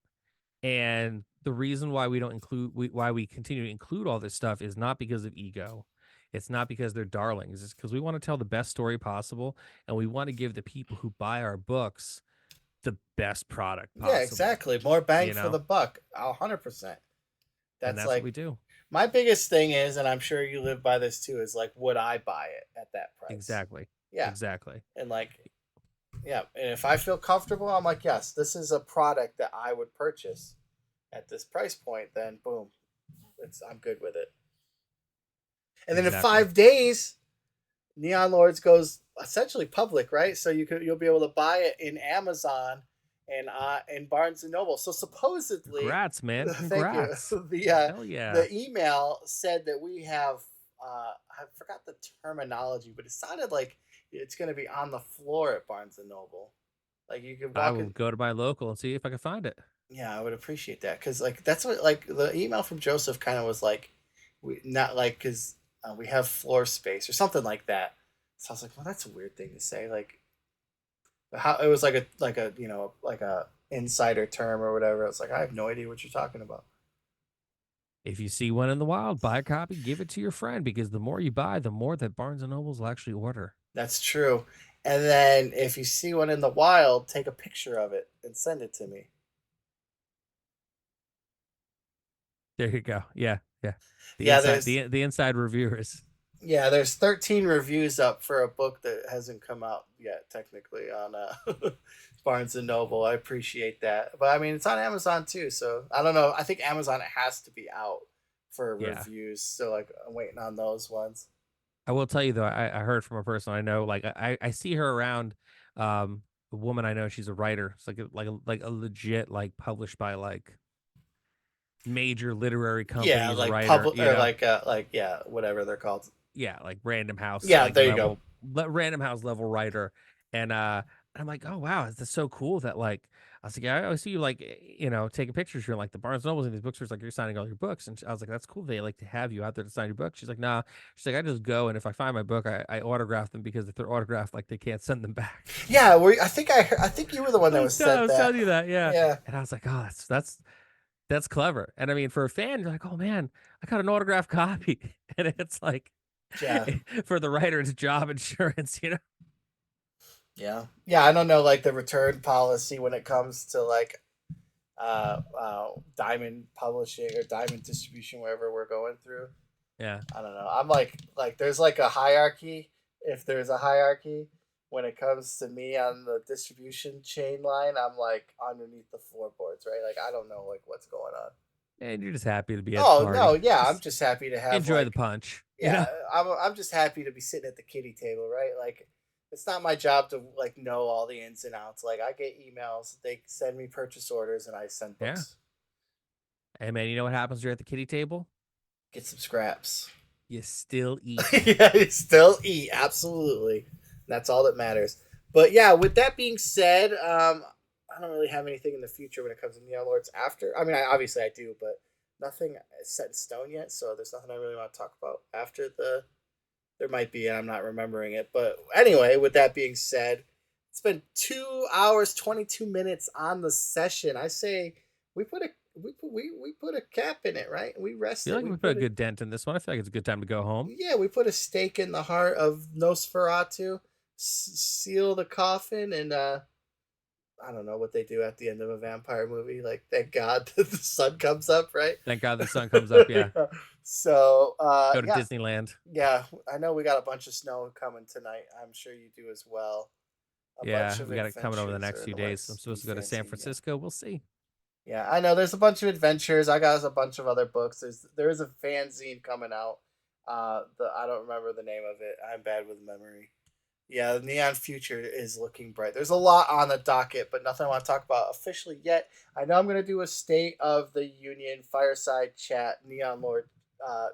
And the reason why we don't why we continue to include all this stuff is not because of ego. It's not because they're darlings. It's because we want to tell the best story possible, and we want to give the people who buy our books the best product possible. Yeah, exactly. More bang for the buck. 100%. That's like what we do. My biggest thing is, and I'm sure you live by this too, is like, would I buy it at that price? Exactly. Yeah. Exactly. And like, yeah, and if I feel comfortable, I'm like, yes, this is a product that I would purchase at this price point. Then boom, I'm good with it. And then in 5 days, Neon Lords goes essentially public, right? So you'll be able to buy it in Amazon and in Barnes and Noble. So supposedly, congrats, man! Congrats. Thank you. Hell yeah. The email said that we have I forgot the terminology, but it sounded like it's going to be on the floor at Barnes and Noble. Like you could walk. I will go to my local and see if I can find it. Yeah, I would appreciate that because like that's what like the email from Joseph kind of was like, we not like because we have floor space or something like that. So I was like, well, that's a weird thing to say. Like, how it was like a you know like a insider term or whatever. It's like I have no idea what you're talking about. If you see one in the wild, buy a copy, give it to your friend because the more you buy, the more that Barnes and Nobles will actually order. That's true. And then if you see one in the wild, take a picture of it and send it to me. There you go. Yeah, yeah. The inside reviewers. Yeah, there's 13 reviews up for a book that hasn't come out yet, technically, on Barnes and Noble. I appreciate that. But I mean, it's on Amazon too, so I don't know. I think Amazon, it has to be out for reviews. So, like, I'm waiting on those ones. I will tell you, though, I heard from a person I know, like, I see her around. A woman I know, she's a writer. It's like a legit, like, published by, like, major literary companies. Yeah, like writer, or like whatever they're called. Yeah, like Random House. Yeah, like there you go. Random House level writer, and I'm like, oh wow, that's so cool that like I was like, yeah, I always see you like taking pictures. You're like the Barnes Nobles in these bookstores, like you're signing all your books, and I was like, that's cool. They like to have you out there to sign your book. She's like, nah. She's like, I just go, and if I find my book, I autograph them because if they're autographed, like they can't send them back. Yeah, I think you were the one that was said I was telling you that, yeah. Yeah. And I was like, oh, that's clever. And I mean, for a fan, you're like, oh man, I got an autographed copy, and it's like. Yeah. For the writer's job insurance, Yeah. Yeah, I don't know like the return policy when it comes to like Diamond Publishing or Diamond Distribution, wherever we're going through. Yeah. I don't know. I'm like there's like a hierarchy. If there's a hierarchy when it comes to me on the distribution chain line, I'm like underneath the floorboards, right? Like I don't know like what's going on. And you're just happy to be at the party. No, yeah, I'm just happy to have enjoy the punch. Yeah, I'm just happy to be sitting at the kiddie table, right? Like, it's not my job to like know all the ins and outs. Like, I get emails, they send me purchase orders, and I send books. Yeah. Hey man, you know what happens? You're at the kiddie table. Get some scraps. You still eat. Yeah, you still eat. Absolutely, that's all that matters. But yeah, with that being said, I don't really have anything in the future when it comes to Neon Lords after. I mean, obviously I do, but nothing is set in stone yet, so there's nothing I really want to talk about after the... There might be, and I'm not remembering it. But anyway, with that being said, it's been 2 hours, 22 minutes on the session. I say we put a cap in it, right? We rested. I feel like we put a good dent in this one. I feel like it's a good time to go home. Yeah, we put a stake in the heart of Nosferatu, seal the coffin, and I don't know what they do at the end of a vampire movie. Like, thank God the sun comes up, right? Thank God the sun comes up, yeah. So, go to Disneyland. Yeah, I know we got a bunch of snow coming tonight. I'm sure you do as well. We got it coming over the next few days. I'm supposed to go to San Francisco. We'll see. Yeah, I know there's a bunch of adventures. I got a bunch of other books. There is a fanzine coming out. I don't remember the name of it. I'm bad with memory. Yeah, the neon future is looking bright. There's a lot on the docket, but nothing I want to talk about officially yet. I know I'm going to do a State of the Union fireside chat Neon Lord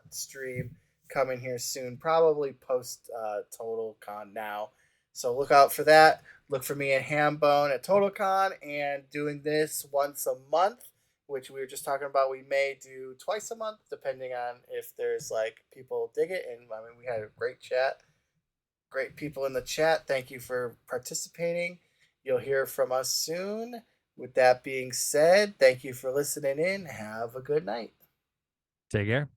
stream coming here soon, probably post Total Con now. So look out for that. Look for me at Hambone at Total Con, and doing this once a month, which we were just talking about. We may do twice a month, depending on if there's like people dig it. And I mean, we had a great chat. Great people in the chat. Thank you for participating. You'll hear from us soon. With that being said, thank you for listening in. Have a good night. Take care.